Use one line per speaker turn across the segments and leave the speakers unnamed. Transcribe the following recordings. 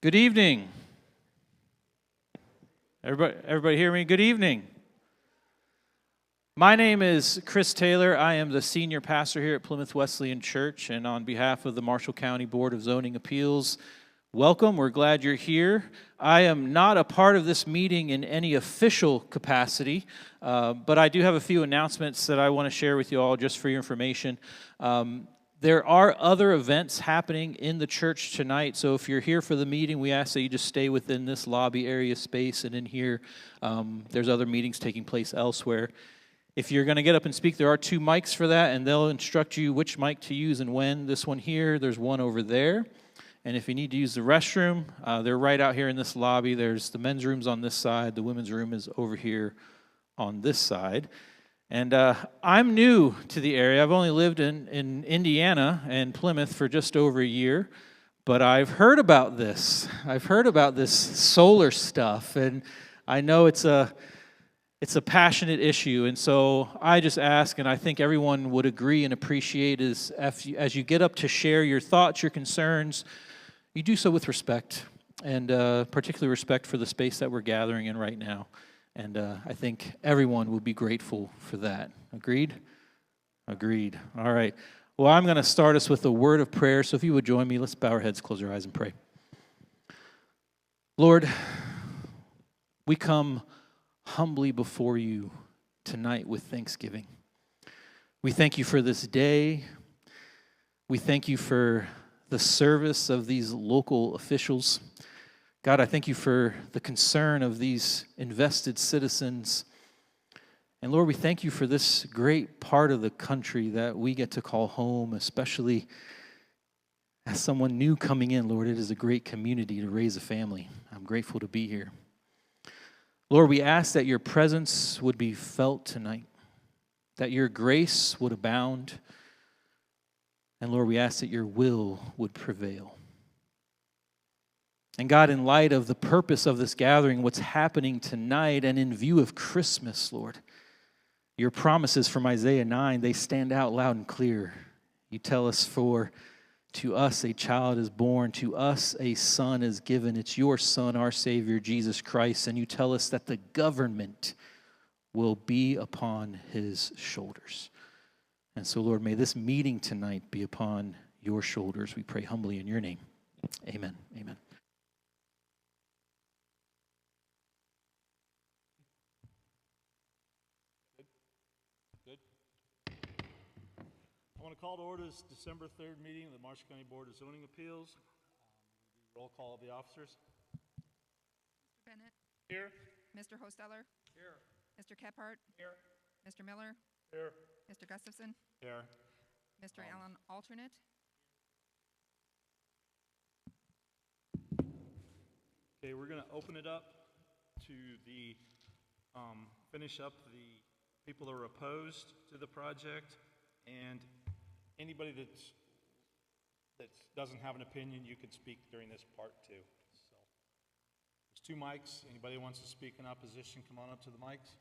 Good evening. Everybody hear me? Good evening. My name is Chris Taylor. I am the senior pastor here at Plymouth Wesleyan Church, and on behalf of the Marshall County Board of Zoning Appeals, welcome. We're glad you're here. I am not a part of this meeting in any official capacity, but I do have a few announcements that I want to share with you all just for your information. There are other events happening in the church tonight, so if you're here for the meeting, we ask that you just stay within this lobby area space, and in here, there's other meetings taking place elsewhere. If you're going to get up and speak, there are 2 mics for that, and they'll instruct you which mic to use and when. This one here, there's one over there. And if you need to use the restroom, they're right out here in this lobby. There's the men's room's on this side. The women's room is over here on this side. And I'm new to the area. I've only lived in Indiana and Plymouth for just over a year. But I've heard about this. I've heard about this solar stuff. And I know it's a passionate issue. And so I just ask, and I think everyone would agree and appreciate, is as you get up to share your thoughts, your concerns, you do so with respect, and particularly respect for the space that we're gathering in right now. And I think everyone will be grateful for that. Agreed? Agreed. All right. Well, I'm going to start us with a word of prayer. So if you would join me, let's bow our heads, close our eyes, and pray. Lord, we come humbly before you tonight with thanksgiving. We thank you for this day. We thank you for the service of these local officials. God, I thank you for the concern of these invested citizens. And Lord, we thank you for this great part of the country that we get to call home, especially as someone new coming in. Lord, it is a great community to raise a family. I'm grateful to be here. Lord, we ask that your presence would be felt tonight, that your grace would abound, and Lord, we ask that your will would prevail. And God, in light of the purpose of this gathering, what's happening tonight, and in view of Christmas, Lord, your promises from Isaiah 9, they stand out loud and clear. You tell us, for to us a child is born, to us a son is given. It's your Son, our Savior, Jesus Christ. And you tell us that the government will be upon his shoulders. And so, Lord, may this meeting tonight be upon your shoulders. We pray humbly in your name. Amen. Amen.
Good. I want to call to order this December 3rd meeting of the Marshall County Board of Zoning Appeals. Roll call of the officers.
Mr. Bennett.
Here.
Mr. Hosteller.
Here.
Mr. Kephart.
Here.
Mr. Miller.
Here.
Mr. Gustafson.
Here.
Mr. Allen, alternate.
Okay, we're going to open it up to the, finish up the people that are opposed to the project, and anybody that doesn't have an opinion, you could speak during this part too. So there's 2 mics. Anybody who wants to speak in opposition, come on up to the mics.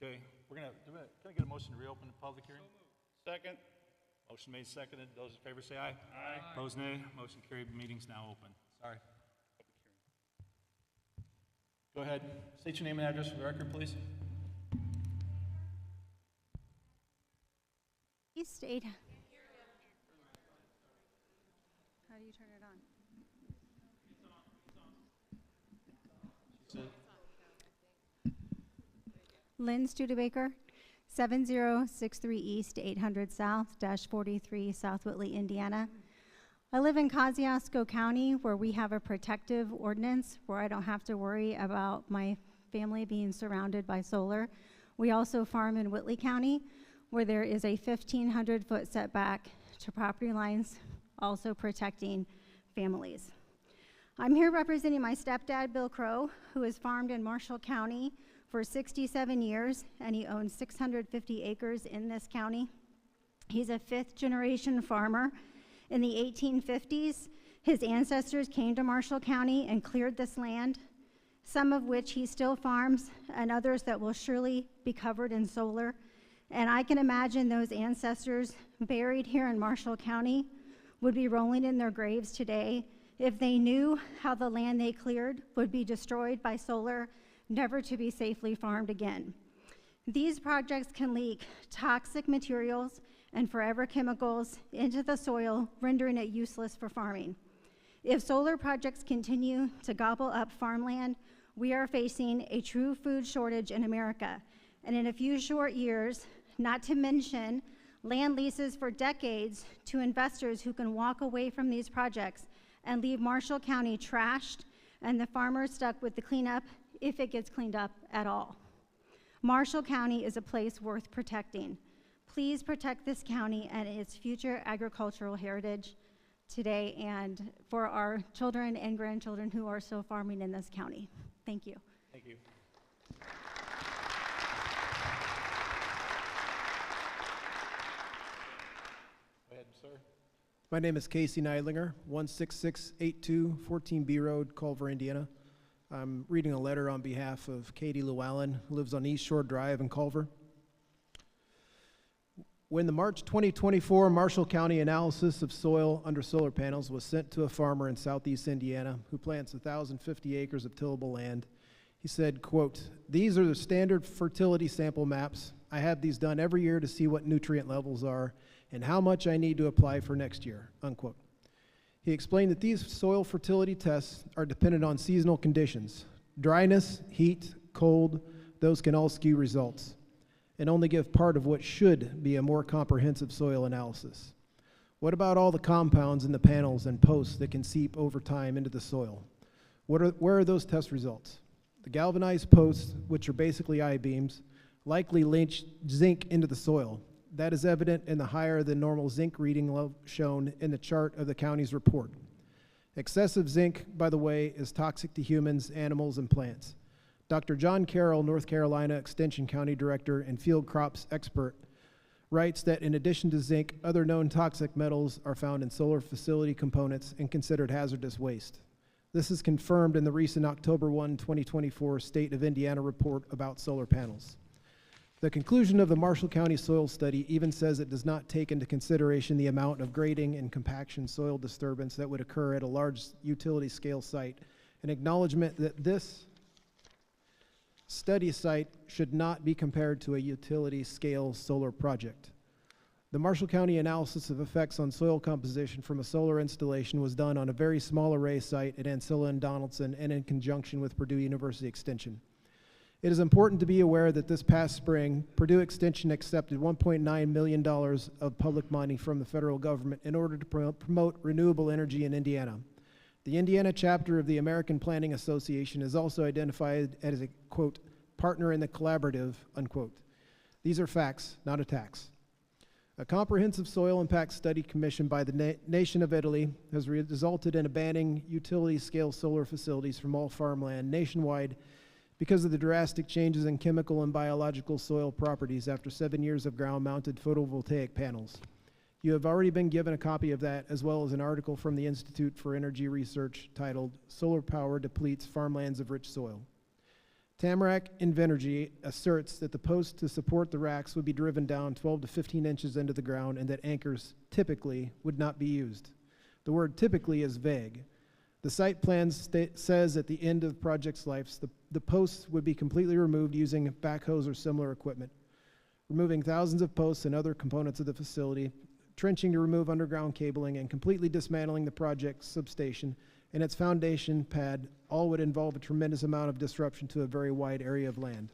Okay, can I get a motion to reopen the public hearing? Second. Motion made, seconded. Those in favor say aye. Aye. Opposed, nay. Motion carried. Meeting's now open. Sorry. Go ahead. State your name and address for the record, please.
East 8. How do you turn it on? Lynn Studebaker, 7063 East, 800 South, -43 South Whitley, Indiana. I live in Kosciuszko County, where we have a protective ordinance where I don't have to worry about my family being surrounded by solar. We also farm in Whitley County, where there is a 1,500-foot setback to property lines, also protecting families. I'm here representing my stepdad, Bill Crow, who has farmed in Marshall County for 67 years, and he owns 650 acres in this county. He's a 5th-generation farmer. In the 1850s, his ancestors came to Marshall County and cleared this land, some of which he still farms, and others that will surely be covered in solar. And I can imagine those ancestors buried here in Marshall County would be rolling in their graves today if they knew how the land they cleared would be destroyed by solar, never to be safely farmed again. These projects can leak toxic materials and forever chemicals into the soil, rendering it useless for farming. If solar projects continue to gobble up farmland, we are facing a true food shortage in America. And in a few short years, not to mention land leases for decades to investors who can walk away from these projects and leave Marshall County trashed and the farmers stuck with the cleanup if it gets cleaned up at all. Marshall County is a place worth protecting. Please protect this county and its future agricultural heritage today and for our children and grandchildren who are still farming in this county. Thank you.
Thank you. Go ahead, sir.
My name is Casey Neidlinger, 16682 14B Road, Culver, Indiana. I'm reading a letter on behalf of Katie Llewellyn, who lives on East Shore Drive in Culver. When the March 2024 Marshall County analysis of soil under solar panels was sent to a farmer in southeast Indiana who plants 1,050 acres of tillable land, he said, quote, "These are the standard fertility sample maps. I have these done every year to see what nutrient levels are and how much I need to apply for next year," unquote. He explained that these soil fertility tests are dependent on seasonal conditions. Dryness, heat, cold, those can all skew results and only give part of what should be a more comprehensive soil analysis. What about all the compounds in the panels and posts that can seep over time into the soil? Where are those test results? The galvanized posts, which are basically I-beams, likely leach zinc into the soil. That is evident in the higher than normal zinc reading shown in the chart of the county's report. Excessive zinc, by the way, is toxic to humans, animals, and plants. Dr. John Carroll, North Carolina Extension County Director and field crops expert, writes that in addition to zinc, other known toxic metals are found in solar facility components and considered hazardous waste. This is confirmed in the recent October 1, 2024 State of Indiana report about solar panels. The conclusion of the Marshall County soil study even says it does not take into consideration the amount of grading and compaction soil disturbance that would occur at a large utility scale site, an acknowledgement that this study site should not be compared to a utility scale solar project. The Marshall County analysis of effects on soil composition from a solar installation was done on a very small array site at Ancilla and Donaldson and in conjunction with Purdue University Extension. It is important to be aware that this past spring, Purdue Extension accepted $1.9 million of public money from the federal government in order to promote renewable energy in Indiana. The Indiana chapter of the American Planning Association is also identified as a, quote, partner in the collaborative, unquote. These are facts, not attacks. A comprehensive soil impact study commissioned by the nation of Italy has resulted in banning utility-scale solar facilities from all farmland nationwide because of the drastic changes in chemical and biological soil properties after 7 years of ground-mounted photovoltaic panels. You have already been given a copy of that, as well as an article from the Institute for Energy Research titled "Solar Power Depletes Farmlands of Rich Soil." Tamarack Invenergy asserts that the posts to support the racks would be driven down 12 to 15 inches into the ground and that anchors typically would not be used. The word typically is vague. The site plan says at the end of the project's life, the posts would be completely removed using backhoes or similar equipment, removing thousands of posts and other components of the facility, trenching to remove underground cabling, and completely dismantling the project's substation and its foundation pad. All would involve a tremendous amount of disruption to a very wide area of land.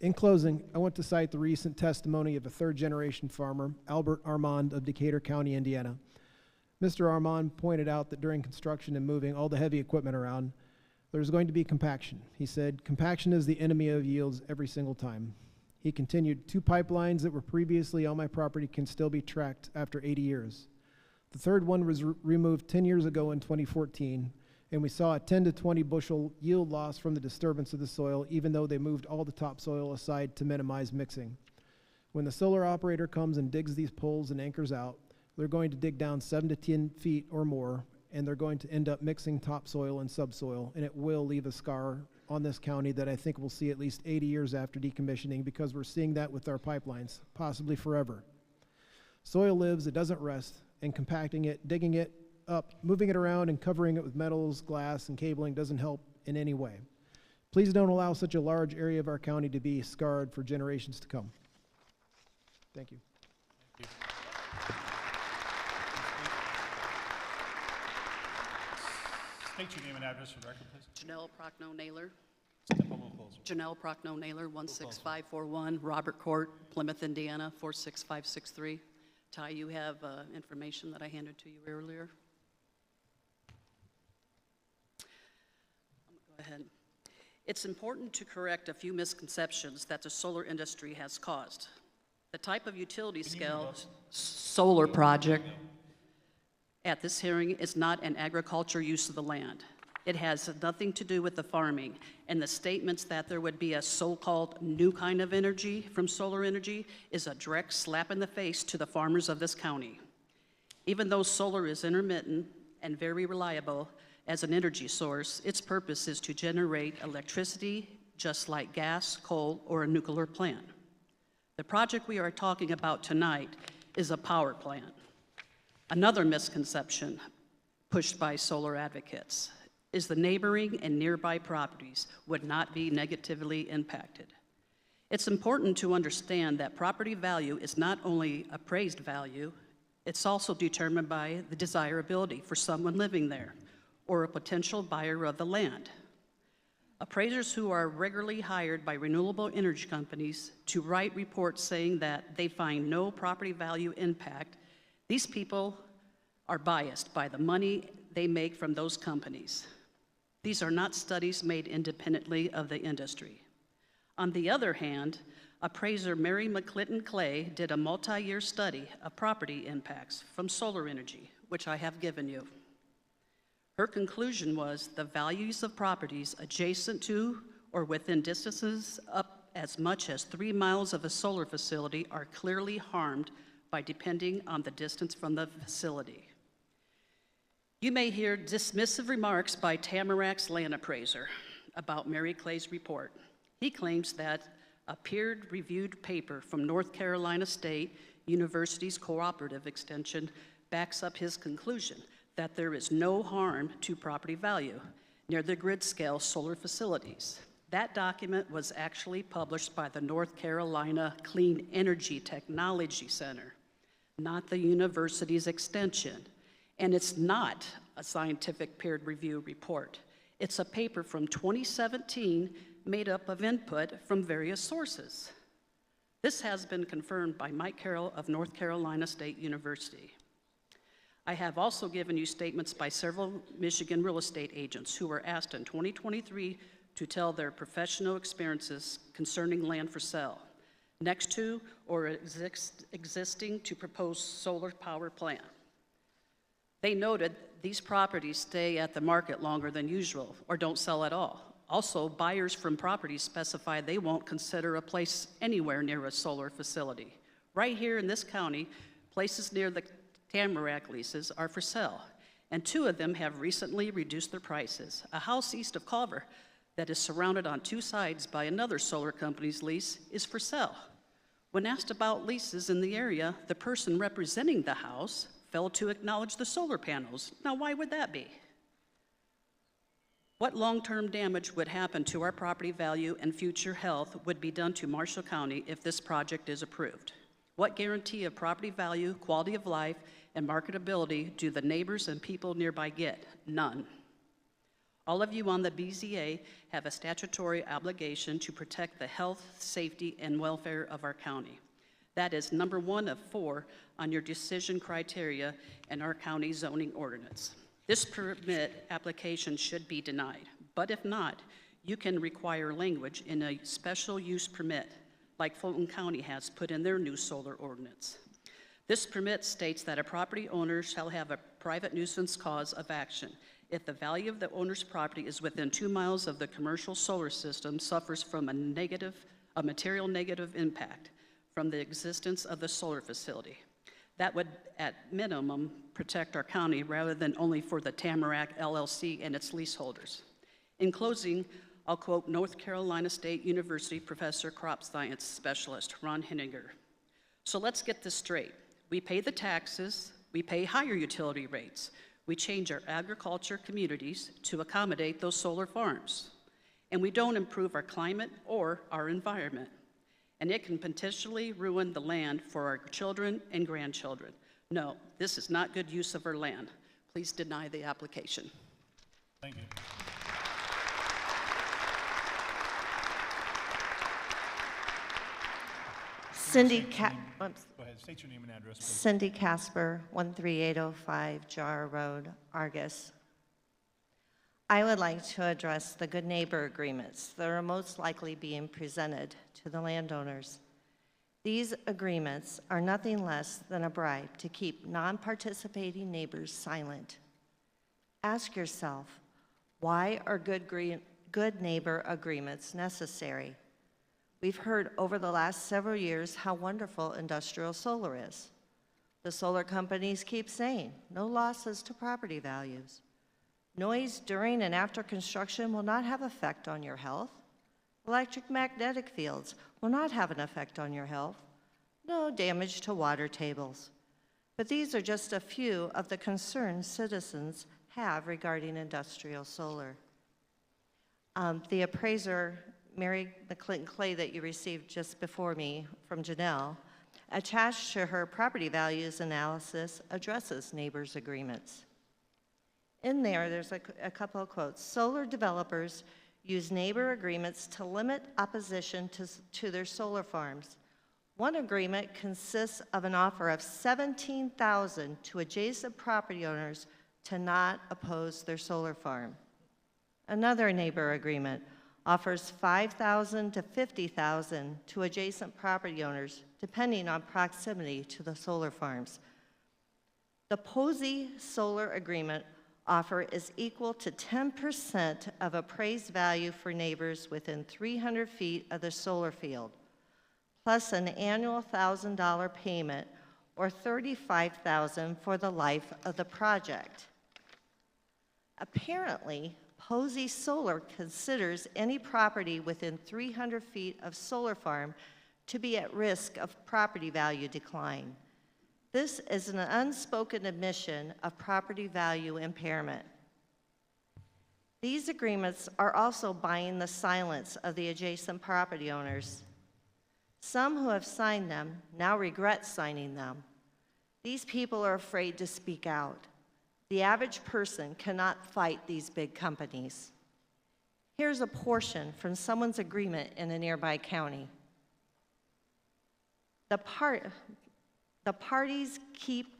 In closing, I want to cite the recent testimony of a third-generation farmer, Albert Armand of Decatur County, Indiana. Mr. Armand pointed out that during construction and moving all the heavy equipment around, there's going to be compaction. He said, "Compaction is the enemy of yields every single time." He continued, "2 pipelines that were previously on my property can still be tracked after 80 years. The third one was removed 10 years ago in 2014, and we saw a 10 to 20 bushel yield loss from the disturbance of the soil, even though they moved all the topsoil aside to minimize mixing. When the solar operator comes and digs these poles and anchors out, they're going to dig down 7 to 10 feet or more, and they're going to end up mixing topsoil and subsoil, and it will leave a scar on this county that I think we'll see at least 80 years after decommissioning, because we're seeing that with our pipelines, possibly forever. Soil lives, it doesn't rest, and compacting it, digging it up, moving it around, and covering it with metals, glass, and cabling doesn't help in any way. Please don't allow such a large area of our county to be scarred for generations to come. Thank you.
State your name and address for the record, please.
Janelle Prochnow-Naylor.
Step a little closer.
Janelle Prochnow-Naylor, 16541 Robert Court, Plymouth, Indiana, 46563. Ty, you have information that I handed to you earlier. I'm gonna go ahead. It's important to correct a few misconceptions that the solar industry has caused. The type of utility scale solar project at this hearing is not an agriculture use of the land. It has nothing to do with the farming, and the statements that there would be a so-called new kind of energy from solar energy is a direct slap in the face to the farmers of this county. Even though solar is intermittent and very reliable as an energy source, its purpose is to generate electricity just like gas, coal, or a nuclear plant. The project we are talking about tonight is a power plant. Another misconception pushed by solar advocates is the neighboring and nearby properties would not be negatively impacted. It's important to understand that property value is not only appraised value, it's also determined by the desirability for someone living there or a potential buyer of the land. Appraisers who are regularly hired by renewable energy companies to write reports saying that they find no property value impact, these people are biased by the money they make from those companies. These are not studies made independently of the industry. On the other hand, appraiser Mary McClinton Clay did a multi-year study of property impacts from solar energy, which I have given you. Her conclusion was the values of properties adjacent to or within distances up as much as 3 miles of a solar facility are clearly harmed by depending on the distance from the facility. You may hear dismissive remarks by Tamarac's land appraiser about Mary Clay's report. He claims that a peer-reviewed paper from North Carolina State University's Cooperative Extension backs up his conclusion that there is no harm to property value near the grid-scale solar facilities. That document was actually published by the North Carolina Clean Energy Technology Center, not the university's extension. And it's not a scientific peer review report. It's a paper from 2017 made up of input from various sources. This has been confirmed by Mike Carroll of North Carolina State University. I have also given you statements by several Michigan real estate agents who were asked in 2023 to tell their professional experiences concerning land for sale, next to or existing to proposed solar power plant. They noted these properties stay at the market longer than usual or don't sell at all. Also, buyers from properties specify they won't consider a place anywhere near a solar facility. Right here in this county, places near the Tamarack leases are for sale, and 2 of them have recently reduced their prices. A house east of Culver that is surrounded on 2 sides by another solar company's lease is for sale. When asked about leases in the area, the person representing the house failed to acknowledge the solar panels. Now, why would that be? What long-term damage would happen to our property value and future health would be done to Marshall County if this project is approved? What guarantee of property value, quality of life, and marketability do the neighbors and people nearby get? None. All of you on the BZA have a statutory obligation to protect the health, safety, and welfare of our county. That is number 1 of 4 on your decision criteria in our county zoning ordinance. This permit application should be denied, but if not, you can require language in a special use permit, like Fulton County has put in their new solar ordinance. This permit states that a property owner shall have a private nuisance cause of action if the value of the owner's property is within 2 miles of the commercial solar system suffers from a material negative impact from the existence of the solar facility. That would, at minimum, protect our county rather than only for the Tamarack LLC and its leaseholders. In closing, I'll quote North Carolina State University Professor Crop Science Specialist Ron Henninger. So let's get this straight. We pay the taxes, we pay higher utility rates. We change our agriculture communities to accommodate those solar farms. And we don't improve our climate or our environment. And it can potentially ruin the land for our children and grandchildren. No, this is not good use of our land. Please deny the application.
Thank you.
Cindy
Go ahead, state your name and address, please.
Cindy Casper, 13805 Jar Road, Argus. I would like to address the good neighbor agreements that are most likely being presented to the landowners. These agreements are nothing less than a bribe to keep non-participating neighbors silent. Ask yourself, why are good neighbor agreements necessary? We've heard over the last several years how wonderful industrial solar is. The solar companies keep saying, no losses to property values. Noise during and after construction will not have effect on your health. Electromagnetic fields will not have an effect on your health. No damage to water tables. But these are just a few of the concerns citizens have regarding industrial solar. The appraiser, Mary McClinton Clay, that you received just before me from Janelle, attached to her property values analysis addresses neighbors' agreements. In there, there's a couple of quotes. Solar developers use neighbor agreements to limit opposition to their solar farms. One agreement consists of an offer of $17,000 to adjacent property owners to not oppose their solar farm. Another neighbor agreement offers $5,000 to $50,000 to adjacent property owners, depending on proximity to the solar farms. The Posey Solar Agreement offer is equal to 10% of appraised value for neighbors within 300 feet of the solar field, plus an annual $1,000 payment or $35,000 for the life of the project. Apparently, Posey Solar considers any property within 300 feet of solar farm to be at risk of property value decline. This is an unspoken admission of property value impairment. These agreements are also buying the silence of the adjacent property owners. Some who have signed them now regret signing them. These people are afraid to speak out. The average person cannot fight these big companies. Here's a portion from someone's agreement in a nearby county. The parties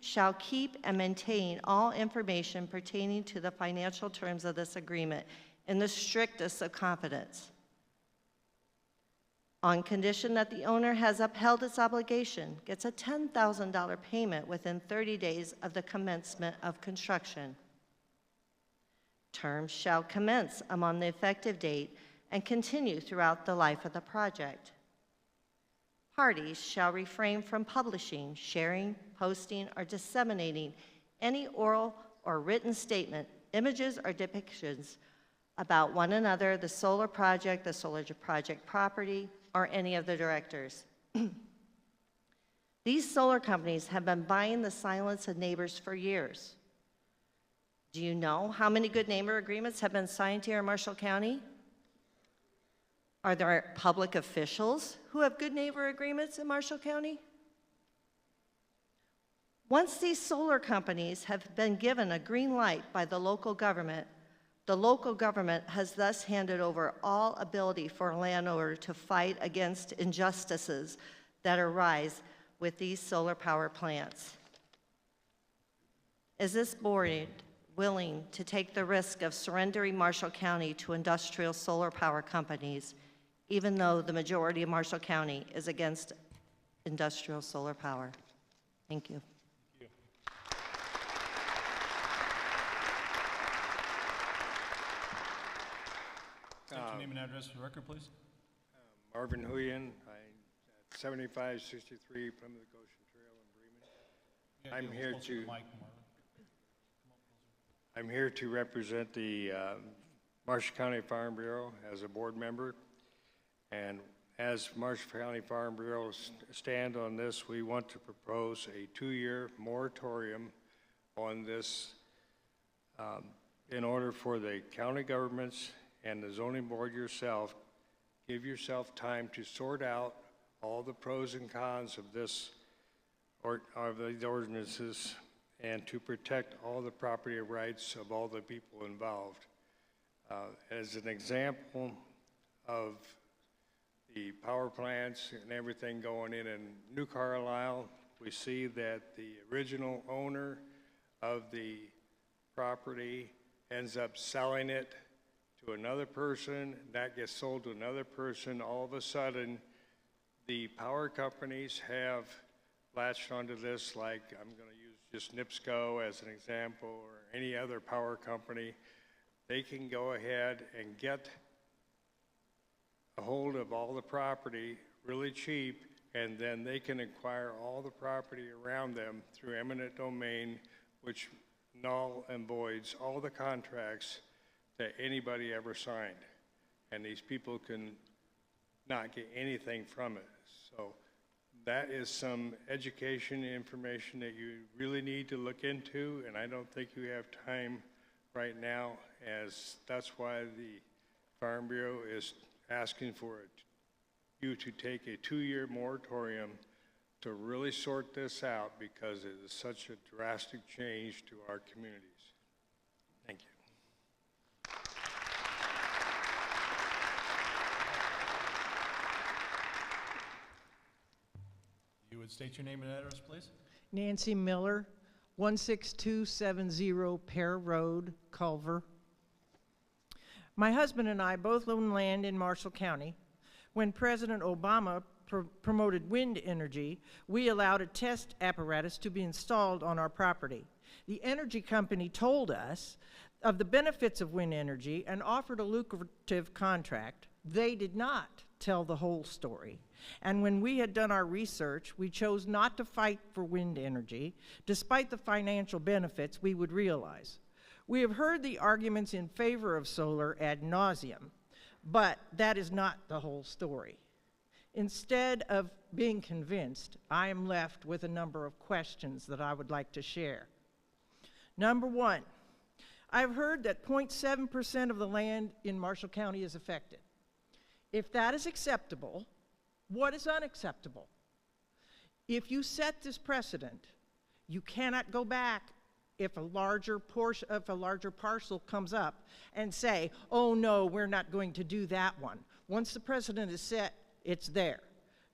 shall keep and maintain all information pertaining to the financial terms of this agreement in the strictest of confidence, on condition that the owner has upheld its obligation, gets a $10,000 payment within 30 days of the commencement of construction. Terms shall commence upon the effective date and continue throughout the life of the project. Parties shall refrain from publishing, sharing, posting, or disseminating any oral or written statement, images, or depictions about one another, the solar project property, or any of the directors. These solar companies have been buying the silence of neighbors for years. Do you know how many good neighbor agreements have been signed here in Marshall County? Are there public officials who have good neighbor agreements in Marshall County? Once these solar companies have been given a green light by the local government has thus handed over all ability for a landowner to fight against injustices that arise with these solar power plants. Is this board willing to take the risk of surrendering Marshall County to industrial solar power companies, even though the majority of Marshall County is against industrial solar power? Thank you.
State your name and address for the record, please.
Marvin Huyen, 7563 Plymouth Goshen Trail in Bremen. I'm here to represent the Marshall County Farm Bureau as a board member, and As Marshall County Farm Bureau stand on this, we want to propose a 2-year moratorium on this in order for the county governments and the zoning board yourself, give yourself time to sort out all the pros and cons of this or of these ordinances and to protect all the property rights of all the people involved. As an example of the power plants and everything going in New Carlisle, we see that the original owner of the property ends up selling it to another person, that gets sold to another person. All of a sudden, the power companies have latched onto this, like I'm going to use just NIPSCO as an example, or any other power company. They can go ahead and get a hold of all the property really cheap, and then they can acquire all the property around them through eminent domain, which null and voids all the contracts that anybody ever signed. And these people can not get anything from it. So that is some education information that you really need to look into, and I don't think you have time right now, as that's why the Farm Bureau is asking for you to take a 2-year moratorium to really sort this out, because it is such a drastic change to our communities. Thank you.
You would state your name and address, please?
Nancy Miller, 16270 Pear Road, Culver. My husband and I both own land in Marshall County. When President Obama promoted wind energy, we allowed a test apparatus to be installed on our property. The energy company told us of the benefits of wind energy and offered a lucrative contract. They did not tell the whole story. And when we had done our research, we chose not to fight for wind energy, despite the financial benefits we would realize. We have heard the arguments in favor of solar ad nauseum, but that is not the whole story. Instead of being convinced, I am left with a number of questions that I would like to share. Number one, I've heard that 0.7% of the land in Marshall County is affected. If that is acceptable, what is unacceptable? If you set this precedent, you cannot go back if a larger parcel comes up and say, oh no, we're not going to do that one. Once the precedent is set, it's there.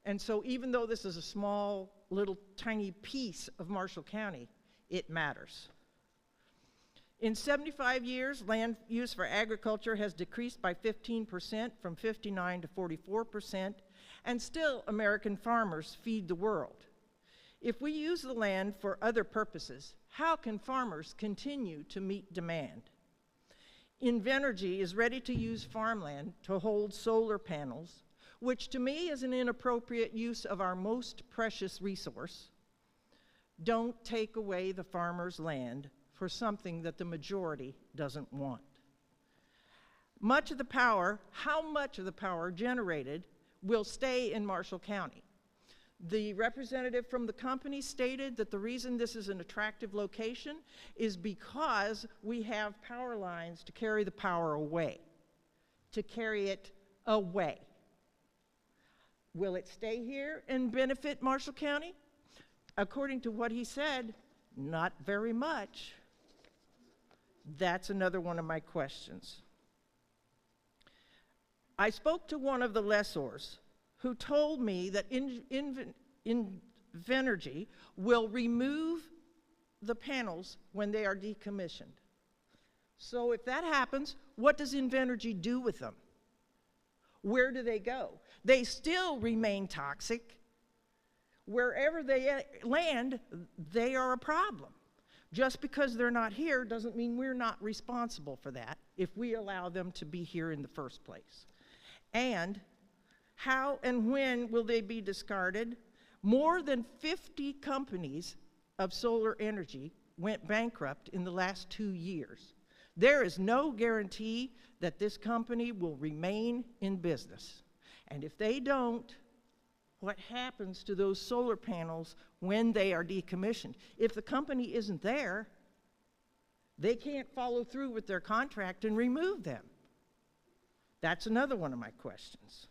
And so even though this is a small, little, tiny piece of Marshall County, it matters. In 75 years, land use for agriculture has decreased by 15%, from 59% to 44%, and still American farmers feed the world. If we use the land for other purposes, how can farmers continue to meet demand? Invenergy is ready to use farmland to hold solar panels, which to me is an inappropriate use of our most precious resource. Don't take away the farmer's land for something that the majority doesn't want. Much of the power, how much of the power generated will stay in Marshall County? The representative from the company stated that the reason this is an attractive location is because we have power lines to carry the power away, to carry it away. Will it stay here and benefit Marshall County? According to what he said, not very much. That's another one of my questions. I spoke to one of the lessors who told me that Invenergy will remove the panels when they are decommissioned. So if that happens, what does Invenergy do with them? Where do they go? They still remain toxic. Wherever they land, they are a problem. Just because they're not here doesn't mean we're not responsible for that if we allow them to be here in the first place. And how and when will they be discarded? More than 50 companies of solar energy went bankrupt in the last 2 years. There is no guarantee that this company will remain in business. And if they don't, what happens to those solar panels when they are decommissioned? If the company isn't there, they can't follow through with their contract and remove them. That's another one of my questions.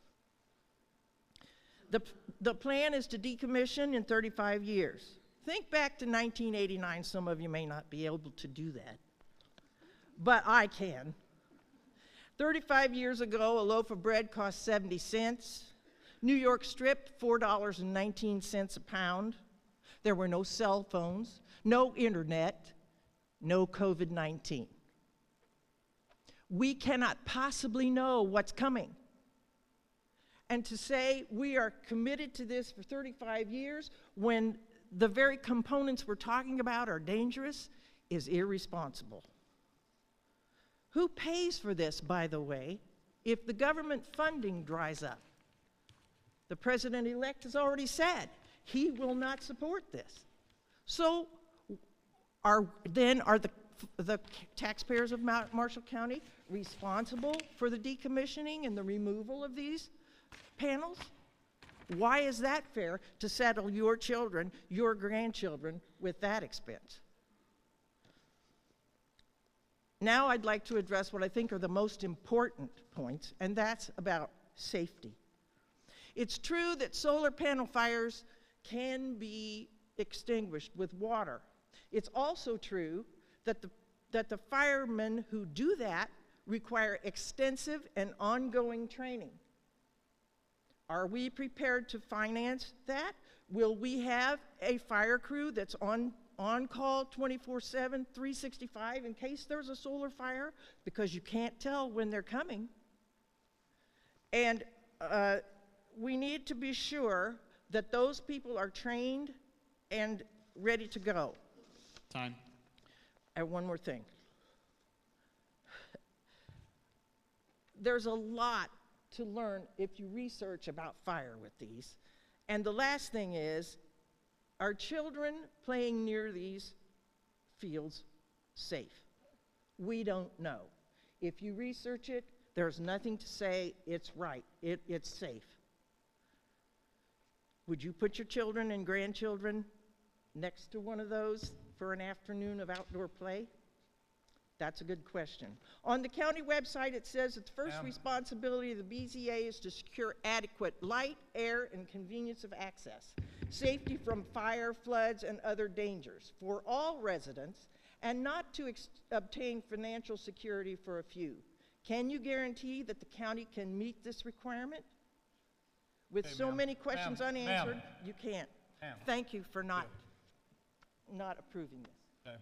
The plan is to decommission in 35 years. Think back to 1989. Some of you may not be able to do that, but I can. 35 years ago, a loaf of bread cost 70 cents. New York Strip, $4.19 a pound. There were no cell phones, no internet, no COVID-19. We cannot possibly know what's coming. And to say we are committed to this for 35 years when the very components we're talking about are dangerous is irresponsible. Who pays for this, by the way, if the government funding dries up? The president-elect has already said he will not support this. So are the taxpayers of Marshall County responsible for the decommissioning and the removal of these panels? Why is that fair to saddle your children, your grandchildren with that expense? Now I'd like to address what I think are the most important points, and that's about safety. It's true that solar panel fires can be extinguished with water. It's also true that the firemen who do that require extensive and ongoing training. Are we prepared to finance that? Will we have a fire crew that's on call 24/7, 365 in case there's a solar fire? Because you can't tell when they're coming. And we need to be sure that those people are trained and ready to go.
Time.
And one more thing. There's a lot to learn if you research about fire with these. And the last thing is, are children playing near these fields safe? We don't know. If you research it, there's nothing to say it's right, it's safe. Would you put your children and grandchildren next to one of those for an afternoon of outdoor play? That's a good question. On the county website, it says that the first responsibility of the BZA is to secure adequate light, air, and convenience of access, safety from fire, floods, and other dangers for all residents, and not to obtain financial security for a few. Can you guarantee that the county can meet this requirement? With so many questions unanswered, you can't. Thank you for not approving this.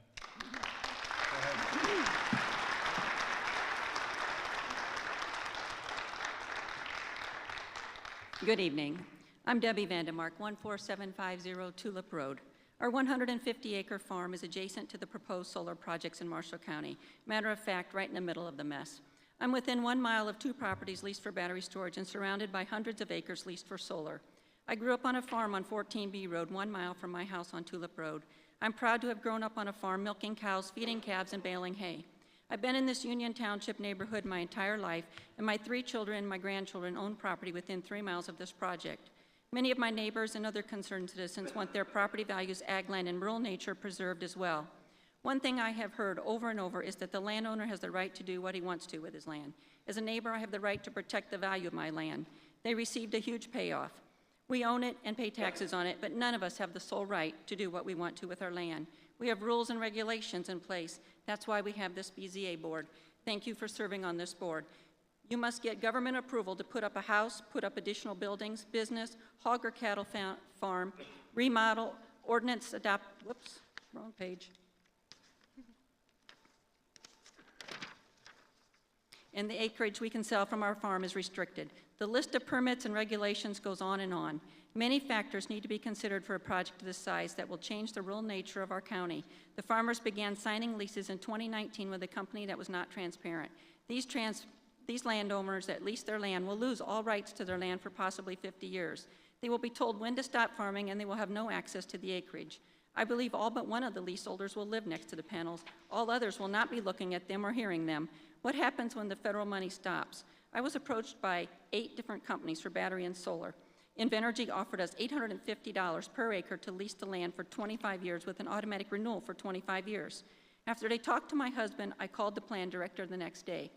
Good evening. I'm Debbie Vandemark, 14750 Tulip Road. Our 150-acre farm is adjacent to the proposed solar projects in Marshall County. Matter of fact, right in the middle of the mess. I'm within 1 mile of 2 properties leased for battery storage and surrounded by hundreds of acres leased for solar. I grew up on a farm on 14B Road, 1 mile from my house on Tulip Road. I'm proud to have grown up on a farm milking cows, feeding calves, and baling hay. I've been in this Union Township neighborhood my entire life, and my 3 children and my grandchildren own property within 3 miles of this project. Many of my neighbors and other concerned citizens want their property values, ag land, and rural nature preserved as well. One thing I have heard over and over is that the landowner has the right to do what he wants to with his land. As a neighbor, I have the right to protect the value of my land. They received a huge payoff. We own it and pay taxes on it, but none of us have the sole right to do what we want to with our land. We have rules and regulations in place. That's why we have this BZA board. Thank you for serving on this board. You must get government approval to put up a house, put up additional buildings, business, hog or cattle farm, remodel, ordinance, adopt, whoops, wrong page. And the acreage we can sell from our farm is restricted. The list of permits and regulations goes on and on. Many factors need to be considered for a project of this size that will change the rural nature of our county. The farmers began signing leases in 2019 with a company that was not transparent. These landowners that lease their land will lose all rights to their land for possibly 50 years. They will be told when to stop farming and they will have no access to the acreage. I believe all but one of the leaseholders will live next to the panels. All others will not be looking at them or hearing them. What happens when the federal money stops? I was approached by 8 different companies for battery and solar. Invenergy offered us $850 per acre to lease the land for 25 years with an automatic renewal for 25 years. After they talked to my husband, I called the plan director the next day.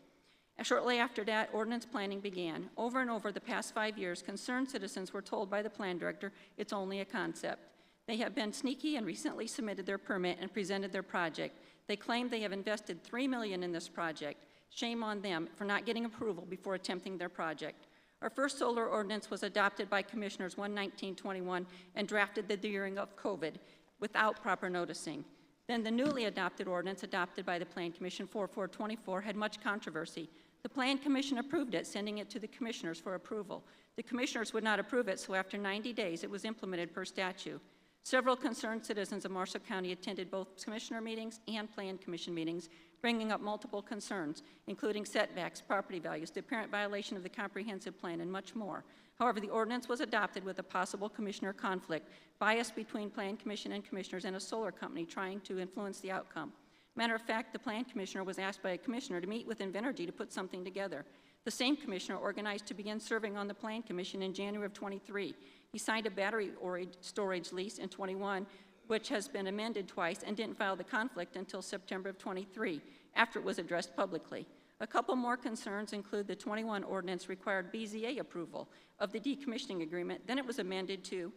Shortly after that, ordinance planning began. Over and over the past 5 years, concerned citizens were told by the plan director it's only a concept. They have been sneaky and recently submitted their permit and presented their project. They claim they have invested $3 million in this project. Shame on them for not getting approval before attempting their project. Our first solar ordinance was adopted by Commissioners 1/19/21 and drafted the during of COVID without proper noticing. Then the newly adopted ordinance adopted by the Plan Commission 4/4/24 had much controversy. The Plan Commission approved it, sending it to the commissioners for approval. The commissioners would not approve it, so after 90 days, it was implemented per statute. Several concerned citizens of Marshall County attended both commissioner meetings and Plan Commission meetings, bringing up multiple concerns, including setbacks, property values, the apparent violation of the comprehensive plan, and much more. However, the ordinance was adopted with a possible commissioner conflict, bias between Plan Commission and commissioners, and a solar company trying to influence the outcome. Matter of fact, the Plan Commissioner was asked by a commissioner to meet with Invenergy to put something together. The same commissioner organized to begin serving on the Plan Commission in January of 23. He signed a battery storage lease in 21, which has been amended twice, and didn't file the conflict until September of 23, after it was addressed publicly. A couple more concerns include the 21 ordinance required BZA approval of the decommissioning agreement, then it was amended to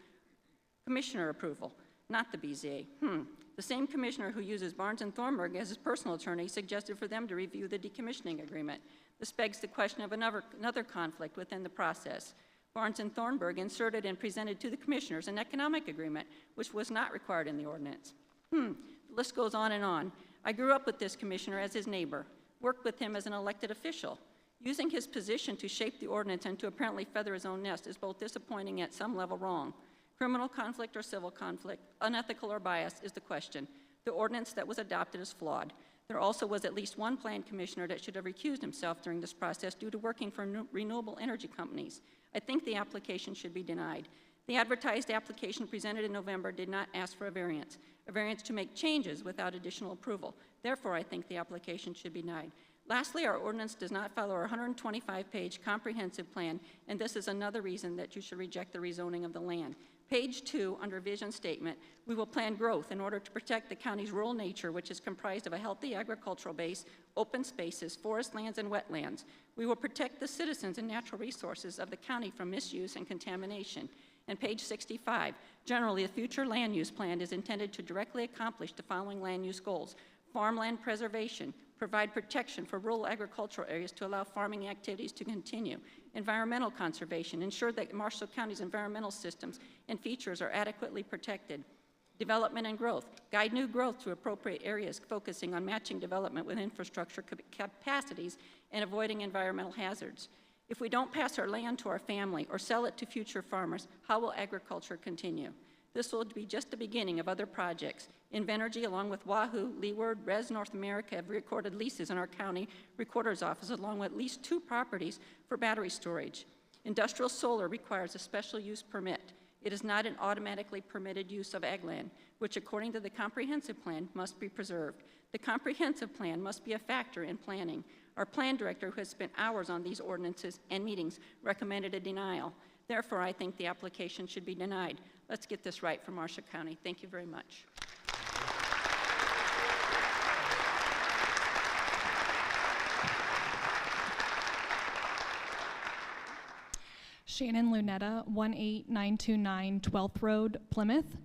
commissioner approval, not the BZA. The same commissioner who uses Barnes & Thornburg as his personal attorney suggested for them to review the decommissioning agreement. This begs the question of another conflict within the process. Barnes & Thornburg inserted and presented to the commissioners an economic agreement, which was not required in the ordinance. The list goes on and on. I grew up with this commissioner as his neighbor, worked with him as an elected official. Using his position to shape the ordinance and to apparently feather his own nest is both disappointing and at some level wrong. Criminal conflict or civil conflict, unethical or biased is the question. The ordinance that was adopted is flawed. There also was at least one Plan Commissioner that should have recused himself during this process due to working for renewable energy companies. I think the application should be denied. The advertised application presented in November did not ask for a variance to make changes without additional approval. Therefore, I think the application should be denied. Lastly, our ordinance does not follow our 125-page comprehensive plan, and this is another reason that you should reject the rezoning of the land. Page 2, under vision statement, we will plan growth in order to protect the county's rural nature, which is comprised of a healthy agricultural base, open spaces, forest lands, and wetlands. We will protect the citizens and natural resources of the county from misuse and contamination. And page 65, generally, a future land use plan is intended to directly accomplish the following land use goals: farmland preservation, provide protection for rural agricultural areas to allow farming activities to continue, environmental conservation, ensure that Marshall County's environmental systems and features are adequately protected, development and growth, guide new growth to appropriate areas, focusing on matching development with infrastructure capacities and avoiding environmental hazards. If we don't pass our land to our family or sell it to future farmers, how will agriculture continue? This will be just the beginning of other projects. Invenergy, along with Wahoo, Leeward, Res North America, have recorded leases in our county recorder's office, along with at least 2 properties for battery storage. Industrial solar requires a special use permit. It is not an automatically permitted use of ag land, which, according to the comprehensive plan, must be preserved. The comprehensive plan must be a factor in planning. Our plan director, who has spent hours on these ordinances and meetings, recommended a denial. Therefore, I think the application should be denied. Let's get this right for Marshall County. Thank you very much.
Shannon Lunetta, 18929 12th Road, Plymouth.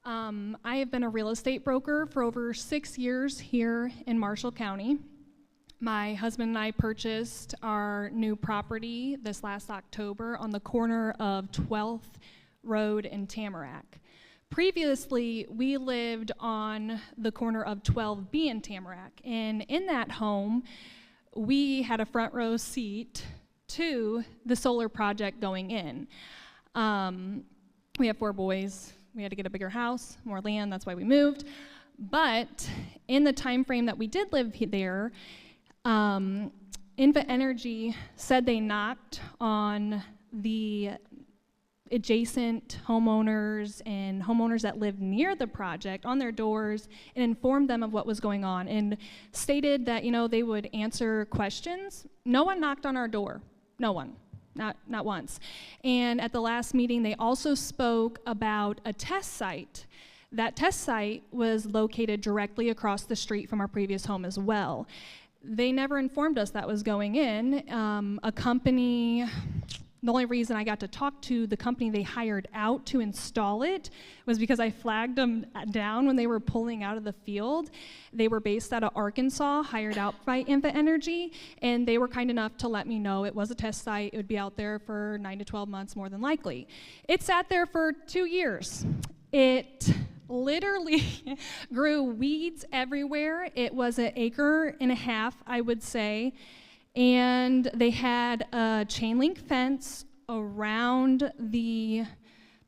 I have been a real estate broker for over 6 years here in Marshall County. My husband and I purchased our new property this last October on the corner of 12th Road and Tamarack. Previously, we lived on the corner of 12B and Tamarack, and in that home, we had a front row seat to the solar project going in. We have 4 boys. We had to get a bigger house, more land, that's why we moved. But in the time frame that we did live there, Invenergy said they knocked on the adjacent homeowners and homeowners that lived near the project on their doors and informed them of what was going on and stated that, they would answer questions. No one knocked on our door. No one. Not once. And at the last meeting, they also spoke about a test site. That test site was located directly across the street from our previous home as well. They never informed us that was going in. A company, the only reason I got to talk to the company they hired out to install it was because I flagged them down when they were pulling out of the field. They were based out of Arkansas, hired out by Infa Energy, and they were kind enough to let me know it was a test site. It would be out there for 9 to 12 months more than likely. It sat there for 2 years. It literally grew weeds everywhere. It was 1.5 acres, I would say. And they had a chain link fence around the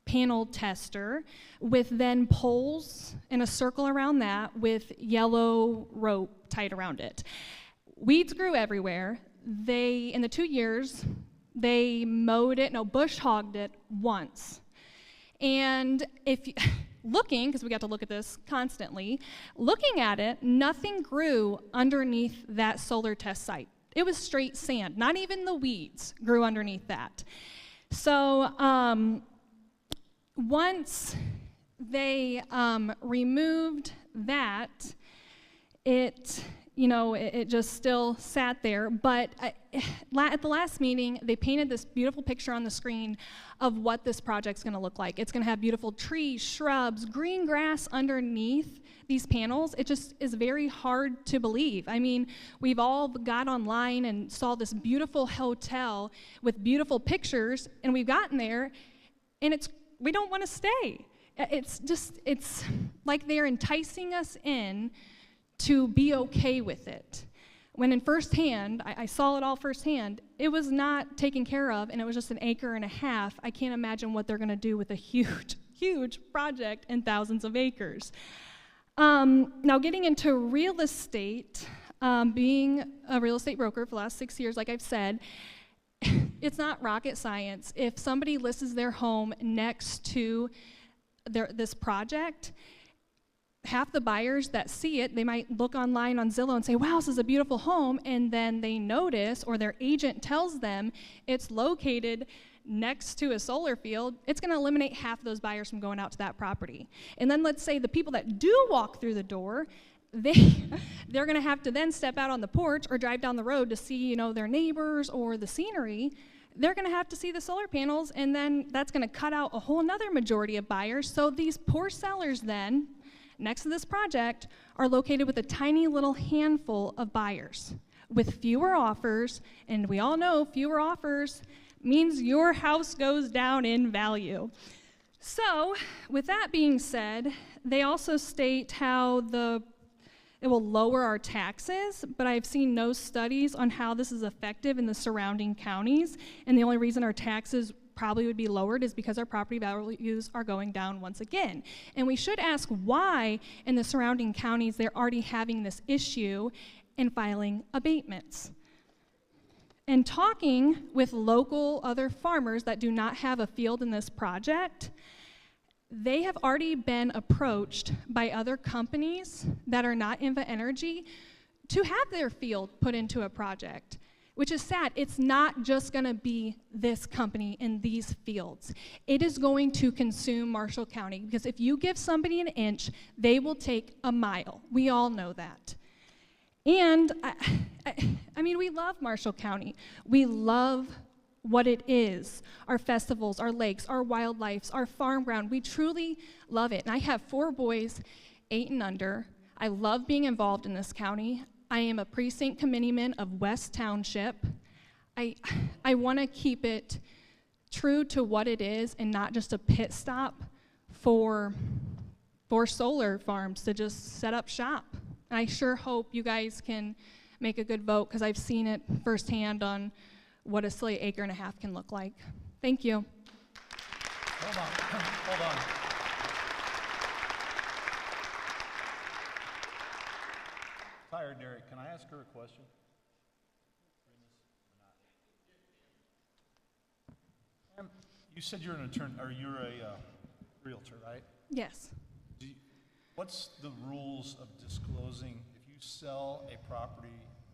panel tester with then poles in a circle around that with yellow rope tied around it. Weeds grew everywhere. In the 2 years, they bush hogged it once. And because we got to look at this constantly, looking at it, nothing grew underneath that solar test site. It was straight sand. Not even the weeds grew underneath that. So once they removed that, it just still sat there. But at the last meeting, they painted this beautiful picture on the screen of what this project's going to look like. It's going to have beautiful trees, shrubs, green grass underneath these panels. It just is very hard to believe. I mean, we've all got online and saw this beautiful hotel with beautiful pictures, and we've gotten there, and we don't want to stay. It's like they're enticing us in to be okay with it. When in firsthand, I saw it all firsthand, it was not taken care of, and it was just 1.5 acres. I can't imagine what they're going to do with a huge, huge project and thousands of acres. Now, getting into real estate, being a real estate broker for the last 6 years, like I've said, it's not rocket science. If somebody lists their home next to this project, half the buyers that see it, they might look online on Zillow and say, wow, this is a beautiful home, and then they notice, or their agent tells them it's located next to a solar field. It's going to eliminate half of those buyers from going out to that property. And then let's say the people that do walk through the door, they're going to have to then step out on the porch or drive down the road to see, their neighbors or the scenery. They're going to have to see the solar panels, and then that's going to cut out a whole nother majority of buyers. So these poor sellers then, next to this project, are located with a tiny little handful of buyers with fewer offers, and we all know fewer offers means your house goes down in value. So, with that being said, they also state how it will lower our taxes, but I've seen no studies on how this is effective in the surrounding counties, and the only reason our taxes probably would be lowered is because our property values are going down once again. And we should ask why in the surrounding counties they're already having this issue and filing abatements. And talking with local other farmers that do not have a field in this project, they have already been approached by other companies that are not Infa Energy to have their field put into a project, which is sad. It's not just going to be this company in these fields. It is going to consume Marshall County, because if you give somebody an inch, they will take a mile. We all know that. And I mean, we love Marshall County. We love what it is, our festivals, our lakes, our wildlife, our farm ground. We truly love it. And I have 4 boys, 8 and under. I love being involved in this county. I am a precinct committeeman of West Township. I want to keep it true to what it is and not just a pit stop for solar farms to just set up shop. And I sure hope you guys can make a good vote, because I've seen it firsthand on what a silly 1.5 acres can look like. Thank you.
Hold on. Tired, Derek. Can I ask her a question? You said you're an attorney, or you're a realtor, right?
Yes.
What's the rules of disclosing if you sell a property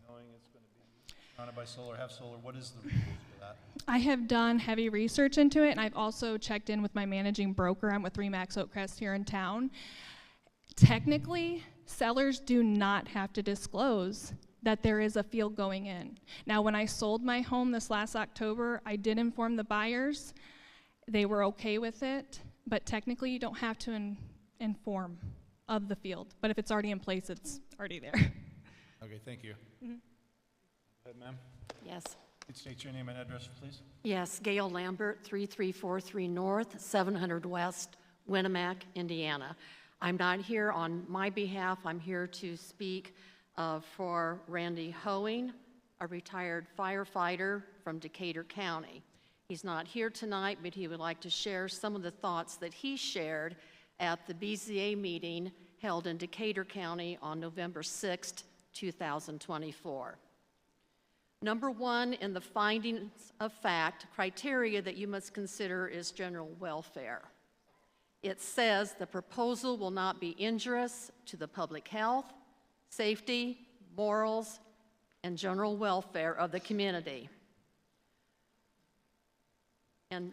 knowing it's going to be surrounded by solar, have solar? What is the rules for that?
I have done heavy research into it, and I've also checked in with my managing broker. I'm with Remax Oakcrest here in town. Technically, sellers do not have to disclose that there is a field going in. Now, when I sold my home this last October, I did inform the buyers. They were okay with it, but technically you don't have to inform of the field. But if it's already in place, it's already there.
Okay, thank you.
Mm-hmm.
Go ahead, ma'am.
Yes.
Please state your name and address, please.
Yes, Gail Lambert, 3343 North, 700 West, Winnemac, Indiana. I'm not here on my behalf. I'm here to speak for Randy Hoeing, a retired firefighter from Decatur County. He's not here tonight, but he would like to share some of the thoughts that he shared at the BZA meeting held in Decatur County on November 6th, 2024. Number one in the findings of fact criteria that you must consider is general welfare. It says the proposal will not be injurious to the public health, safety, morals, and general welfare of the community. And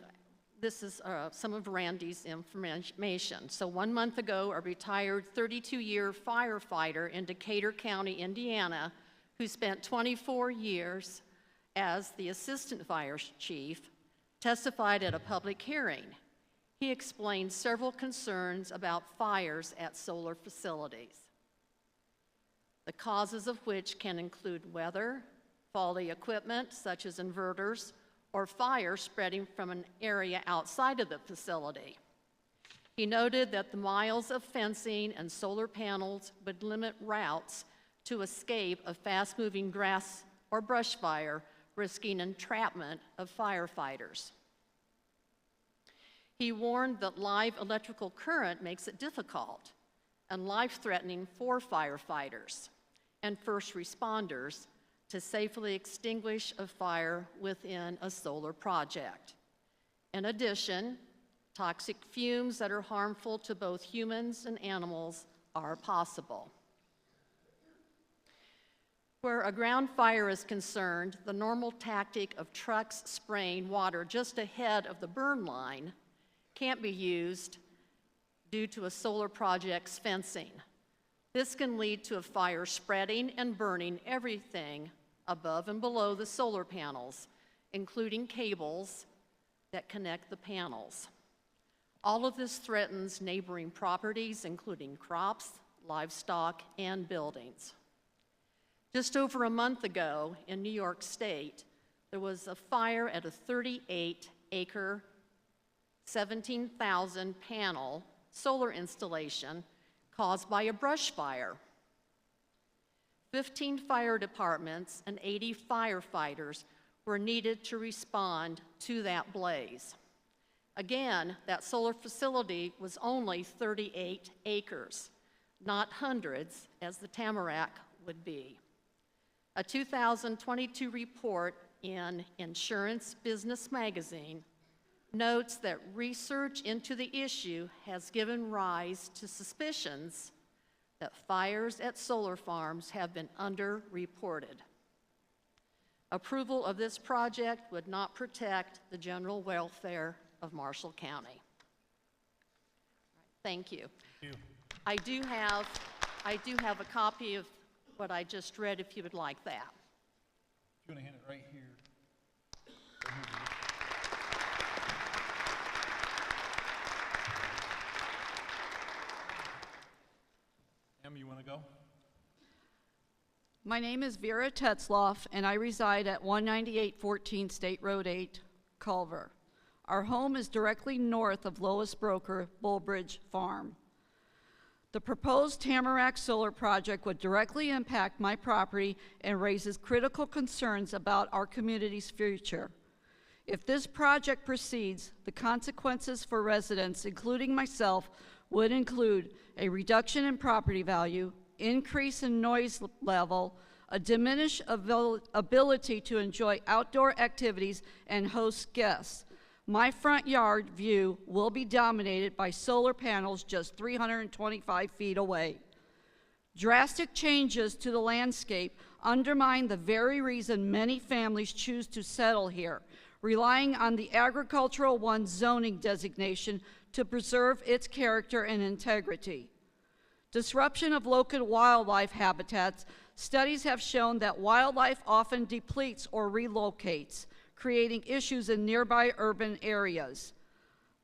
this is some of Randy's information. So 1 month ago, a retired 32-year firefighter in Decatur County, Indiana, who spent 24 years as the assistant fire chief, testified at a public hearing. He explained several concerns about fires at solar facilities, the causes of which can include weather, faulty equipment such as inverters, or fire spreading from an area outside of the facility. He noted that the miles of fencing and solar panels would limit routes to escape a fast-moving grass or brush fire, risking entrapment of firefighters. He warned that live electrical current makes it difficult and life-threatening for firefighters and first responders to safely extinguish a fire within a solar project. In addition, toxic fumes that are harmful to both humans and animals are possible. Where a ground fire is concerned, the normal tactic of trucks spraying water just ahead of the burn line can't be used due to a solar project's fencing. This can lead to a fire spreading and burning everything above and below the solar panels, including cables that connect the panels. All of this threatens neighboring properties, including crops, livestock, and buildings. Just over a month ago in New York State, there was a fire at a 38-acre, 17,000 panel solar installation caused by a brush fire. 15 fire departments and 80 firefighters were needed to respond to that blaze. Again, that solar facility was only 38 acres, not hundreds as the Tamarack would be. A 2022 report in Insurance Business Magazine notes that research into the issue has given rise to suspicions that fires at solar farms have been underreported. Approval of this project would not protect the general welfare of Marshall County. Thank you.
Thank you.
I do have a copy of what I just read if you would like that.
If you want to hand it right here. Em, you want to go?
My name is Vera Tetzloff, and I reside at 19814 State Road 8, Culver. Our home is directly north of Lois Broker Bullbridge Farm. The proposed Tamarack Solar Project would directly impact my property and raises critical concerns about our community's future. If this project proceeds, the consequences for residents, including myself, would include a reduction in property value, increase in noise level, a diminished ability to enjoy outdoor activities and host guests, My front yard view will be dominated by solar panels just 325 feet away. Drastic changes to the landscape undermine the very reason many families choose to settle here, relying on the Agricultural 1 zoning designation to preserve its character and integrity. Disruption of local wildlife habitats. Studies have shown that wildlife often depletes or relocates, creating issues in nearby urban areas.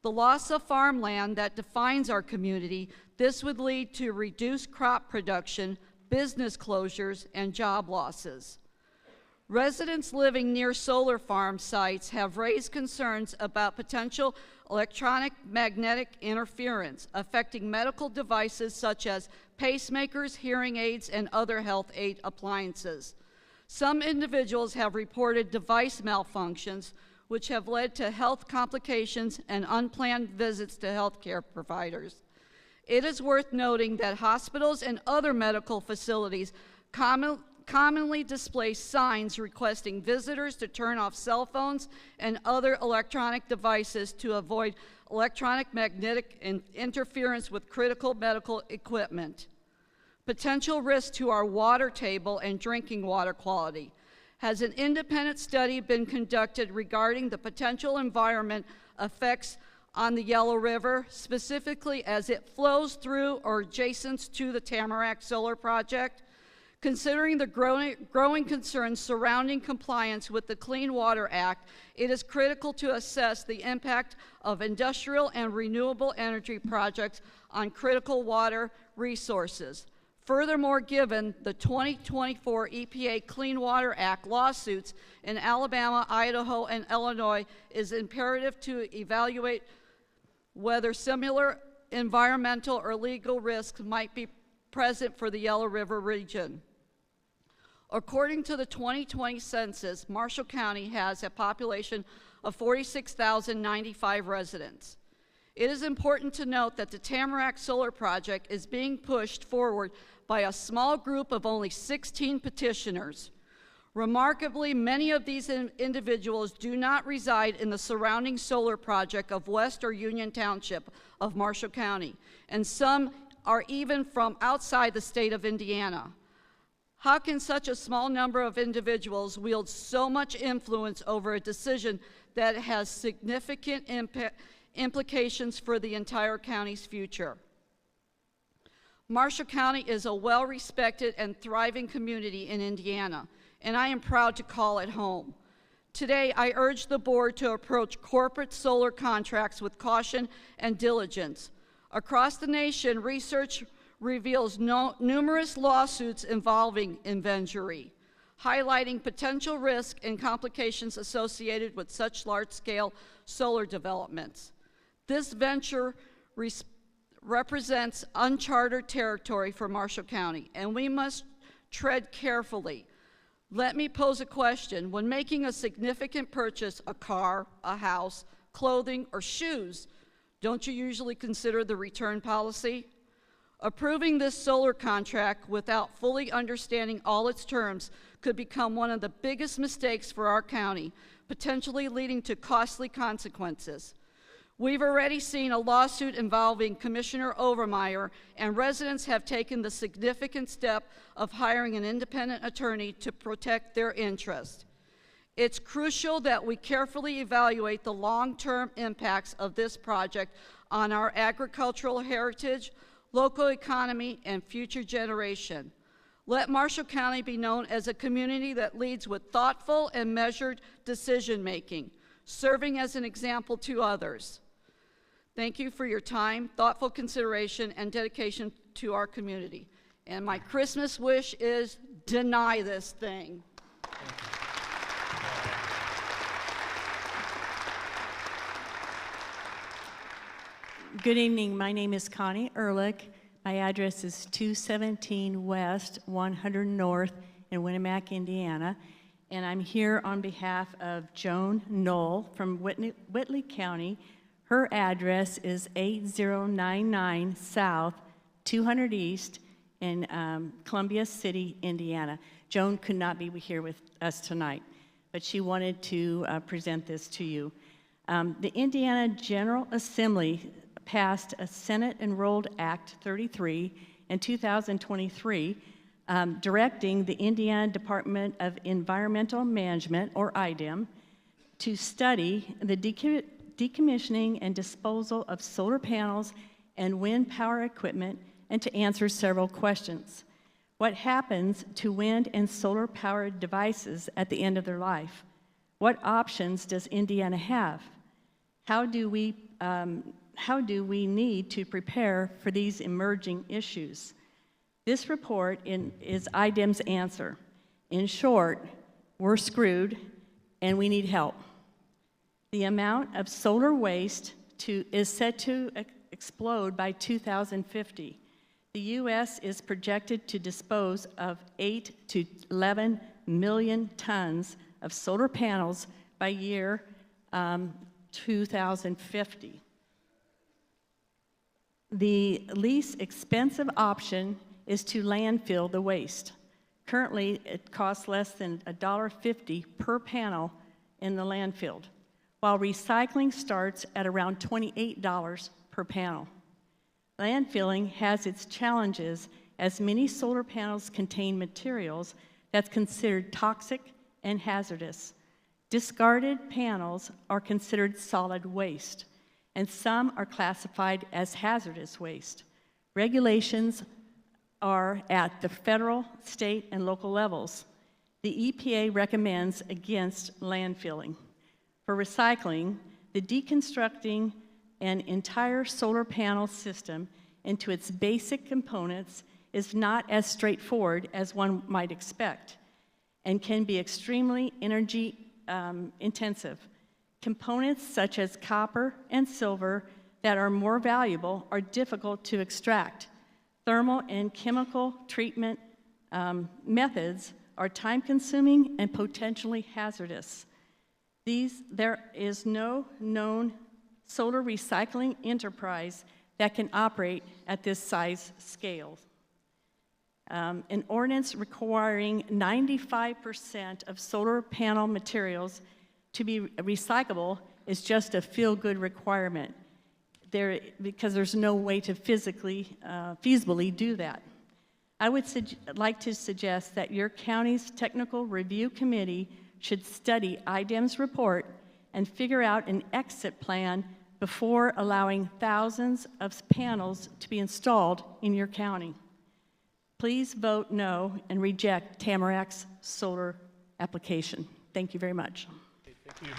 The loss of farmland that defines our community, this would lead to reduced crop production, business closures, and job losses. Residents living near solar farm sites have raised concerns about potential electronic magnetic interference affecting medical devices such as pacemakers, hearing aids, and other health aid appliances. Some individuals have reported device malfunctions, which have led to health complications and unplanned visits to healthcare providers. It is worth noting that hospitals and other medical facilities commonly display signs requesting visitors to turn off cell phones and other electronic devices to avoid electronic magnetic interference with critical medical equipment. Potential risk to our water table and drinking water quality. Has an independent study been conducted regarding the potential environment effects on the Yellow River, specifically as it flows through or adjacent to the Tamarack Solar Project? Considering the growing concerns surrounding compliance with the Clean Water Act, it is critical to assess the impact of industrial and renewable energy projects on critical water resources. Furthermore, given the 2024 EPA Clean Water Act lawsuits in Alabama, Idaho, and Illinois, it is imperative to evaluate whether similar environmental or legal risks might be present for the Yellow River region. According to the 2020 census, Marshall County has a population of 46,095 residents. It is important to note that the Tamarack Solar Project is being pushed forward by a small group of only 16 petitioners. Remarkably, many of these individuals do not reside in the surrounding solar project of West or Union Township of Marshall County, and some are even from outside the state of Indiana. How can such a small number of individuals wield so much influence over a decision that has significant implications for the entire county's future? Marshall County is a well-respected and thriving community in Indiana, and I am proud to call it home. Today, I urge the board to approach corporate solar contracts with caution and diligence. Across the nation, research reveals numerous lawsuits involving inventory, highlighting potential risk and complications associated with such large-scale solar developments. This venture represents uncharted territory for Marshall County, and we must tread carefully. Let me pose a question. When making a significant purchase, a car, a house, clothing, or shoes, don't you usually consider the return policy? Approving this solar contract without fully understanding all its terms could become one of the biggest mistakes for our county, potentially leading to costly consequences. We've already seen a lawsuit involving Commissioner Overmeyer, and residents have taken the significant step of hiring an independent attorney to protect their interests. It's crucial that we carefully evaluate the long-term impacts of this project on our agricultural heritage, local economy, and future generation. Let Marshall County be known as a community that leads with thoughtful and measured decision-making, serving as an example to others. Thank you for your time, thoughtful consideration, and dedication to our community. And my Christmas wish is deny this thing.
Good evening. My name is Connie Ehrlich. My address is 217 West, 100 North in Winamac, Indiana. And I'm here on behalf of Joan Knoll from Whitley County. Her address is 8099 South, 200 East in Columbia City, Indiana. Joan could not be here with us tonight, but she wanted to present this to you. The Indiana General Assembly passed a Senate Enrolled Act 33 in 2023, directing the Indiana Department of Environmental Management, or IDEM, to study the decommissioning and disposal of solar panels and wind power equipment, and to answer several questions. What happens to wind and solar powered devices at the end of their life? What options does Indiana have? How do we need to prepare for these emerging issues? This report is IDEM's answer. In short, we're screwed and we need help. The amount of solar waste is set to explode by 2050. The U.S. is projected to dispose of 8 to 11 million tons of solar panels by year 2050. The least expensive option is to landfill the waste. Currently, it costs less than $1.50 per panel in the landfill, while recycling starts at around $28 per panel. Landfilling has its challenges, as many solar panels contain materials that's considered toxic and hazardous. Discarded panels are considered solid waste, and some are classified as hazardous waste. Regulations are at the federal, state, and local levels. The EPA recommends against landfilling. For recycling, the deconstructing an entire solar panel system into its basic components is not as straightforward as one might expect and can be extremely energy intensive. Components such as copper and silver that are more valuable are difficult to extract. Thermal and chemical treatment methods are time-consuming and potentially hazardous. There is no known solar recycling enterprise that can operate at this size scale. An ordinance requiring 95% of solar panel materials to be recyclable is just a feel-good requirement because there's no way to feasibly do that. I would like to suggest that your county's technical review committee should study IDEM's report and figure out an exit plan before allowing thousands of panels to be installed in your county. Please vote no and reject Tamarac's solar application. Thank you very much.
Okay, thank you.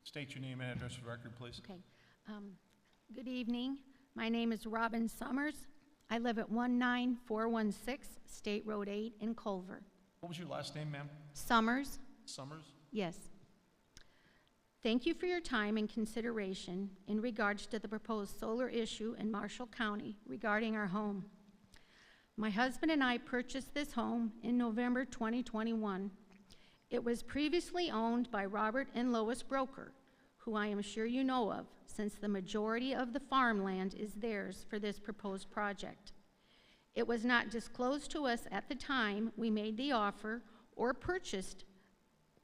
State your name and address for the record, please.
Okay. Good evening. My name is Robin Summers. I live at 19416 State Road 8 in Culver.
What was your last name, ma'am?
Summers.
Summers?
Yes. Thank you for your time and consideration in regards to the proposed solar issue in Marshall County regarding our home. My husband and I purchased this home in November 2021. It was previously owned by Robert and Lois Broker, who I am sure you know of, since the majority of the farmland is theirs for this proposed project. It was not disclosed to us at the time we made the offer or purchased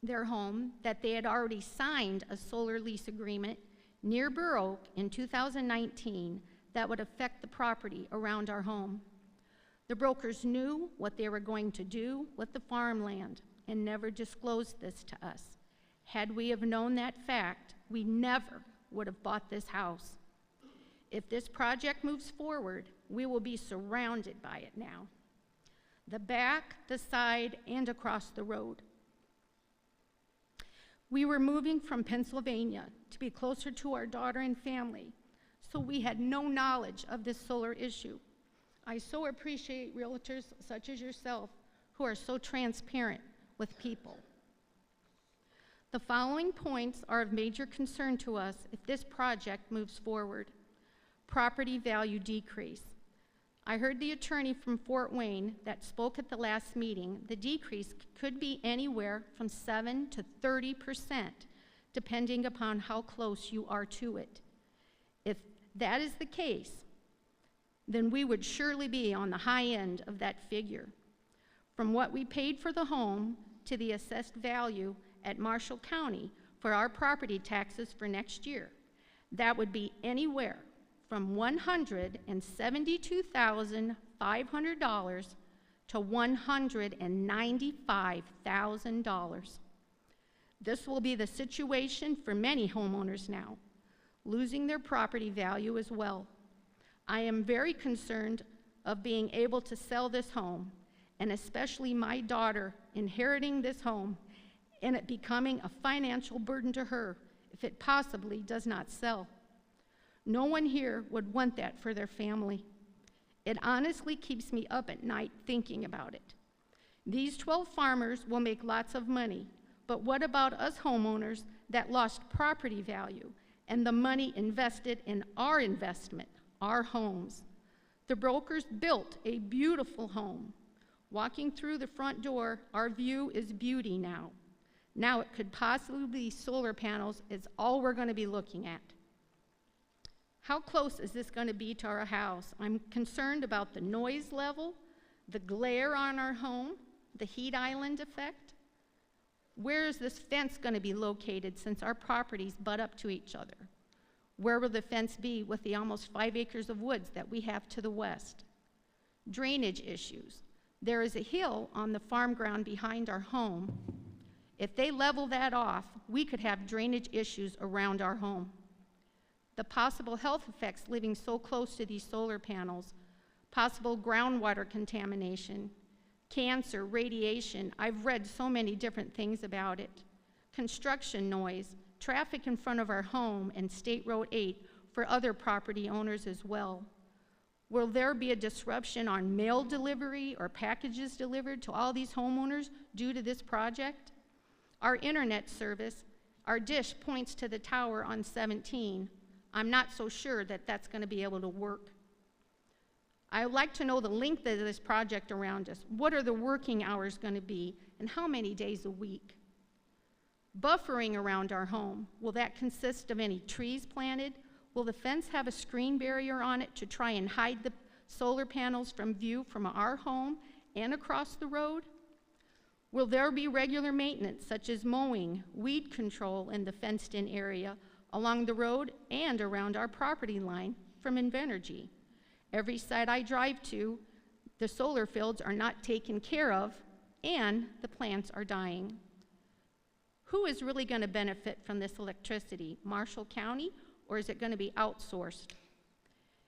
their home that they had already signed a solar lease agreement near Burr Oak in 2019 that would affect the property around our home. The brokers knew what they were going to do with the farmland and never disclosed this to us. Had we have known that fact, we never would have bought this house. If this project moves forward, we will be surrounded by it now. The back, the side, and across the road. We were moving from Pennsylvania to be closer to our daughter and family, so we had no knowledge of this solar issue. I so appreciate realtors such as yourself who are so transparent with people. The following points are of major concern to us if this project moves forward. Property value decrease. I heard the attorney from Fort Wayne that spoke at the last meeting. The decrease could be anywhere from 7 to 30%, depending upon how close you are to it. If that is the case, then we would surely be on the high end of that figure. From what we paid for the home to the assessed value at Marshall County for our property taxes for next year, that would be anywhere from $172,500 to $195,000. This will be the situation for many homeowners now, losing their property value as well. I am very concerned of being able to sell this home, and especially my daughter inheriting this home and it becoming a financial burden to her if it possibly does not sell. No one here would want that for their family. It honestly keeps me up at night thinking about it. These 12 farmers will make lots of money, but what about us homeowners that lost property value and the money invested in our investment, our homes? The brokers built a beautiful home. Walking through the front door, our view is beauty now. Now it could possibly be solar panels is all we're going to be looking at. How close is this going to be to our house? I'm concerned about the noise level, the glare on our home, the heat island effect. Where is this fence going to be located since our properties butt up to each other? Where will the fence be with the almost 5 acres of woods that we have to the west? Drainage issues. There is a hill on the farm ground behind our home. If they level that off, we could have drainage issues around our home. The possible health effects living so close to these solar panels, possible groundwater contamination, cancer, radiation. I've read so many different things about it. Construction noise, traffic in front of our home and State Road 8 for other property owners as well. Will there be a disruption on mail delivery or packages delivered to all these homeowners due to this project? Our internet service, our dish points to the tower on 17. I'm not so sure that that's going to be able to work. I would like to know the length of this project around us. What are the working hours going to be, and how many days a week? Buffering around our home, will that consist of any trees planted? Will the fence have a screen barrier on it to try and hide the solar panels from view from our home and across the road? Will there be regular maintenance, such as mowing, weed control in the fenced-in area along the road and around our property line from Invenergy? Every site I drive to, the solar fields are not taken care of and the plants are dying. Who is really going to benefit from this electricity? Marshall County, or is it going to be outsourced?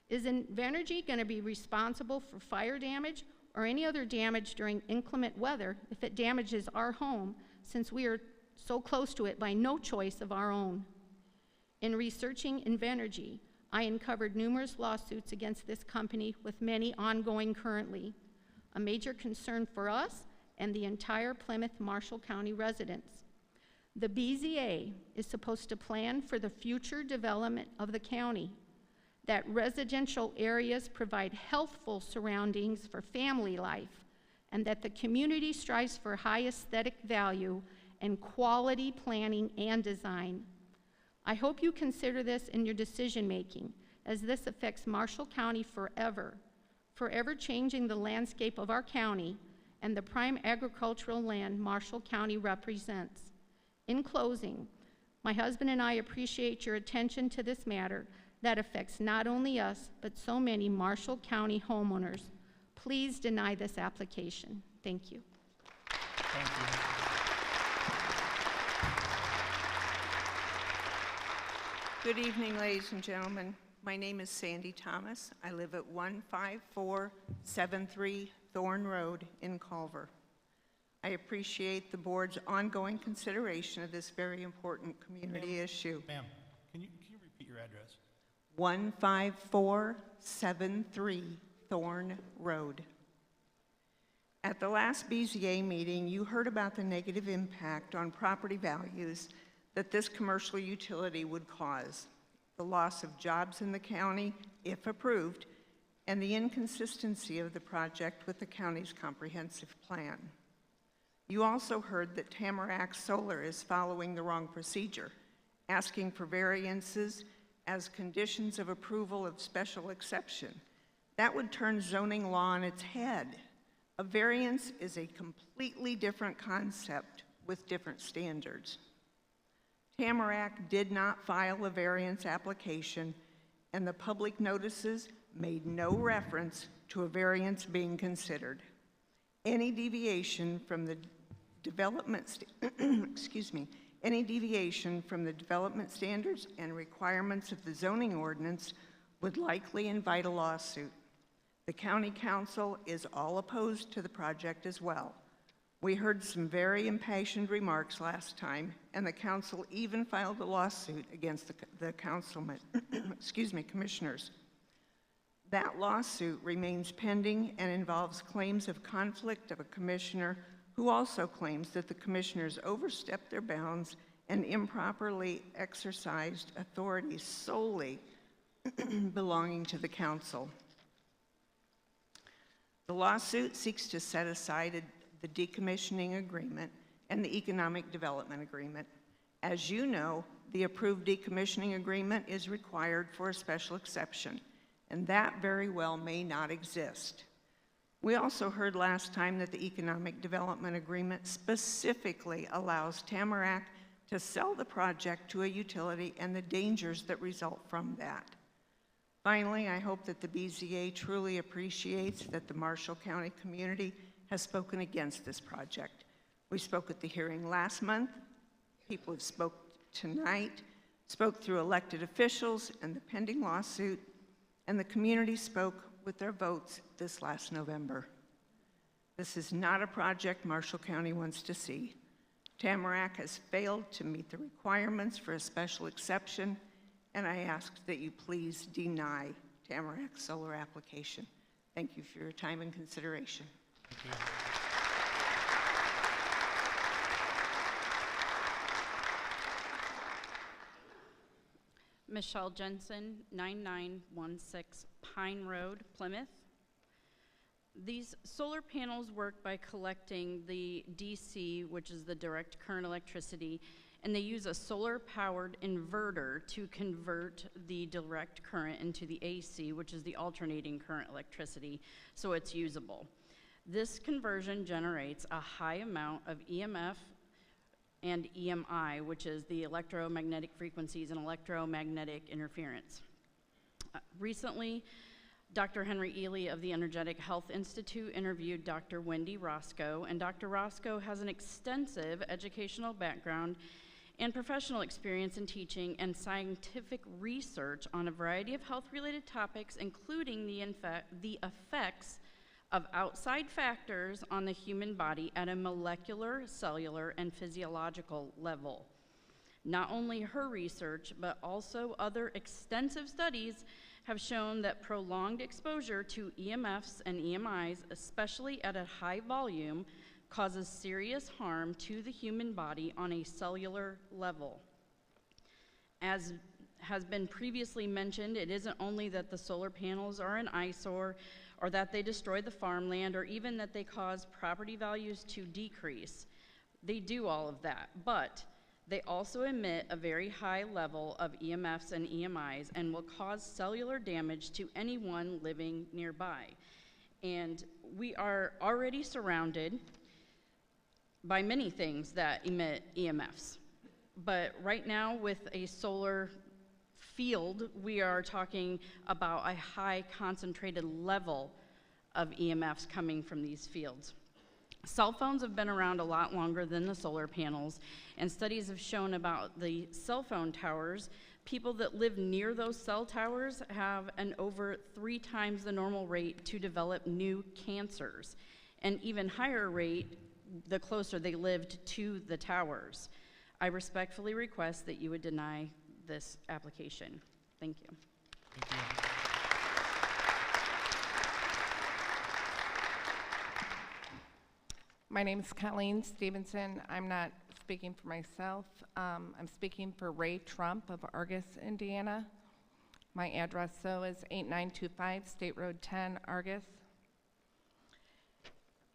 Is Invenergy going to be responsible for fire damage or any other damage during inclement weather if it damages our home, since we are so close to it by no choice of our own? In researching Invenergy, I uncovered numerous lawsuits against this company, with many ongoing currently, a major concern for us and the entire Plymouth Marshall County residents. The BZA is supposed to plan for the future development of the county, that residential areas provide healthful surroundings for family life, and that the community strives for high aesthetic value and quality planning and design. I hope you consider this in your decision making, as this affects Marshall County forever, forever changing the landscape of our county and the prime agricultural land Marshall County represents. In closing, my husband and I appreciate your attention to this matter that affects not only us, but so many Marshall County homeowners. Please deny this application. Thank you.
Thank you.
Good evening, ladies and gentlemen. My name is Sandy Thomas. I live at 15473 Thorn Road in Culver. I appreciate the board's ongoing consideration of this very important community issue.
Ma'am, can you repeat your address?
15473 Thorn Road. At the last BZA meeting, you heard about the negative impact on property values that this commercial utility would cause, the loss of jobs in the county, if approved, and the inconsistency of the project with the county's comprehensive plan. You also heard that Tamarack Solar is following the wrong procedure, asking for variances as conditions of approval of special exception. That would turn zoning law on its head. A variance is a completely different concept with different standards. Tamarack did not file a variance application, and the public notices made no reference to a variance being considered. Any deviation from the development, any deviation from the development standards and requirements of the zoning ordinance would likely invite a lawsuit. The county council is all opposed to the project as well. We heard some very impassioned remarks last time, and the council even filed a lawsuit against the councilman, commissioners. That lawsuit remains pending and involves claims of conflict of a commissioner who also claims that the commissioners overstepped their bounds and improperly exercised authority solely belonging to the council. The lawsuit seeks to set aside the decommissioning agreement and the economic development agreement. As you know, the approved decommissioning agreement is required for a special exception, and that very well may not exist. We also heard last time that the economic development agreement specifically allows Tamarack to sell the project to a utility and the dangers that result from that. Finally, I hope that the BZA truly appreciates that the Marshall County community has spoken against this project. We spoke at the hearing last month, people have spoke tonight, spoke through elected officials and the pending lawsuit, and the community spoke with their votes this last November. This is not a project Marshall County wants to see. Tamarack has failed to meet the requirements for a special exception, and I ask that you please deny Tamarack's solar application. Thank you for your time and consideration.
Thank you.
Michelle Jensen, 9916 Pine Road, Plymouth. These solar panels work by collecting the DC, which is the direct current electricity, and they use a solar-powered inverter to convert the direct current into the AC, which is the alternating current electricity, so it's usable. This conversion generates a high amount of EMF and EMI, which is the electromagnetic frequencies and electromagnetic interference. Recently, Dr. Henry Ely of the Energetic Health Institute interviewed Dr. Wendy Roscoe, and Dr. Roscoe has an extensive educational background and professional experience in teaching and scientific research on a variety of health-related topics, including the effects of outside factors on the human body at a molecular, cellular, and physiological level. Not only her research, but also other extensive studies have shown that prolonged exposure to EMFs and EMIs, especially at a high volume, causes serious harm to the human body on a cellular level. As has been previously mentioned, it isn't only that the solar panels are an eyesore, or that they destroy the farmland, or even that they cause property values to decrease. They do all of that, but they also emit a very high level of EMFs and EMIs and will cause cellular damage to anyone living nearby. And we are already surrounded by many things that emit EMFs. But right now, with a solar field, we are talking about a high concentrated level of EMFs coming from these fields. Cell phones have been around a lot longer than the solar panels, and studies have shown about the cell phone towers. People that live near those cell towers have an over 3 times the normal rate to develop new cancers, and even higher rate the closer they lived to the towers. I respectfully request that you would deny this application. Thank you.
Thank you.
My name is Colleen Stevenson. I'm not speaking for myself. I'm speaking for Ray Trump of Argus, Indiana. My address, though, is 8925 State Road 10, Argus.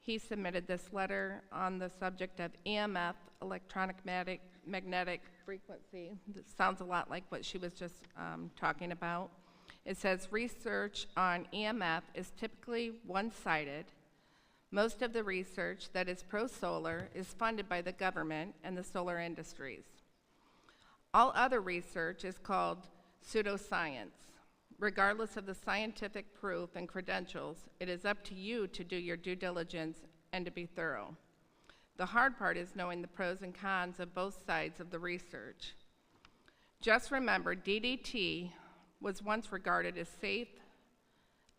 He submitted this letter on the subject of EMF, electronic magnetic frequency. This sounds a lot like what she was just talking about. It says research on EMF is typically one-sided. Most of the research that is pro-solar is funded by the government and the solar industries. All other research is called pseudoscience. Regardless of the scientific proof and credentials, it is up to you to do your due diligence and to be thorough. The hard part is knowing the pros and cons of both sides of the research. Just remember, DDT was once regarded as safe,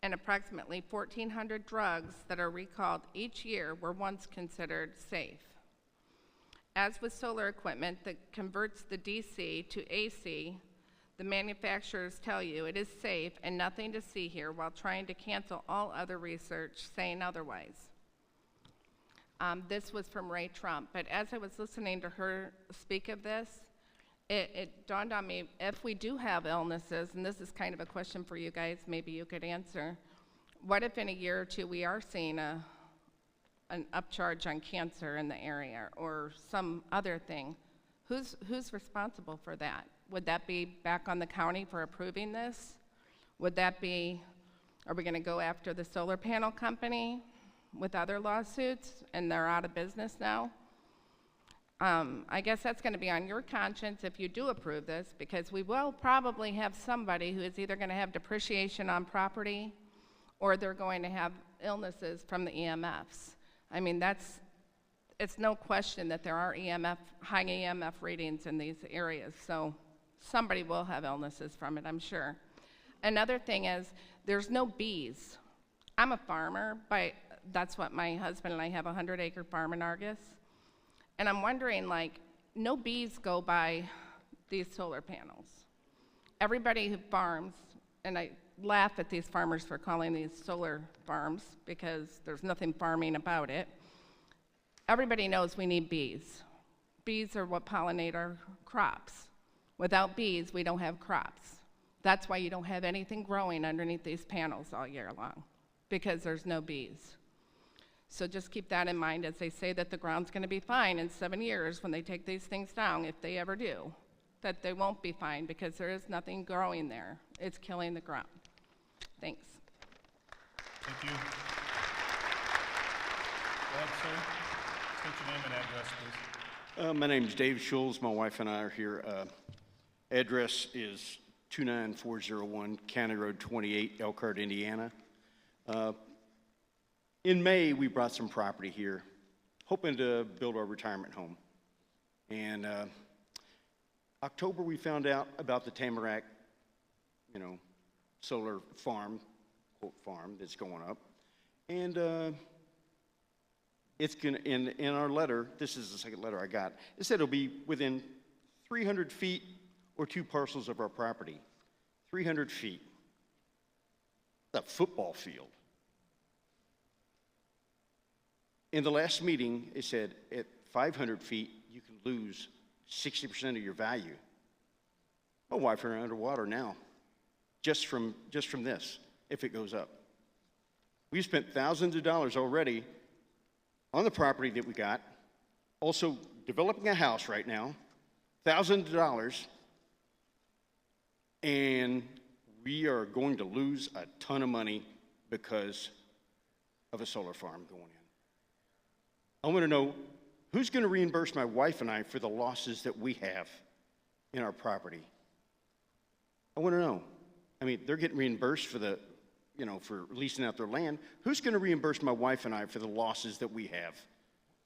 and approximately 1,400 drugs that are recalled each year were once considered safe. As with solar equipment that converts the DC to AC, the manufacturers tell you it is safe and nothing to see here while trying to cancel all other research saying otherwise. This was from Ray Trump, but as I was listening to her speak of this, it dawned on me, if we do have illnesses, and this is kind of a question for you guys, maybe you could answer, what if in a year or two we are seeing an upcharge on cancer in the area or some other thing? Who's responsible for that? Would that be back on the county for approving this? Would that be, are we gonna go after the solar panel company with other lawsuits and they're out of business now? I guess that's gonna be on your conscience if you do approve this, because we will probably have somebody who is either gonna have depreciation on property or they're going to have illnesses from the EMFs. I mean, it's no question that there are high EMF readings in these areas, so somebody will have illnesses from it, I'm sure. Another thing is, there's no bees. I'm a farmer, but that's what my husband and I have, a 100-acre farm in Argus. And I'm wondering, like, no bees go by these solar panels. Everybody who farms, and I laugh at these farmers for calling these solar farms because there's nothing farming about it. Everybody knows we need bees. Bees are what pollinate our crops. Without bees, we don't have crops. That's why you don't have anything growing underneath these panels all year long, because there's no bees. So just keep that in mind as they say that the ground's gonna be fine in 7 years when they take these things down, if they ever do, that they won't be fine because there is nothing growing there. It's killing the ground. Thanks.
Thank you. Go ahead, sir. State your name and address, please.
My name is Dave Schulz. My wife and I are here. Address is 29401 County Road 28, Elkhart, Indiana. In May, we brought some property here, hoping to build our retirement home. And October, we found out about the Tamarack, solar farm, quote farm, that's going up. And it's gonna, in our letter, this is the second letter I got, it said it'll be within 300 feet or 2 parcels of our property. 300 feet. It's a football field. In the last meeting, it said at 500 feet, you can lose 60% of your value. My wife and I are underwater now, just from this, if it goes up. We've spent thousands of dollars already on the property that we got, also developing a house right now, thousands of dollars, and we are going to lose a ton of money because of a solar farm going in. I want to know who's going to reimburse my wife and I for the losses that we have in our property. I want to know. I mean, they're getting reimbursed for the, for leasing out their land. Who's going to reimburse my wife and I for the losses that we have?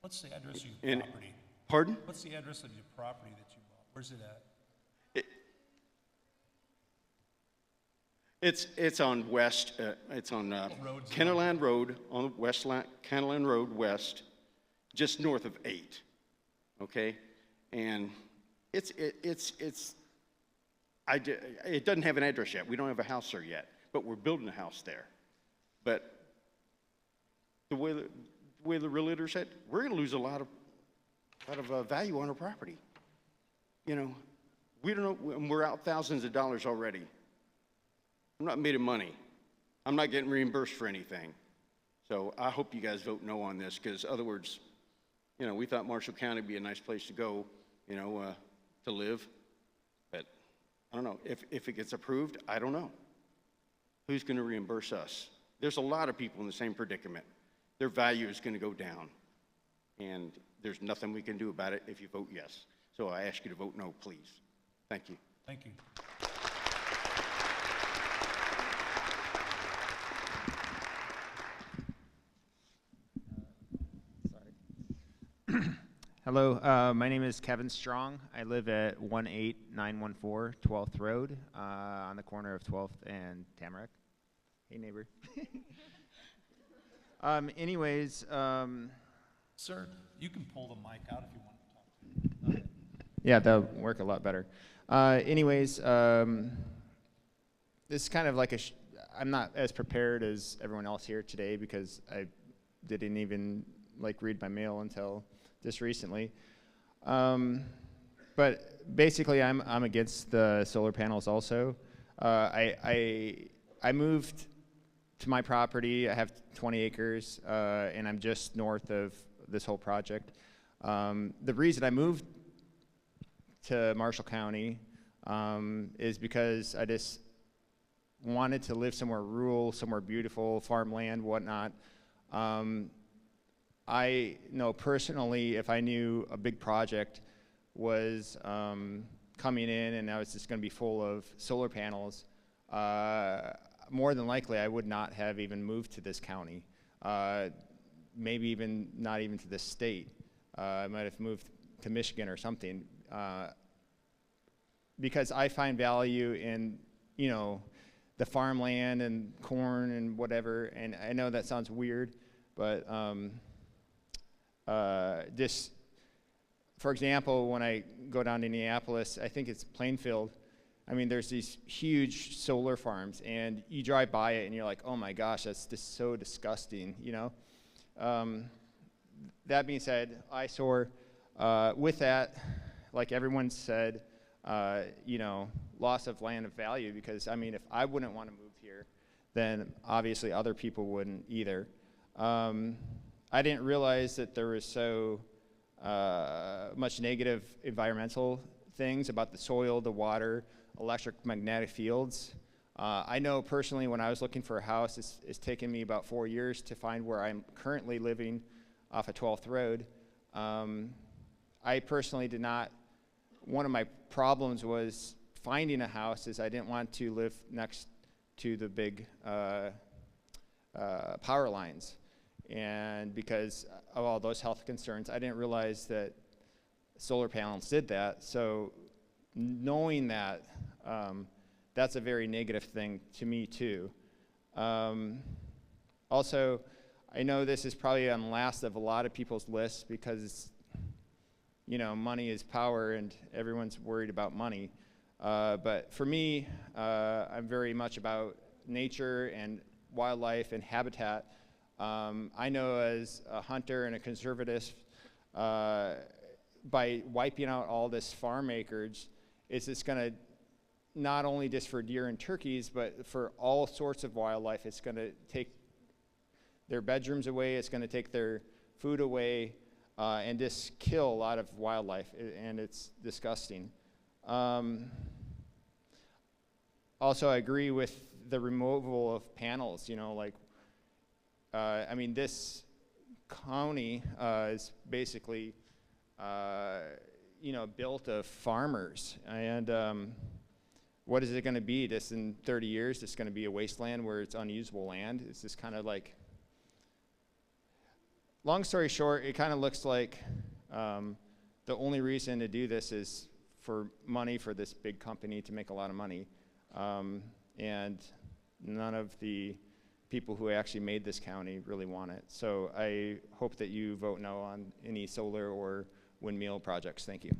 What's the address of your property?
Pardon?
What's the address of your property that you bought? Where's it at?
It's on west. It's on Kennerland Road, on West Kennerland Road West, just north of 8. Okay, and it doesn't have an address yet. We don't have a house there yet, but we're building a house there. But the way the realtor said, we're going to lose a lot of value on our property. We don't know. We're out thousands of dollars already. I'm not made of money. I'm not getting reimbursed for anything. So I hope you guys vote no on this, because other words, we thought Marshall County would be a nice place to go, to live. But I don't know. If it gets approved, I don't know. who's going to reimburse us? There's a lot of people in the same predicament. Their value is going to go down, and there's nothing we can do about it if you vote yes. So I ask you to vote no, please. Thank you.
Thank you.
Hello, my name is Kevin Strong. I live at 18914 12th Road on the corner of 12th and Tamarack. Hey, neighbor.
Sir, you can pull the mic out if you want to talk.
Yeah, that'll work a lot better. This is kind of like I'm not as prepared as everyone else here today because I didn't even read my mail until just recently. But basically, I'm against the solar panels also. I moved to my property. I have 20 acres, and I'm just north of this whole project. The reason I moved to Marshall County is because I just wanted to live somewhere rural, somewhere beautiful, farmland, whatnot. I know personally, if I knew a big project was coming in and I was just going to be full of solar panels, more than likely I would not have even moved to this county. Maybe even not even to this state. I might have moved to Michigan or something. Because I find value in, the farmland and corn and whatever. And I know that sounds weird, but just, for example, when I go down to Indianapolis, I think it's Plainfield. I mean, there's these huge solar farms, and you drive by it, and you're like, oh my gosh, that's just so disgusting, That being said, eyesore. With that, like everyone said, loss of land of value, because, I mean, if I wouldn't want to move here, then obviously other people wouldn't either. I didn't realize that there was so much negative environmental things about the soil, the water, electromagnetic fields. I know personally when I was looking for a house, it's taken me about 4 years to find where I'm currently living off of 12th Road. I personally did not, one of my problems was finding a house is I didn't want to live next to the big power lines. And because of all those health concerns, I didn't realize that solar panels did that. So knowing that, that's a very negative thing to me too. Also, I know this is probably on the last of a lot of people's lists because, money is power and everyone's worried about money. But for me, I'm very much about nature and wildlife and habitat. I know as a hunter and a conservative, by wiping out all this farm acreage, it's just going to, not only just for deer and turkeys, but for all sorts of wildlife, it's going to take their bedrooms away, it's going to take their food away, and just kill a lot of wildlife, and it's disgusting. Also, I agree with the removal of panels, I mean, this county is basically, built of farmers. And what is it going to be? Just in 30 years, it's going to be a wasteland where it's unusable land. It's just kind of like, long story short, it kind of looks like the only reason to do this is for money for this big company to make a lot of money. And none of the people who actually made this county really want it. So I hope that you vote no on any solar or windmill projects. Thank you.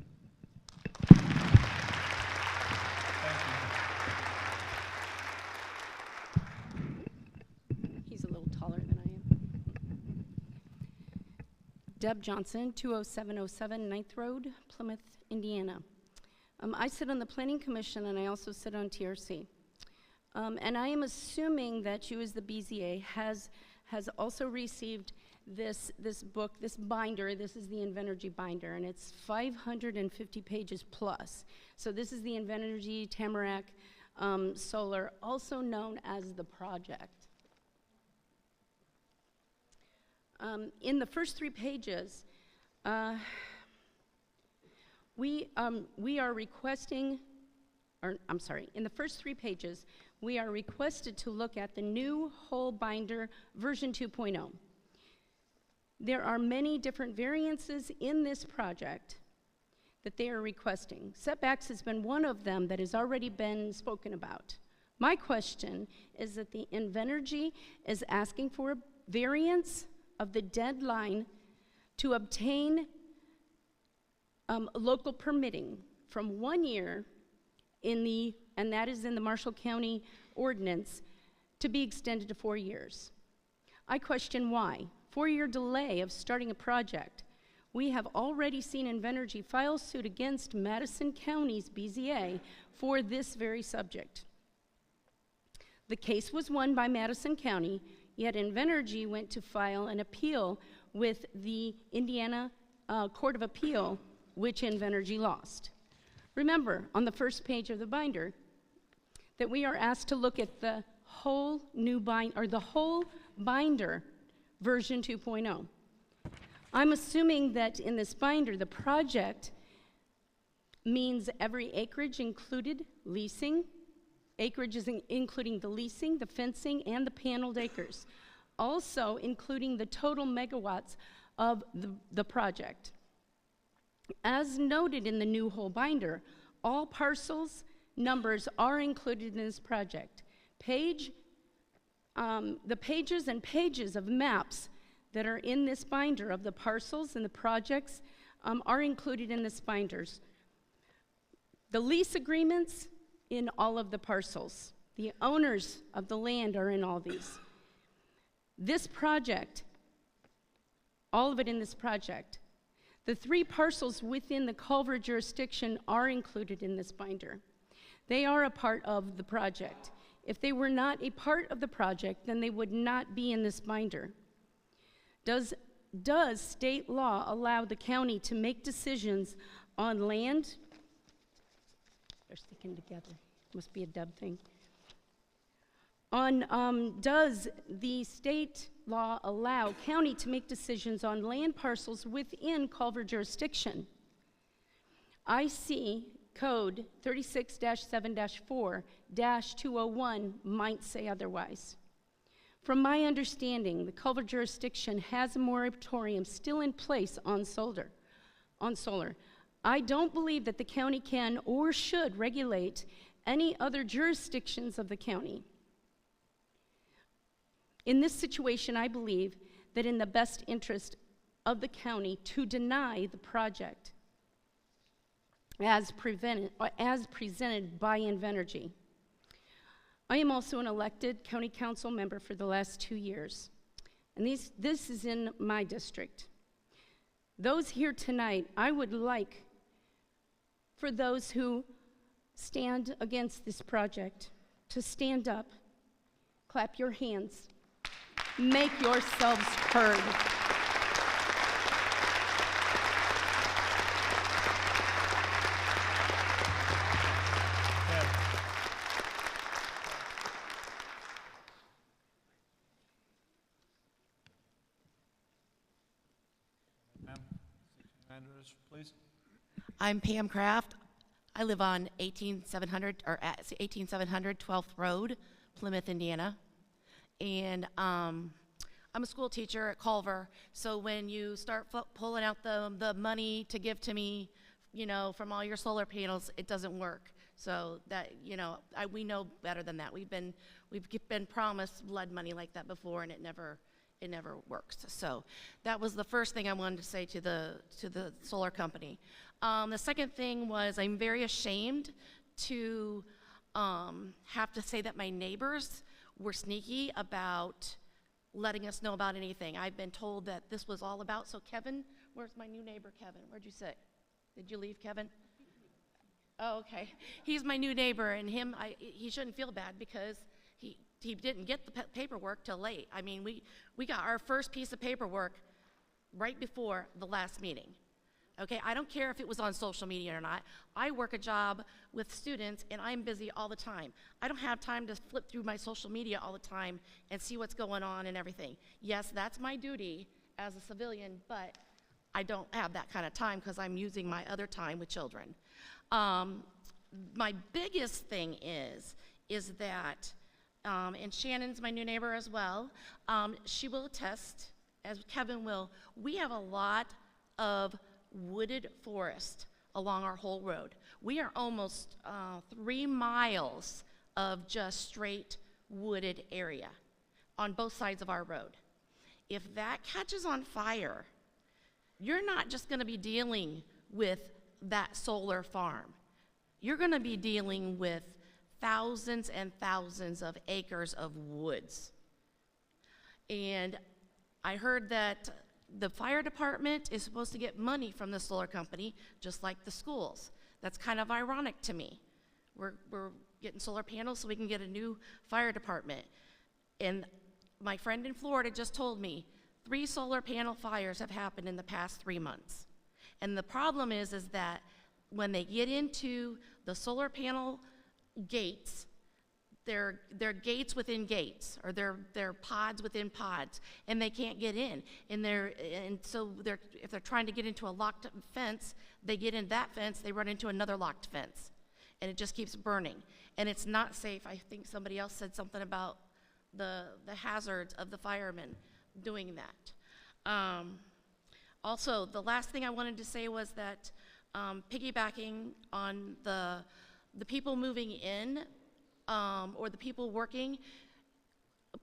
He's a little taller than I am. Deb Johnson, 20707 9th Road, Plymouth, Indiana. I sit on the Planning Commission and I also sit on TRC. And I am assuming that you as the BZA has also received this book, this binder. This is the Invenergy binder, and it's 550 pages plus. So this is the Invenergy Tamarack Solar, also known as the project. In the first 3 pages, we are requesting, or I'm sorry, in the first 3 pages, we are requested to look at the new whole binder version 2.0. There are many different variances in this project that they are requesting. Setbacks has been one of them that has already been spoken about. My question is that the Invenergy is asking for a variance of the deadline to obtain local permitting from 1 year and that is in the Marshall County ordinance, to be extended to 4 years. I question why. 4-year delay of starting a project. We have already seen Invenergy file suit against Madison County's BZA for this very subject. The case was won by Madison County, yet Invenergy went to file an appeal with the Indiana Court of Appeal, which Invenergy lost. Remember, on the first page of the binder, that we are asked to look at the whole new the whole binder version 2.0. I'm assuming that in this binder, the project means every acreage included leasing. Acreage is including the leasing, the fencing, and the paneled acres. Also including the total megawatts of the project. As noted in the new whole binder, all parcels numbers are included in this project. The pages and pages of maps that are in this binder of the parcels and the projects are included in this binders. The lease agreements in all of the parcels. The owners of the land are in all these. This project, all of it in this project. The 3 parcels within the Culver jurisdiction are included in this binder. They are a part of the project. If they were not a part of the project, then they would not be in this binder. Does state law allow the county to make decisions on land? They're sticking together. Must be a dub thing. Does the state law allow county to make decisions on land parcels within Culver jurisdiction? I see code 36-7-4-201 might say otherwise. From my understanding, the Culver jurisdiction has a moratorium still in place on solar. I don't believe that the county can or should regulate any other jurisdictions of the county. In this situation, I believe that in the best interest of the county to deny the project as presented by Invenergy. I am also an elected county council member for the last 2 years, and this is in my district. Those here tonight, I would like for those who stand against this project to stand up, clap your hands, make yourselves heard.
Please.
I'm Pam Kraft. I live on 18700 12th Road, Plymouth, Indiana. And I'm a school teacher at Culver. So when you start pulling out the money to give to me, you know, from all your solar panels, it doesn't work. So that, you know, we know better than that. We've been promised blood money like that before, and it never works. So that was the first thing I wanted to say to the solar company. The second thing was I'm very ashamed to have to say that my neighbors were sneaky about letting us know about anything. I've been told that this was all about, so Kevin, where's my new neighbor, Kevin? Where'd you sit? Did you leave, Kevin? Oh, okay. He's my new neighbor, and he shouldn't feel bad because he didn't get the paperwork till late. I mean, we got our first piece of paperwork right before the last meeting. Okay, I don't care if it was on social media or not. I work a job with students and I'm busy all the time. I don't have time to flip through my social media all the time and see what's going on and everything. Yes, that's my duty as a civilian, but I don't have that kind of time because I'm using my other time with children. My biggest thing is that, and Shannon's my new neighbor as well, she will attest, as Kevin will, we have a lot of wooded forest along our whole road. We are almost 3 miles of just straight wooded area on both sides of our road. If that catches on fire, you're not just going to be dealing with that solar farm. You're going to be dealing with thousands and thousands of acres of woods. And I heard that the fire department is supposed to get money from the solar company, just like the schools. That's kind of ironic to me. We're getting solar panels so we can get a new fire department. And my friend in Florida just told me 3 solar panel fires have happened in the past 3 months. And the problem is that when they get into the solar panel gates, they're gates within gates, or they're pods within pods, and they can't get in. And so if they're trying to get into a locked fence, they get in that fence, they run into another locked fence, and it just keeps burning. And it's not safe. I think somebody else said something about the hazards of the firemen doing that. Also, the last thing I wanted to say was that piggybacking on the people moving in, or the people working,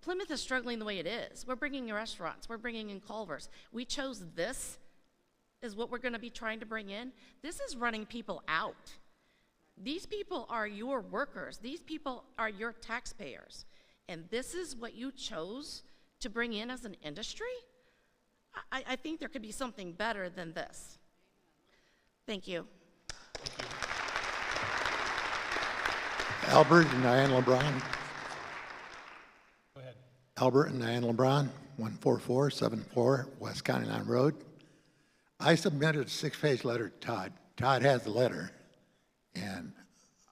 Plymouth is struggling the way it is. We're bringing in restaurants, we're bringing in Culvers. We chose this is what we're going to be trying to bring in. This is running people out. These people are your workers. These people are your taxpayers. And this is what you chose to bring in as an industry? I think there could be something better than this. Thank you.
Albert and Diane LeBron.
Go ahead.
Albert and Diane LeBron, 14474 West County Line Road. I submitted a 6-page letter to Todd. Todd has the letter, and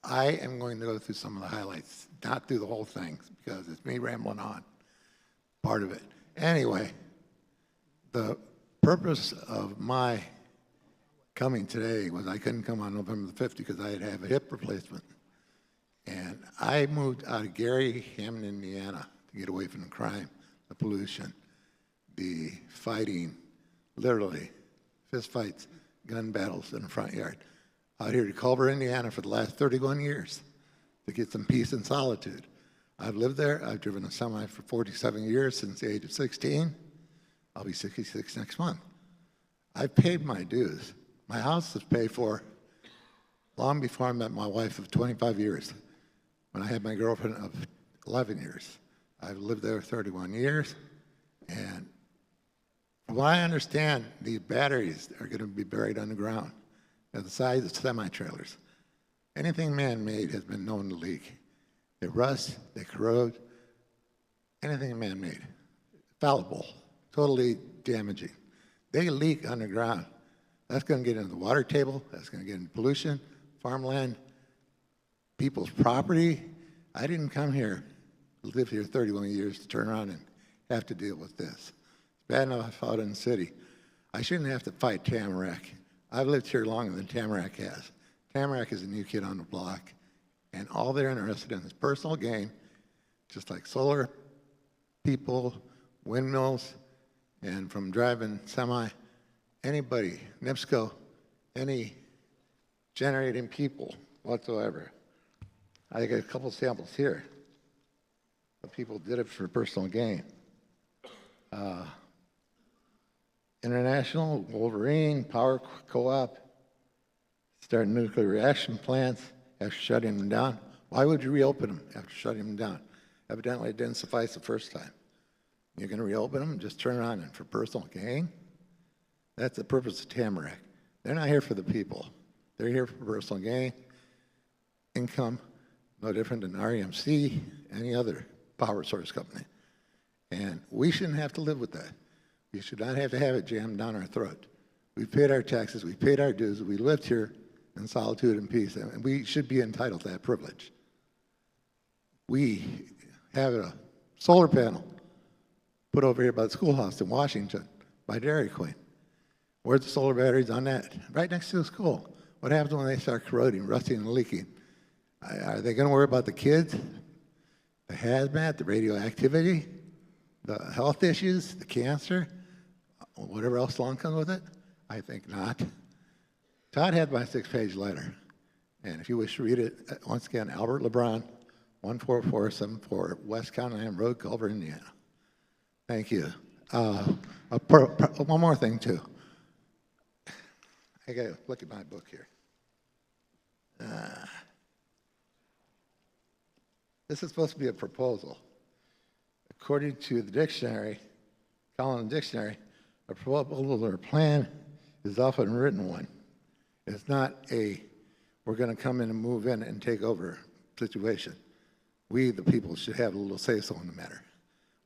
I am going to go through some of the highlights, not through the whole thing, because it's me rambling on, part of it. Anyway, the purpose of my coming today was I couldn't come on November the 5th because I had to have a hip replacement. And I moved out of Gary, Hammond, Indiana to get away from the crime, the pollution, the fighting, literally, fist fights, gun battles in the front yard. Out here to Culver, Indiana for the last 31 years to get some peace and solitude. I've lived there. I've driven a semi for 47 years since the age of 16. I'll be 66 next month. I've paid my dues. My house was paid for long before I met my wife of 25 years. When I had my girlfriend of 11 years. I've lived there 31 years, and from what I understand, these batteries are going to be buried underground. They're the size of semi-trailers. Anything man-made has been known to leak. They rust, they corrode, anything man-made. Fallible, totally damaging. They leak underground. That's going to get into the water table, that's going to get into pollution, farmland, people's property. I didn't come here, live here 31 years to turn around and have to deal with this. It's bad enough out in the city. I shouldn't have to fight Tamarack. I've lived here longer than Tamarack has. Tamarack is a new kid on the block, and all they're interested in is personal gain, just like solar people, windmills, and from driving semi, anybody, NIPSCO, any generating people whatsoever. I got a couple samples here. The people did it for personal gain. International, Wolverine, Power Co-op, starting nuclear reaction plants after shutting them down. Why would you reopen them after shutting them down? Evidently, it didn't suffice the first time. You're going to reopen them and just turn around and for personal gain? That's the purpose of Tamarack. They're not here for the people. They're here for personal gain, income, no different than REMC, any other power source company. And we shouldn't have to live with that. We should not have to have it jammed down our throat. We've paid our taxes, we've paid our dues, we lived here in solitude and peace, and we should be entitled to that privilege. We have a solar panel put over here by the schoolhouse in Washington, by Dairy Queen. Where's the solar batteries on that? Right next to the school. What happens when they start corroding, rusting, and leaking? Are they going to worry about the kids, the hazmat, the radioactivity, the health issues, the cancer, whatever else along comes with it? I think not. Todd had my 6-page letter, and if you wish to read it, once again, Albert LeBron, 14474 West County Line Road, Culver, Indiana. Thank you. One more thing, too. I got to look at my book here. This is supposed to be a proposal. According to the dictionary, Collins Dictionary, a proposal or plan is often a written one. It's not a, we're going to come in and move in and take over situation. We, the people, should have a little say-so in the matter.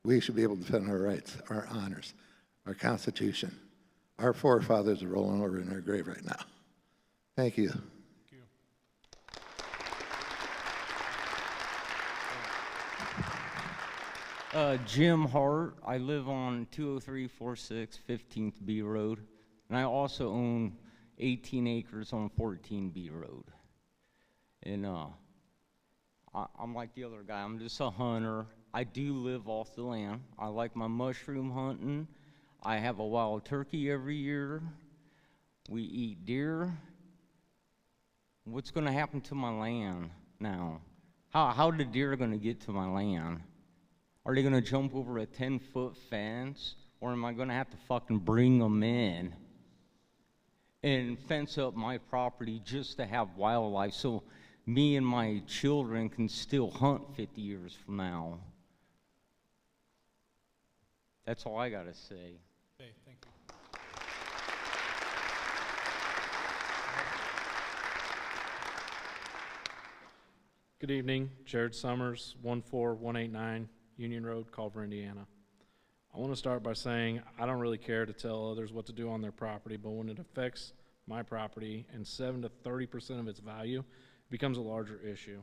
We should be able to defend our rights, our honors, our Constitution. Our forefathers are rolling over in their grave right now. Thank you.
Jim Hart. I live on 20346 15th B Road, and I also own 18 acres on 14B Road. And I'm like the other guy. I'm just a hunter. I do live off the land. I like my mushroom hunting. I have a wild turkey every year. We eat deer. What's going to happen to my land now? How the deer are going to get to my land? Are they going to jump over a 10-foot fence? Or am I going to have to fucking bring them in and fence up my property just to have wildlife so me and my children can still hunt 50 years from now? That's all I got to say.
Okay, thank you. Good evening, Jared Summers, 14189 Union Road, Culver, Indiana. I want to start by saying I don't really care to tell others what to do on their property, but when it affects my property and 7 to 30% of its value, it becomes a larger issue.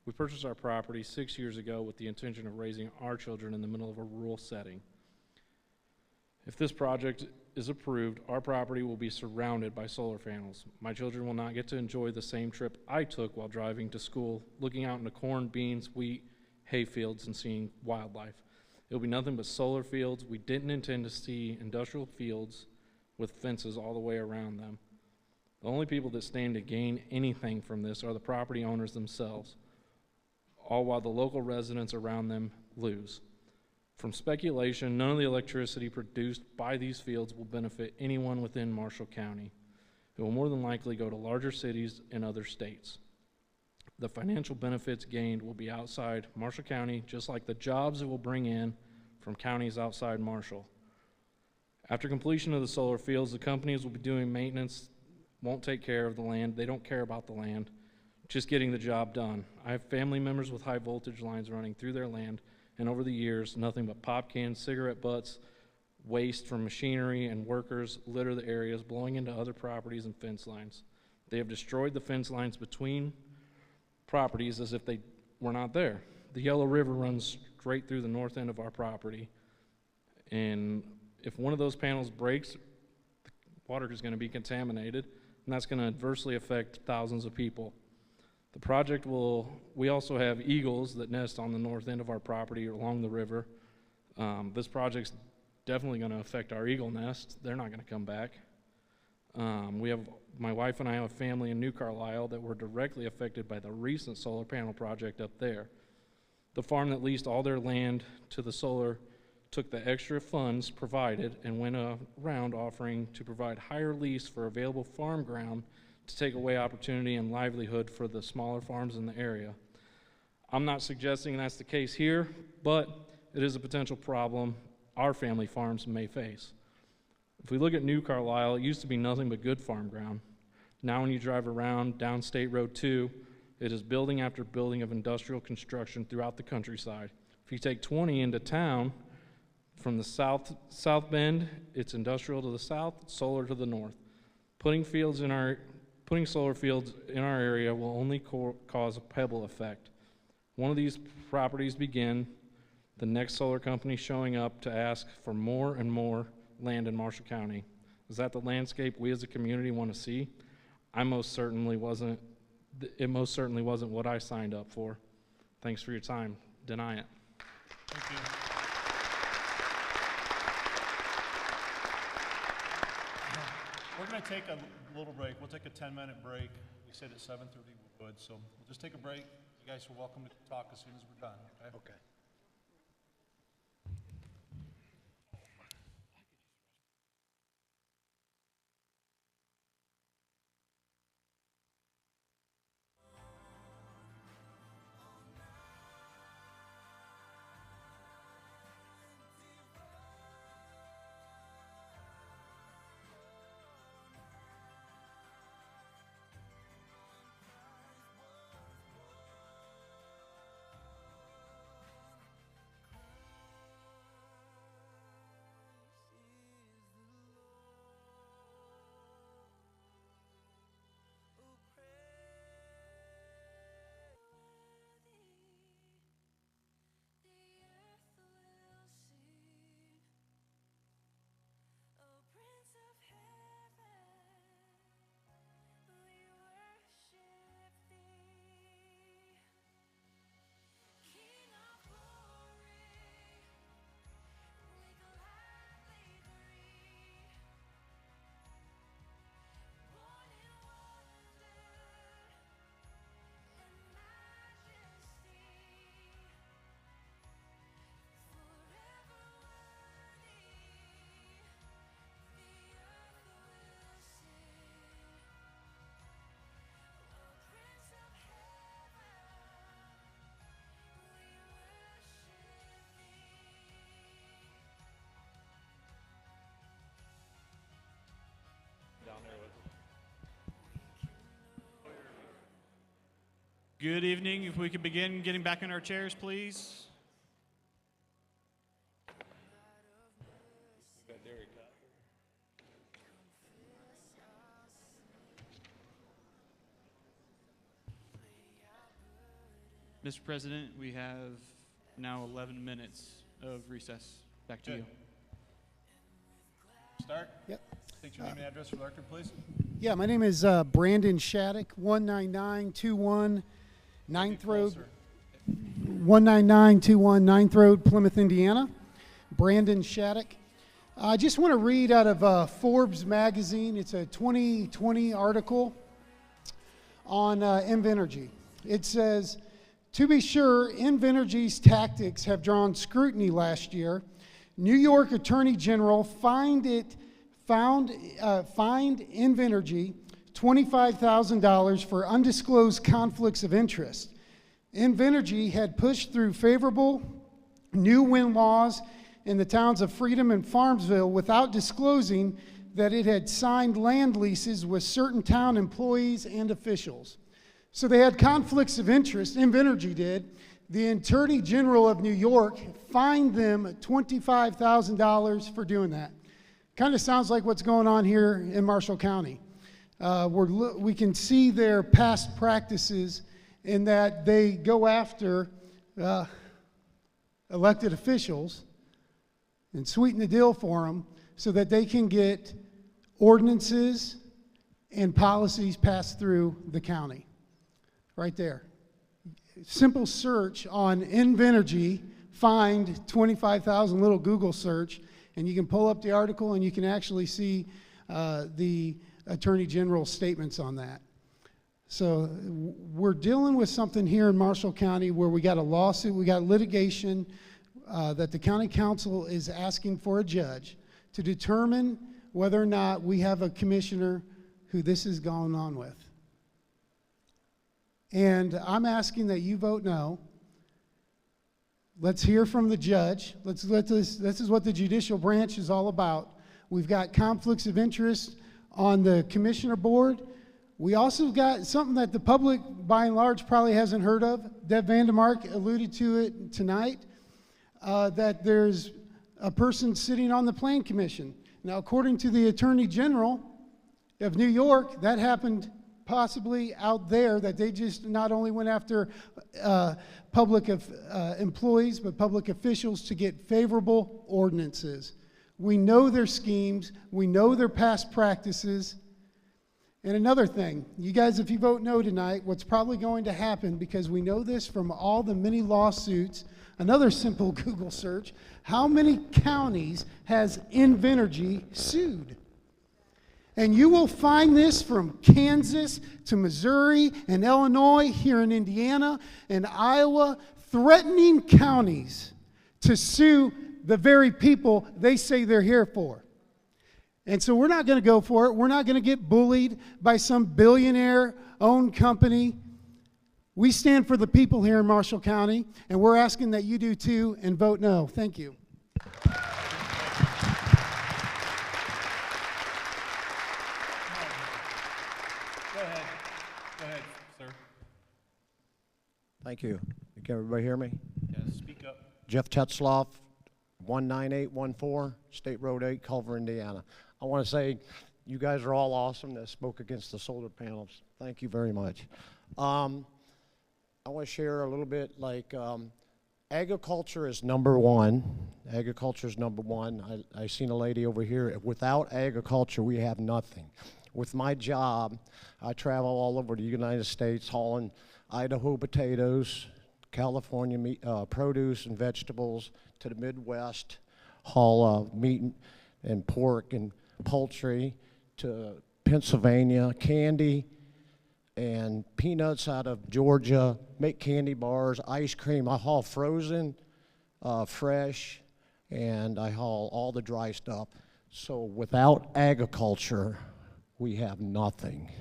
We purchased our property 6 years ago with the intention of raising our children in the middle of a rural setting. If this project is approved, our property will be surrounded by solar panels. My children will not get to enjoy the same trip I took while driving to school, looking out into corn, beans, wheat, hay fields, and seeing wildlife. It'll be nothing but solar fields. We didn't intend to see industrial fields with fences all the way around them. The only people that stand to gain anything from this are the property owners themselves, all while the local residents around them lose. From speculation, none of the electricity produced by these fields will benefit anyone within Marshall County. It will more than likely go to larger cities and other states. The financial benefits gained will be outside Marshall County, just like the jobs it will bring in from counties outside Marshall. After completion of the solar fields, the companies will be doing maintenance, won't take care of the land. They don't care about the land, just getting the job done. I have family members with high voltage lines running through their land, and over the years, nothing but pop cans, cigarette butts, waste from machinery and workers litter the areas, blowing into other properties and fence lines. They have destroyed the fence lines between properties as if they were not there. The Yellow River runs straight through the north end of our property, and if one of those panels breaks, the water is going to be contaminated, and that's going to adversely affect thousands of people. The project we also have eagles that nest on the north end of our property along the river. This project's definitely going to affect our eagle nest. They're not going to come back. My wife and I have a family in New Carlisle that were directly affected by the recent solar panel project up there. The farm that leased all their land to the solar took the extra funds provided and went around offering to provide higher lease for available farm ground to take away opportunity and livelihood for the smaller farms in the area. I'm not suggesting that's the case here, but it is a potential problem our family farms may face. If we look at New Carlisle, it used to be nothing but good farm ground. Now when you drive around down State Road 2, it is building after building of industrial construction throughout the countryside. If you take 20 into town,
From the south bend, it's industrial to the south, solar to the north. Putting solar fields in our area will only cause a pebble effect. One of these properties begin, the next solar company showing up to ask for more and more land in Marshall County. Is that the landscape we as a community want to see? It most certainly wasn't what I signed up for. Thanks for your time. Deny it.
Thank you. We're going to take a little break. We'll take a 10-minute break. We said at 7:30 we would, so we'll just take a break. You guys are welcome to talk as soon as we're done, okay?
Okay.
Good evening. If we could begin getting back in our chairs, please.
Mr. President, we have now 11 minutes of recess. Back to you.
Start?
Yep.
State your name and address for the record, please.
Yeah, my name is Brandon Shattuck, 19921 9th Road. 19921 9th Road, Plymouth, Indiana. Brandon Shattuck. I just want to read out of Forbes magazine. It's a 2020 article on Invenergy. It says, to be sure, Invenergy's tactics have drawn scrutiny last year. New York Attorney General fined Invenergy $25,000 for undisclosed conflicts of interest. Invenergy had pushed through favorable new wind laws in the towns of Freedom and Farmsville without disclosing that it had signed land leases with certain town employees and officials. So they had conflicts of interest, Invenergy did. The Attorney General of New York fined them $25,000 for doing that. Kind of sounds like what's going on here in Marshall County. We can see their past practices in that they go after elected officials and sweeten the deal for them so that they can get ordinances and policies passed through the county. Right there. Simple search on Invenergy, find 25,000, little Google search, and you can pull up the article and you can actually see the Attorney General's statements on that. So we're dealing with something here in Marshall County where we got a lawsuit, we got litigation that the county council is asking for a judge to determine whether or not we have a commissioner who this is going on with. And I'm asking that you vote no. Let's hear from the judge. This is what the judicial branch is all about. We've got conflicts of interest on the commissioner board. We also got something that the public, by and large, probably hasn't heard of. Deb Vandemark alluded to it tonight, that there's a person sitting on the Plan Commission. Now, according to the Attorney General of New York, that happened possibly out there, that they just not only went after public employees, but public officials to get favorable ordinances. We know their schemes. We know their past practices. And another thing, you guys, if you vote no tonight, what's probably going to happen, because we know this from all the many lawsuits, another simple Google search, how many counties has Invenergy sued? And you will find this from Kansas to Missouri and Illinois, here in Indiana and Iowa, threatening counties to sue the very people they say they're here for. And so we're not going to go for it. We're not going to get bullied by some billionaire-owned company. We stand for the people here in Marshall County, and we're asking that you do too and vote no. Thank you.
Go ahead, sir.
Thank you. Can everybody hear me?
Yes, speak up.
Jeff Tetzloff, 19814 State Road 8, Culver, Indiana. I want to say you guys are all awesome that spoke against the solar panels. Thank you very much. I want to share a little bit, like, agriculture is number one. Agriculture is number one. I seen a lady over here. Without agriculture, we have nothing. With my job, I travel all over the United States hauling Idaho potatoes, California meat, produce and vegetables to the Midwest, haul meat and pork and poultry to Pennsylvania, candy and peanuts out of Georgia, make candy bars, ice cream. I haul frozen, fresh, and I haul all the dry stuff. So without agriculture, we have nothing.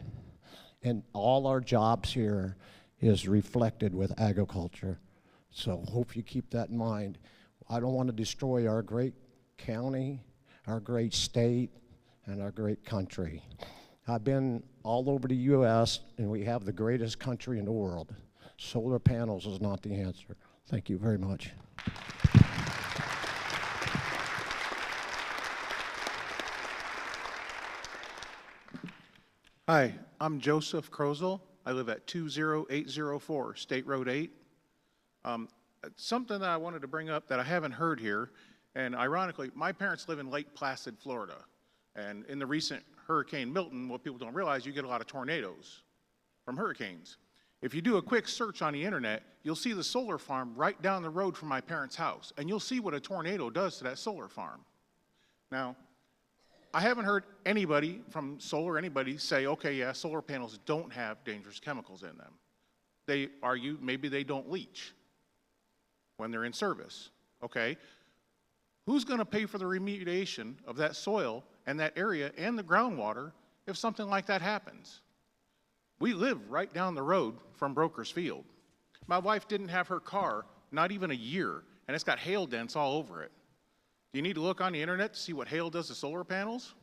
And all our jobs here is reflected with agriculture. So hope you keep that in mind. I don't want to destroy our great county, our great state, and our great country. I've been all over the U.S., and we have the greatest country in the world. Solar panels is not the answer. Thank you very much.
Hi, I'm Joseph Krozel. I live at 20804 State Road 8. Something that I wanted to bring up that I haven't heard here, and ironically, my parents live in Lake Placid, Florida. And in the recent Hurricane Milton, what people don't realize, you get a lot of tornadoes from hurricanes. If you do a quick search on the internet, you'll see the solar farm right down the road from my parents' house, and you'll see what a tornado does to that solar farm. Now, I haven't heard anybody from solar, anybody say, okay, yeah, solar panels don't have dangerous chemicals in them. They argue maybe they don't leach when they're in service, okay? Who's gonna pay for the remediation of that soil and that area and the groundwater if something like that happens? We live right down the road from Broker's Field. My wife didn't have her car not even a year, and it's got hail dents all over it. Do you need to look on the internet to see what hail does to solar panels?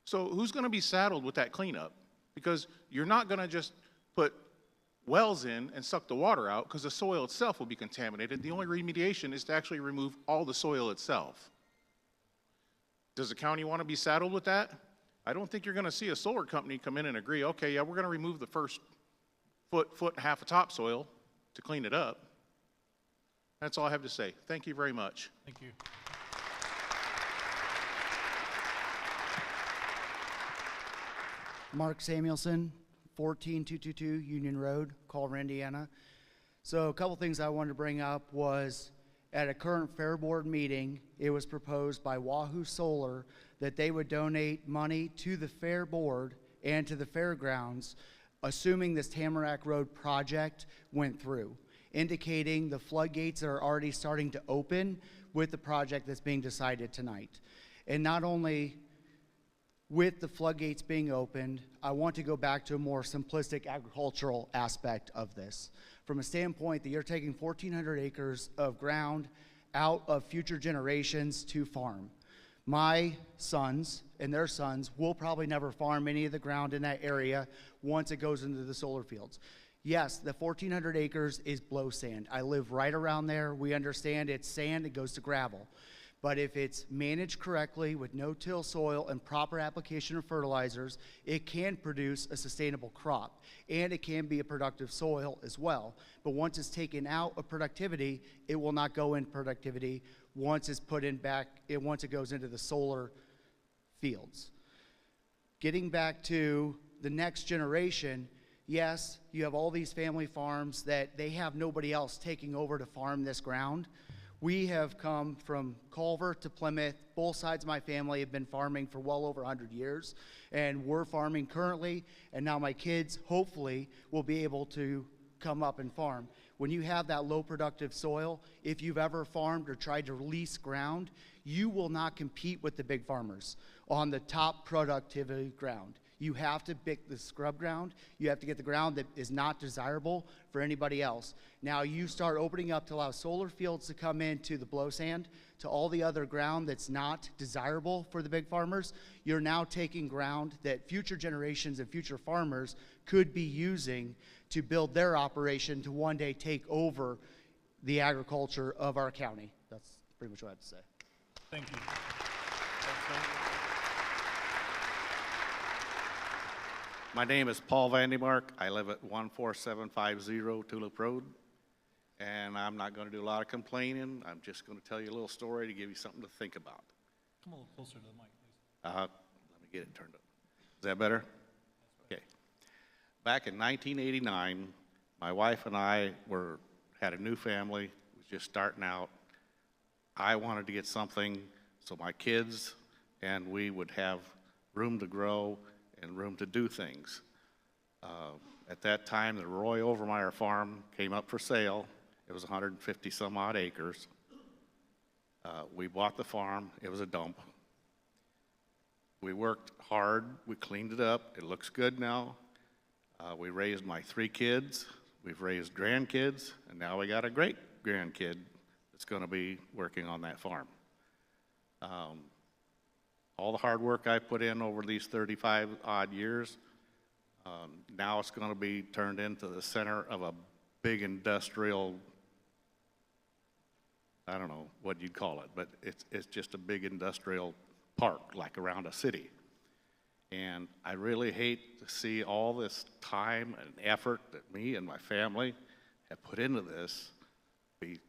So who's gonna be saddled with that cleanup? Because you're not gonna just put wells in and suck the water out, because the soil itself will be contaminated. The only remediation is to actually remove all the soil itself. Does the county want to be saddled with that? I don't think you're going to see a solar company come in and agree, okay, yeah, we're going to remove the first foot and a half of topsoil to clean it up. That's all I have to say. Thank you very much.
Thank you.
Mark Samuelson, 14222 Union Road, Culver, Indiana. So a couple things I wanted to bring up was, at a current Fair Board meeting, it was proposed by Wahoo Solar that they would donate money to the Fair Board and to the fairgrounds, assuming this Tamarack Road project went through, indicating the floodgates that are already starting to open with the project that's being decided tonight. And not only with the floodgates being opened, I want to go back to a more simplistic agricultural aspect of this. From a standpoint that you're taking 1,400 acres of ground out of future generations to farm. My sons and their sons will probably never farm any of the ground in that area once it goes into the solar fields. Yes, the 1,400 acres is blow sand. I live right around there. We understand it's sand, it goes to gravel. But if it's managed correctly with no-till soil and proper application of fertilizers, it can produce a sustainable crop. And it can be a productive soil as well. But once it's taken out of productivity, it will not go in productivity once it's put in back, once it goes into the solar fields. Getting back to the next generation, yes, you have all these family farms that they have nobody else taking over to farm this ground. We have come from Culver to Plymouth. Both sides of my family have been farming for well over 100 years, and we're farming currently, and now my kids, hopefully, will be able to come up and farm. When you have that low productive soil, if you've ever farmed or tried to lease ground, you will not compete with the big farmers on the top productivity ground. You have to pick the scrub ground. You have to get the ground that is not desirable for anybody else. Now you start opening up to allow solar fields to come into the blow sand, to all the other ground that's not desirable for the big farmers. You're now taking ground that future generations and future farmers could be using to build their operation to one day take over the agriculture of our county. That's pretty much what I have to say.
Thank you.
My name is Paul Vandemark. I live at 14750 Tulip Road, and I'm not going to do a lot of complaining. I'm just going to tell you a little story to give you something to think about.
Come a little closer to the mic, please.
Let me get it turned up. Is that better? Okay. Back in 1989, my wife and I had a new family, was just starting out. I wanted to get something so my kids and we would have room to grow and room to do things. At that time, the Roy Overmeyer farm came up for sale. It was 150 some odd acres. We bought the farm. It was a dump. We worked hard. We cleaned it up. It looks good now. We raised my 3 kids. We've raised grandkids, and now we got a great grandkid that's going to be working on that farm. All the hard work I put in over these 35 odd years, now it's going to be turned into the center of a big industrial, I don't know what you'd call it, but it's just a big industrial park, like around a city. And I really hate to see all this time and effort that me and my family have put into this be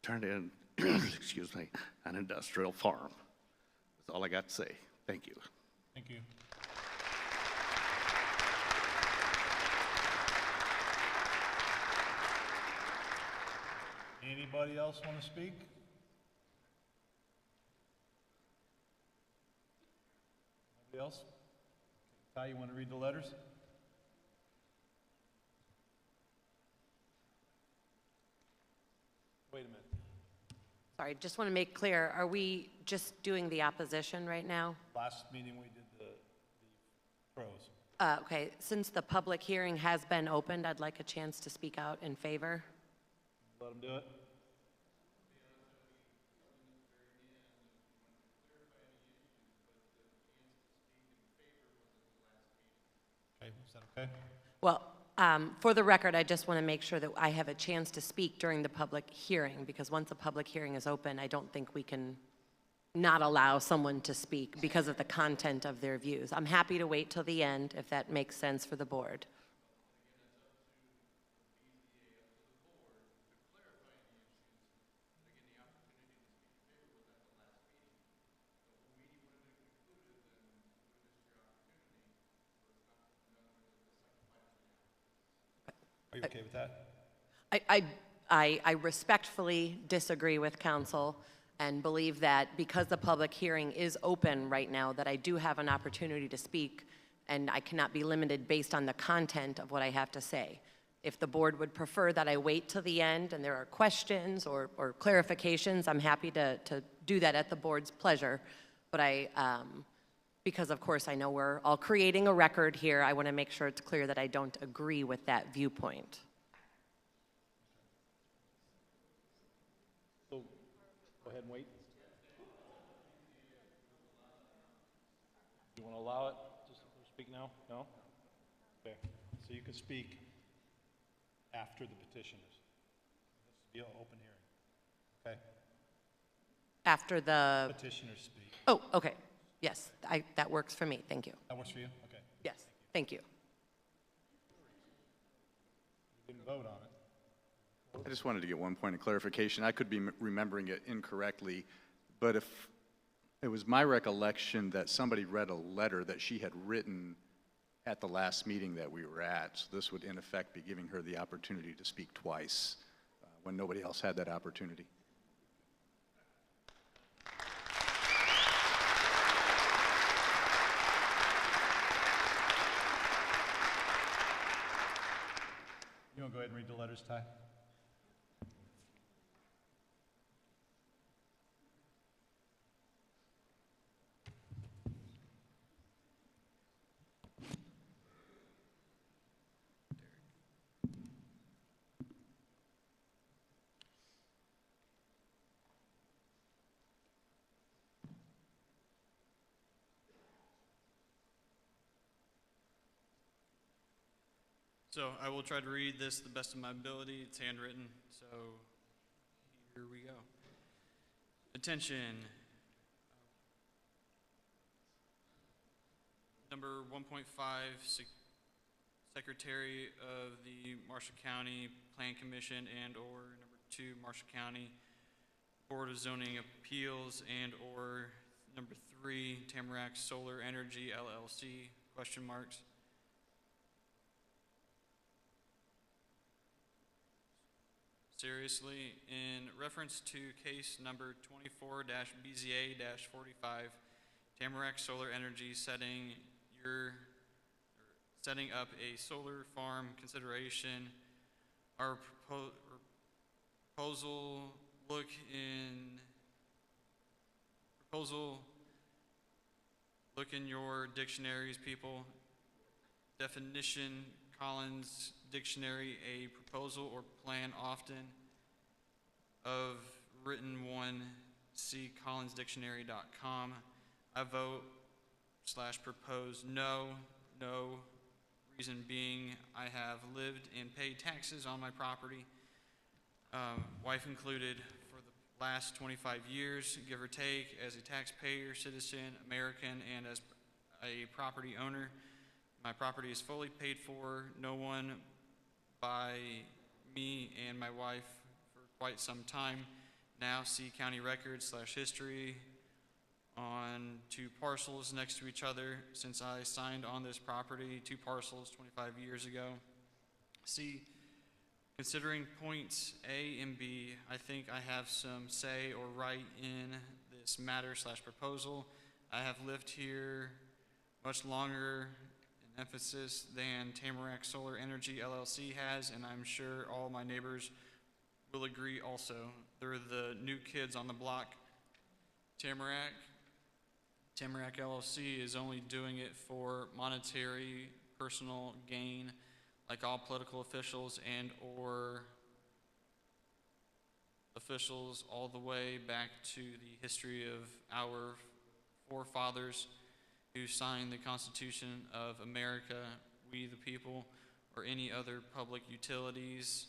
turned in, excuse me, an industrial farm. That's all I got to say. Thank you.
Thank you. Anybody else want to speak? Nobody else? Ty, you want to read the letters? Wait a minute.
Sorry, just want to make clear, are we just doing the opposition right now?
Last meeting we did the pros.
Okay, since the public hearing has been opened, I'd like a chance to speak out in favor.
Let them do it. Okay, is that okay?
Well, for the record, I just want to make sure that I have a chance to speak during the public hearing, because once a public hearing is open, I don't think we can not allow someone to speak because of the content of their views. I'm happy to wait till the end if that makes sense for the board.
Are you okay with that?
I respectfully disagree with council and believe that because the public hearing is open right now, that I do have an opportunity to speak, and I cannot be limited based on the content of what I have to say. If the board would prefer that I wait till the end and there are questions or clarifications, I'm happy to do that at the board's pleasure. But because of course I know we're all creating a record here, I want to make sure it's clear that I don't agree with that viewpoint.
So, go ahead and wait. You want to allow it? Just speak now? No? Okay. So you can speak after the petitioners. This will be an open hearing. Okay?
after the,
Petitioners speak.
oh, okay. Yes, that works for me. Thank you.
That works for you? Okay.
Yes, thank you.
We didn't vote on it.
I just wanted to get one point of clarification. I could be remembering it incorrectly, but if it was my recollection that somebody read a letter that she had written at the last meeting that we were at, so this would in effect be giving her the opportunity to speak twice when nobody else had that opportunity.
You want to go ahead and read the letters, Ty?
So I will try to read this to the best of my ability. It's handwritten, so here we go. Attention. Number 1.5, Secretary of the Marshall County Plan Commission and/or number 2, Marshall County Board of Zoning Appeals and/or number 3, Tamarack Solar Energy LLC, question marks. Seriously, in reference to case number 24-BZA-45, Tamarack Solar Energy setting up a solar farm consideration, our proposal look in your dictionaries, people. Definition, Collins Dictionary, a proposal or plan often of written one, see collinsdictionary.com. I vote/propose no. Reason being, I have lived and paid taxes on my property, wife included, for the last 25 years, give or take, as a taxpayer, citizen, American, and as a property owner. My property is fully paid for, no one by me and my wife for quite some time now. See county records/history on 2 parcels next to each other since I signed on this property, 2 parcels 25 years ago. See, considering points A and B, I think I have some say or right in this matter/proposal. I have lived here much longer, an emphasis, than Tamarack Solar Energy LLC has, and I'm sure all my neighbors will agree also. They're the new kids on the block. Tamarack LLC is only doing it for monetary personal gain, like all political officials and or officials all the way back to the history of our forefathers who signed the Constitution of America, we the people, or any other public utilities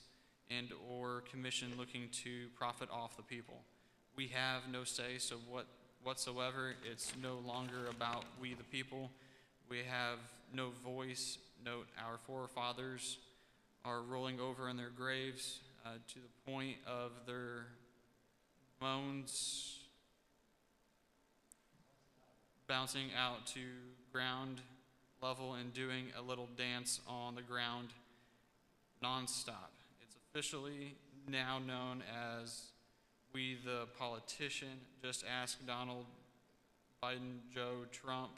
and or commission looking to profit off the people. We have no say so whatsoever. It's no longer about we the people. We have no voice. Note, our forefathers are rolling over in their graves to the point of their bones bouncing out to ground level and doing a little dance on the ground nonstop. It's officially now known as we the politician. Just ask Donald Biden, Joe Trump,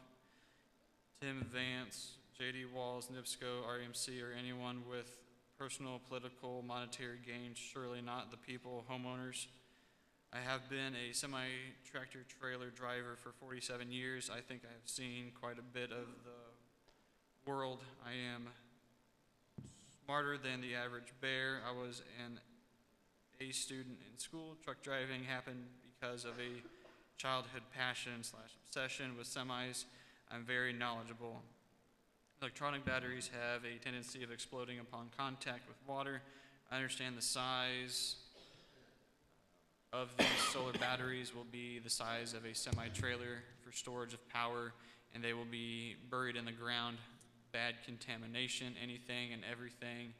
Tim Vance, J.D. Walls, NIPSCO, REMC, or anyone with personal, political, monetary gain, surely not the people, homeowners. I have been a semi-tractor trailer driver for 47 years. I think I have seen quite a bit of the world. I am smarter than the average bear. I was an A student in school. Truck driving happened because of a childhood passion/obsession with semis. I'm very knowledgeable. Electronic batteries have a tendency of exploding upon contact with water. I understand the size of these solar batteries will be the size of a semi-trailer for storage of power, and they will be buried in the ground. Bad contamination, anything and everything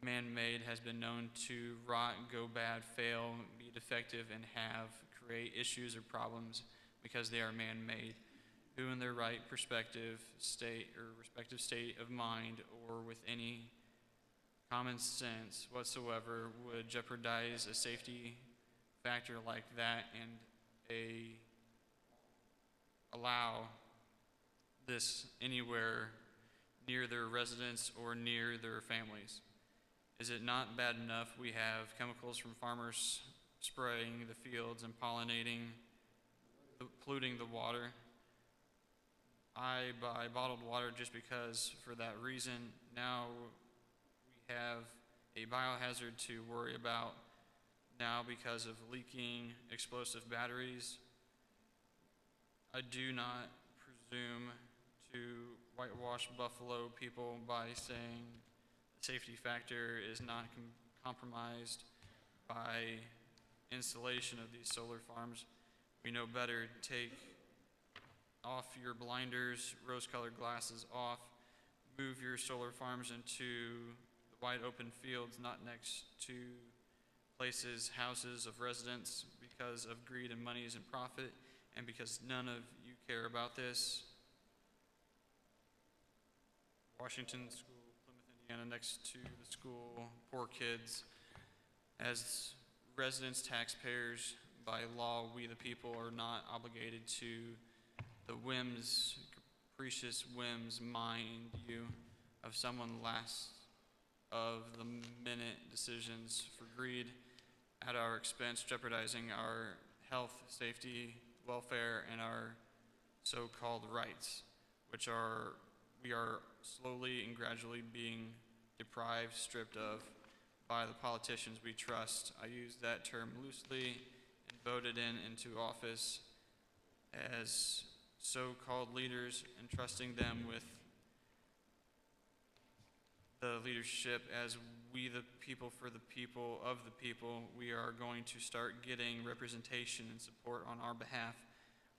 man-made has been known to rot, go bad, fail, be defective, and create issues or problems because they are man-made. Who in their right respective state of mind or with any common sense whatsoever would jeopardize a safety factor like that and allow this anywhere near their residence or near their families? Is it not bad enough we have chemicals from farmers spraying the fields and pollinating, polluting the water? I buy bottled water just because for that reason. Now we have a biohazard to worry about now because of leaking explosive batteries. I do not presume to whitewash Buffalo people by saying the safety factor is not compromised by installation of these solar farms. We know better. Take off your blinders, rose-colored glasses off, move your solar farms into the wide open fields, not next to places, houses of residents because of greed and monies and profit, and because none of you care about this. Washington School, Plymouth, Indiana, next to the school, poor kids. As residents, taxpayers, by law, we the people are not obligated to the whims, capricious whims, mind you, of someone last of the minute decisions for greed at our expense, jeopardizing our health, safety, welfare, and our so-called rights, which we are slowly and gradually being deprived, stripped of by the politicians we trust. I use that term loosely and voted into office as so-called leaders, and trusting them with the leadership as we the people for the people of the people. We are going to start getting representation and support on our behalf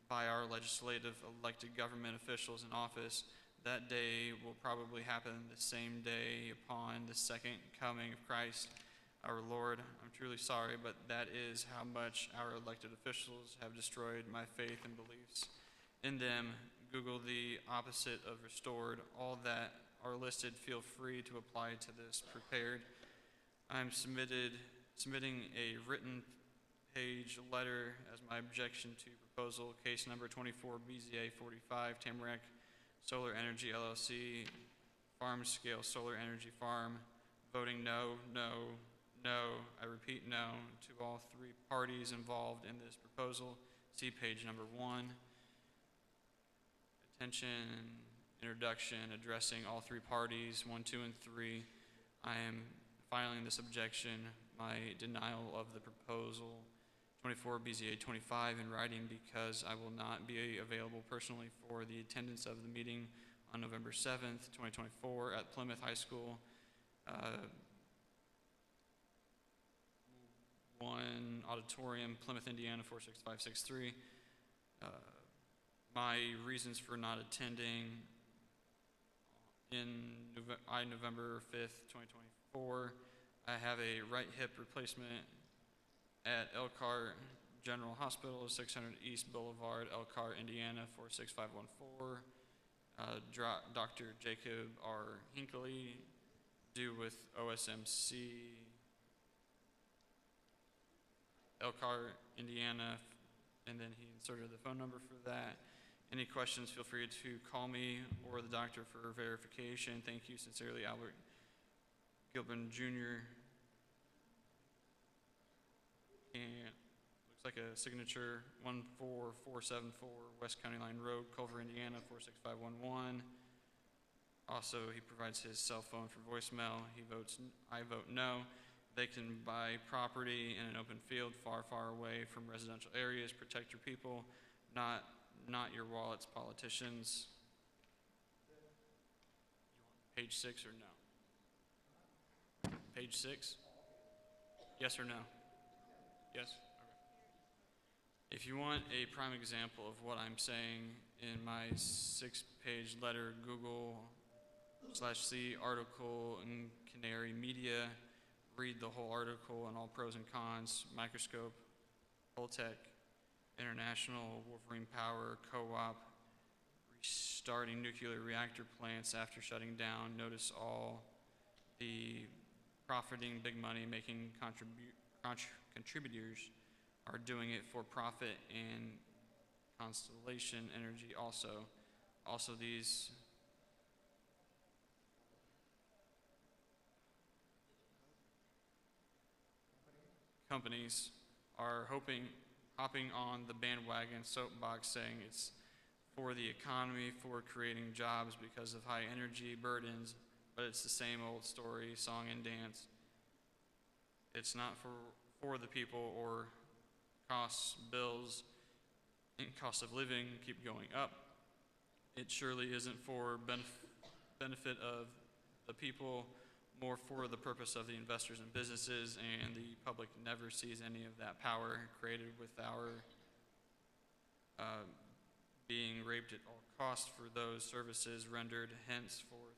by our legislative elected government officials in office. That day will probably happen the same day upon the second coming of Christ our Lord. I'm truly sorry, but that is how much our elected officials have destroyed my faith and beliefs in them. Google the opposite of restored. All that are listed, feel free to apply to this. Prepared. I'm submitting a written page letter as my objection to proposal, case number 24 BZA 45, Tamarack Solar Energy LLC, farm scale solar energy farm. Voting no, no, no. I repeat no to all three parties involved in this proposal. See page number 1. Attention, introduction, addressing all three parties, 1, 2, and 3. I am filing this objection, my denial of the proposal 24 BZA 25 in writing, because I will not be available personally for the attendance of the meeting on November 7th, 2024 at Plymouth High School. 1 Auditorium, Plymouth, Indiana 46563. My reasons for not attending November 5th, 2024. I have a right hip replacement at Elkhart General Hospital, 600 East Boulevard, Elkhart, Indiana 46514. Dr. Jacob R. Hinckley, due with OSMC, Elkhart, Indiana, and then he inserted the phone number for that. Any questions, feel free to call me or the doctor for verification. Thank you sincerely, Albert Gilbin Jr. And looks like a signature, 14474 West County Line Road, Culver, Indiana 46511. Also, he provides his cell phone for voicemail. I vote no. They can buy property in an open field far, far away from residential areas. Protect your people, not your wallets, politicians. You want page 6 or no? Page 6? Yes or no? Yes? If you want a prime example of what I'm saying, in my 6-page letter, Google/C article in Canary Media, read the whole article and all pros and cons, microscope, Holtec, International, Wolverine Power, Co-op, restarting nuclear reactor plants after shutting down. Notice all the profiting, big money making contributors are doing it for profit, and Constellation Energy also. Also, these companies are hopping on the bandwagon soapbox, saying it's for the economy, for creating jobs because of high energy burdens, but it's the same old story, song and dance. It's not for the people, or costs, bills, and cost of living keep going up. It surely isn't for benefit of the people, more for the purpose of the investors and businesses, and the public never sees any of that power created with our being raped at all costs for those services rendered. Henceforth,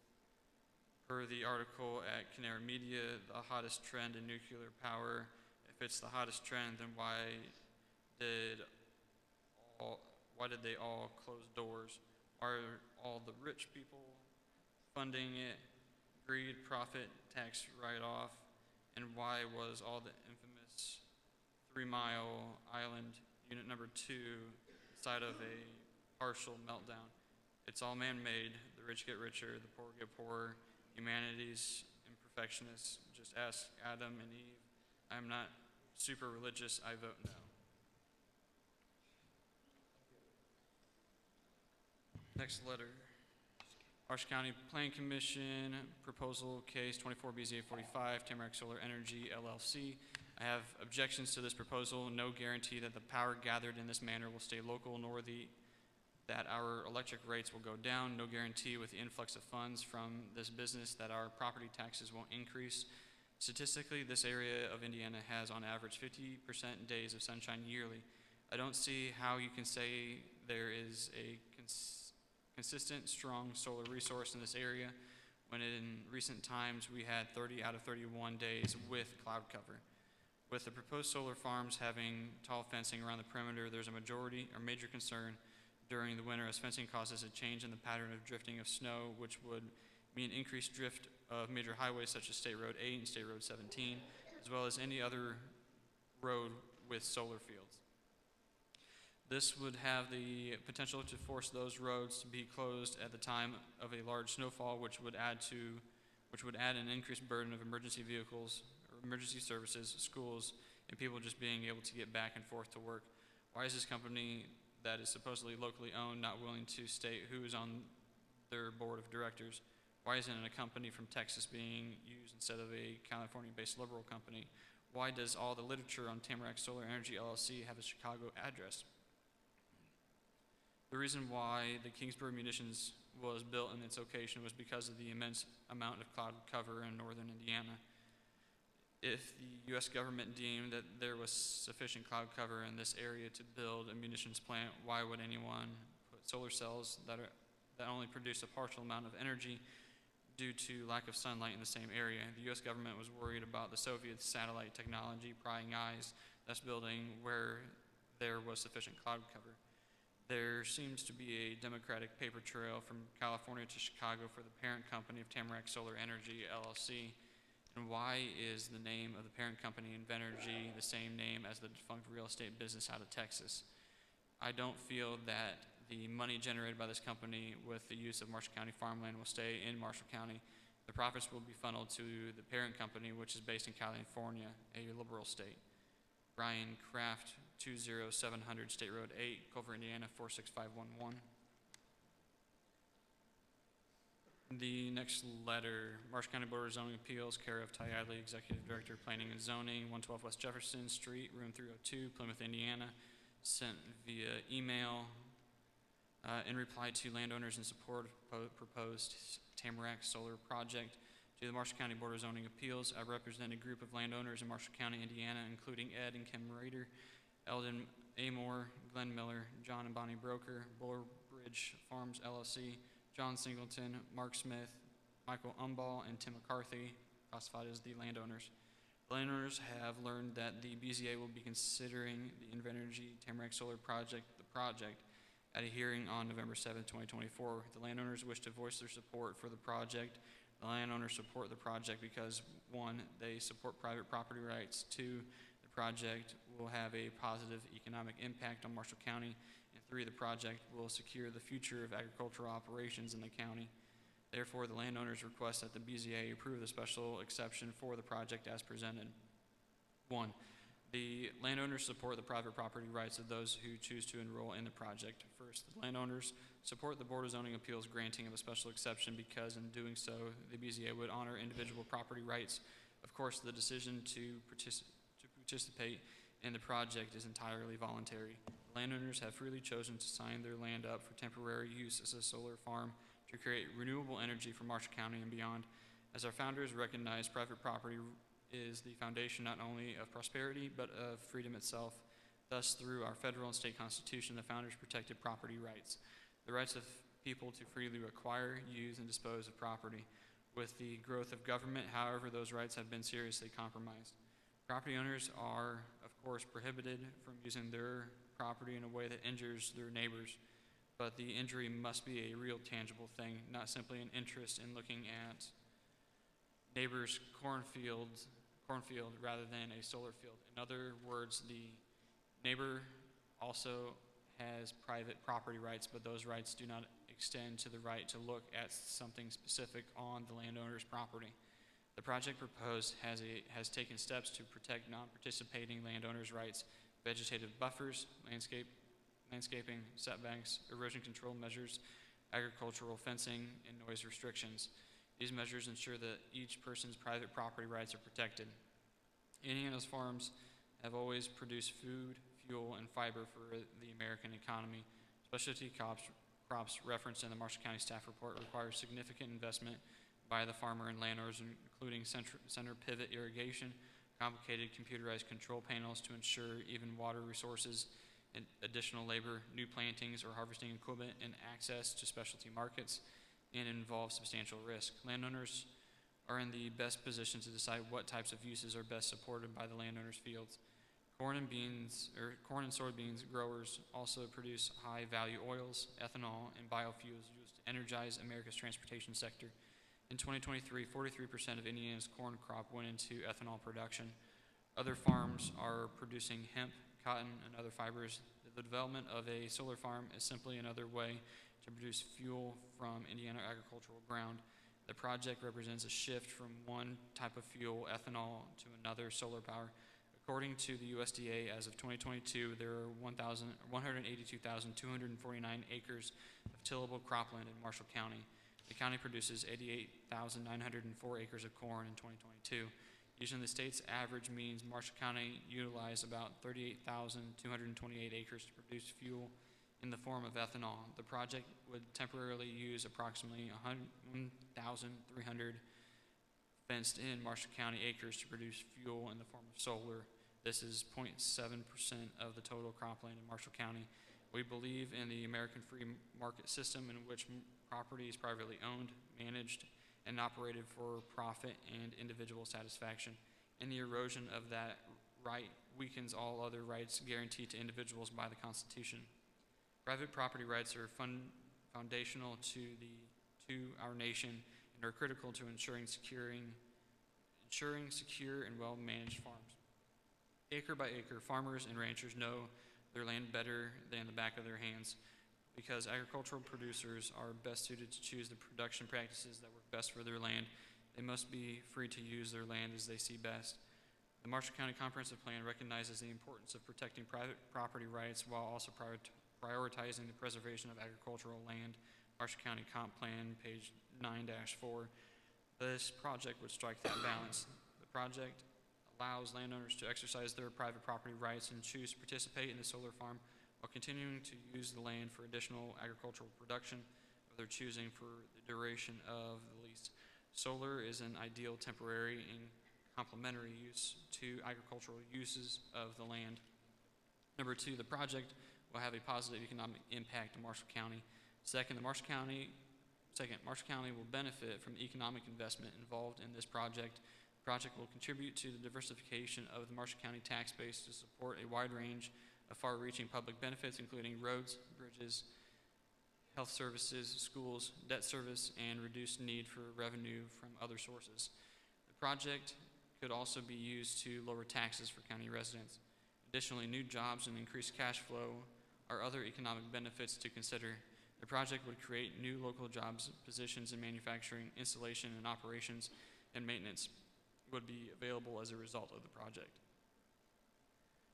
per the article at Canary Media, the hottest trend in nuclear power. If it's the hottest trend, then why did they all close doors? Why are all the rich people funding it? Greed, profit, tax write-off, and why was all the infamous 3 Mile Island Unit Number 2 side of a partial meltdown? It's all man-made. The rich get richer, the poor get poorer. Humanity's imperfectionists. Just ask Adam and Eve. I'm not super religious. I vote no. Next letter. Marshall County Planning Commission, proposal case 24 BZA 45, Tamarack Solar Energy LLC. I have objections to this proposal. No guarantee that the power gathered in this manner will stay local, nor that our electric rates will go down. No guarantee with the influx of funds from this business that our property taxes won't increase. Statistically, this area of Indiana has on average 50% days of sunshine yearly. I don't see how you can say there is a consistent, strong solar resource in this area when in recent times we had 30 out of 31 days with cloud cover. With the proposed solar farms having tall fencing around the perimeter, there's a major concern during the winter, as fencing causes a change in the pattern of drifting of snow, which would mean increased drift of major highways such as State Road 8 and State Road 17, as well as any other road with solar fields. This would have the potential to force those roads to be closed at the time of a large snowfall, which would add an increased burden of emergency vehicles, or emergency services, schools, and people just being able to get back and forth to work. Why is this company that is supposedly locally owned not willing to state who is on their board of directors? Why isn't a company from Texas being used instead of a California-based liberal company? Why does all the literature on Tamarack Solar Energy LLC have a Chicago address? The reason why the Kingsbury Munitions was built in its location was because of the immense amount of cloud cover in northern Indiana. If the U.S. government deemed that there was sufficient cloud cover in this area to build a munitions plant, why would anyone put solar cells that only produce a partial amount of energy due to lack of sunlight in the same area? The U.S. government was worried about the Soviet satellite technology prying eyes, thus building where there was sufficient cloud cover. There seems to be a Democratic paper trail from California to Chicago for the parent company of Tamarack Solar Energy LLC. And why is the name of the parent company, Invenergy, the same name as the defunct real estate business out of Texas? I don't feel that the money generated by this company with the use of Marshall County farmland will stay in Marshall County. The profits will be funneled to the parent company, which is based in California, a liberal state. Brian Kraft, 20700 State Road 8, Culver, Indiana, 46511. The next letter, Marshall County Board of Zoning Appeals, care of Ty Adley, Executive Director of Planning and Zoning, 112 West Jefferson Street, room 302, Plymouth, Indiana, sent via email in reply to landowners in support of proposed Tamarack Solar Project. To the Marshall County Board of Zoning Appeals, I represent a group of landowners in Marshall County, Indiana, including Ed and Kim Rader, Eldon Amore, Glenn Miller, John and Bonnie Broker, Buller Bridge Farms LLC, John Singleton, Mark Smith, Michael Umball, and Tim McCarthy, classified as the landowners. The landowners have learned that the BZA will be considering the Invenergy Tamarack Solar Project, at a hearing on November 7, 2024. The landowners wish to voice their support for the project. The landowners support the project because, one, they support private property rights. Two, the project will have a positive economic impact on Marshall County. And three, the project will secure the future of agricultural operations in the county. Therefore, the landowners request that the BZA approve the special exception for the project as presented. One, the landowners support the private property rights of those who choose to enroll in the project. First, the landowners support the Board of Zoning Appeals granting of a special exception because in doing so, the BZA would honor individual property rights. Of course, the decision to participate in the project is entirely voluntary. Landowners have freely chosen to sign their land up for temporary use as a solar farm to create renewable energy for Marshall County and beyond. As our founders recognized, private property is the foundation not only of prosperity, but of freedom itself. Thus, through our federal and state constitution, the founders protected property rights, the rights of people to freely acquire, use, and dispose of property. With the growth of government, however, those rights have been seriously compromised. Property owners are, of course, prohibited from using their property in a way that injures their neighbors, but the injury must be a real, tangible thing, not simply an interest in looking at neighbors' cornfield rather than a solar field. In other words, the neighbor also has private property rights, but those rights do not extend to the right to look at something specific on the landowner's property. The project proposed has taken steps to protect non-participating landowners' rights, vegetative buffers, landscaping, setbacks, erosion control measures, agricultural fencing, and noise restrictions. These measures ensure that each person's private property rights are protected. Indiana's farms have always produced food, fuel, and fiber for the American economy. Specialty crops referenced in the Marshall County staff report require significant investment by the farmer and landowners, including center pivot irrigation, complicated computerized control panels to ensure even water resources, and additional labor, new plantings or harvesting equipment, and access to specialty markets, and involves substantial risk. Landowners are in the best position to decide what types of uses are best supported by the landowner's fields. Corn and soybeans growers also produce high-value oils, ethanol, and biofuels used to energize America's transportation sector. In 2023, 43% of Indiana's corn crop went into ethanol production. Other farms are producing hemp, cotton, and other fibers. The development of a solar farm is simply another way to produce fuel from Indiana agricultural ground. The project represents a shift from one type of fuel, ethanol, to another, solar power. According to the USDA, as of 2022, there are 182,249 acres of tillable cropland in Marshall County. The county produces 88,904 acres of corn in 2022. Using the state's average means, Marshall County utilized about 38,228 acres to produce fuel in the form of ethanol. The project would temporarily use approximately 1,300 fenced-in Marshall County acres to produce fuel in the form of solar. This is 0.7% of the total cropland in Marshall County. We believe in the American free market system in which property is privately owned, managed, and operated for profit and individual satisfaction. And the erosion of that right weakens all other rights guaranteed to individuals by the Constitution. Private property rights are foundational to our nation and are critical to ensuring secure and well-managed farms. Acre by acre, farmers and ranchers know their land better than the back of their hands. Because agricultural producers are best suited to choose the production practices that work best for their land, they must be free to use their land as they see best. The Marshall County Comprehensive Plan recognizes the importance of protecting private property rights while also prioritizing the preservation of agricultural land. Marshall County Comp Plan, page 9-4. This project would strike that balance. The project allows landowners to exercise their private property rights and choose to participate in the solar farm while continuing to use the land for additional agricultural production of their choosing for the duration of the lease. Solar is an ideal temporary and complementary use to agricultural uses of the land. Number two, the project will have a positive economic impact on Marshall County. Second, Marshall County will benefit from the economic investment involved in this project. The project will contribute to the diversification of the Marshall County tax base to support a wide range of far-reaching public benefits, including roads, bridges, health services, schools, debt service, and reduced need for revenue from other sources. The project could also be used to lower taxes for county residents. Additionally, new jobs and increased cash flow are other economic benefits to consider. The project would create new local jobs, positions in manufacturing, installation, and operations, and maintenance would be available as a result of the project.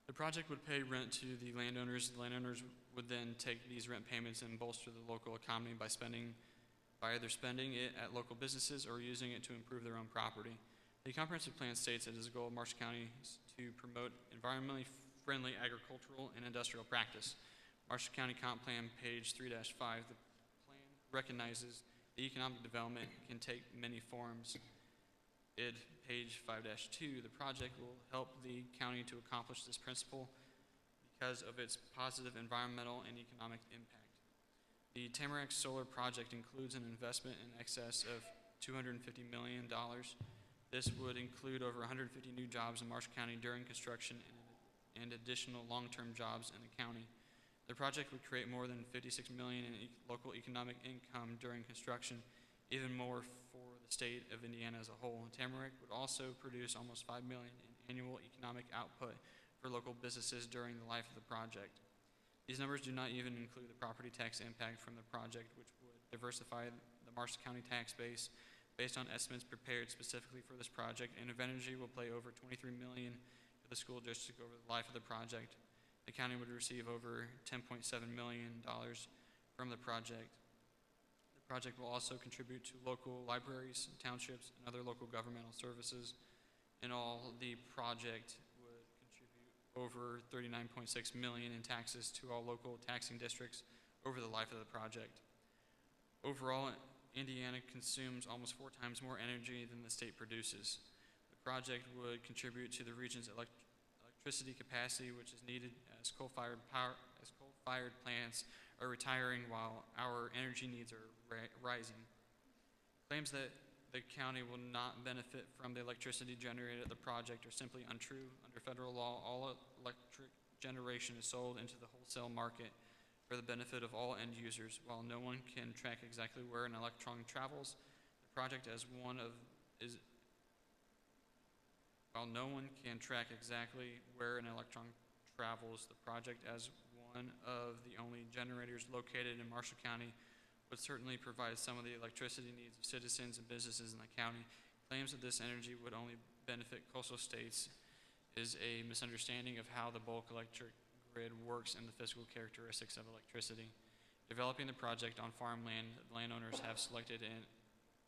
The project would pay rent to the landowners. The landowners would then take these rent payments and bolster the local economy by either spending it at local businesses or using it to improve their own property. The comprehensive plan states it is a goal of Marshall County to promote environmentally friendly agricultural and industrial practice. Marshall County Comp Plan, page 3-5, the plan recognizes the economic development can take many forms. Page 5-2, the project will help the county to accomplish this principle because of its positive environmental and economic impact. The Tamarack Solar Project includes an investment in excess of $250 million. This would include over 150 new jobs in Marshall County during construction and additional long-term jobs in the county. The project would create more than $56 million in local economic income during construction, even more for the state of Indiana as a whole. Tamarack would also produce almost $5 million in annual economic output for local businesses during the life of the project. These numbers do not even include the property tax impact from the project, which would diversify the Marshall County tax base based on estimates prepared specifically for this project. Invenergy will pay over $23 million for the school district over the life of the project. The county would receive over $10.7 million from the project. The project will also contribute to local libraries, townships, and other local governmental services. In all, the project would contribute over $39.6 million in taxes to all local taxing districts over the life of the project. Overall, Indiana consumes almost 4 times more energy than the state produces. The project would contribute to the region's electricity capacity, which is needed as coal-fired plants are retiring while our energy needs are rising. Claims that the county will not benefit from the electricity generated at the project are simply untrue. Under federal law, all electric generation is sold into the wholesale market for the benefit of all end users. While no one can track exactly where an electron travels, the project While no one can track exactly where an electron travels, the project, as one of the only generators located in Marshall County, would certainly provide some of the electricity needs of citizens and businesses in the county. Claims that this energy would only benefit coastal states is a misunderstanding of how the bulk electric grid works and the physical characteristics of electricity. Developing the project on farmland, landowners have selected in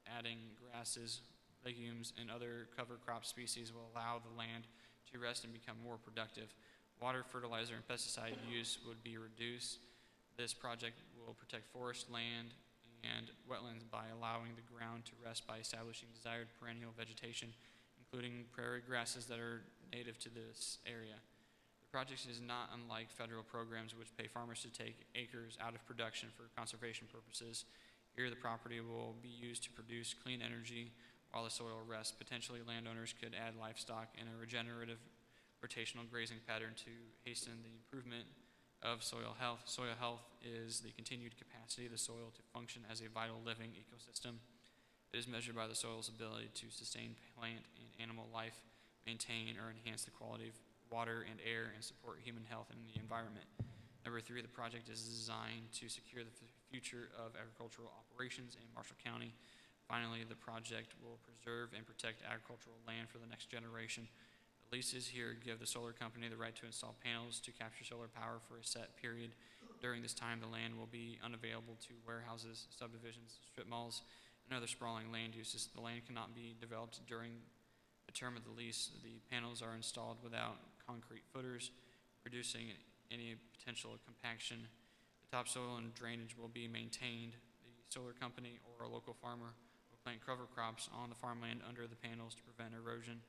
adding grasses, legumes, and other cover crop species will allow the land to rest and become more productive. Water, fertilizer, and pesticide use would be reduced. This project will protect forest land and wetlands by allowing the ground to rest by establishing desired perennial vegetation, including prairie grasses that are native to this area. The project is not unlike federal programs which pay farmers to take acres out of production for conservation purposes. Here, the property will be used to produce clean energy while the soil rests. Potentially, landowners could add livestock in a regenerative rotational grazing pattern to hasten the improvement of soil health. Soil health is the continued capacity of the soil to function as a vital living ecosystem. It is measured by the soil's ability to sustain plant and animal life, maintain or enhance the quality of water and air, and support human health in the environment. Number 3, the project is designed to secure the future of agricultural operations in Marshall County. Finally, the project will preserve and protect agricultural land for the next generation. The leases here give the solar company the right to install panels to capture solar power for a set period. During this time, the land will be unavailable to warehouses, subdivisions, strip malls, and other sprawling land uses. The land cannot be developed during the term of the lease. The panels are installed without concrete footers, reducing any potential compaction. The topsoil and drainage will be maintained. The solar company or a local farmer will plant cover crops on the farmland under the panels to prevent erosion.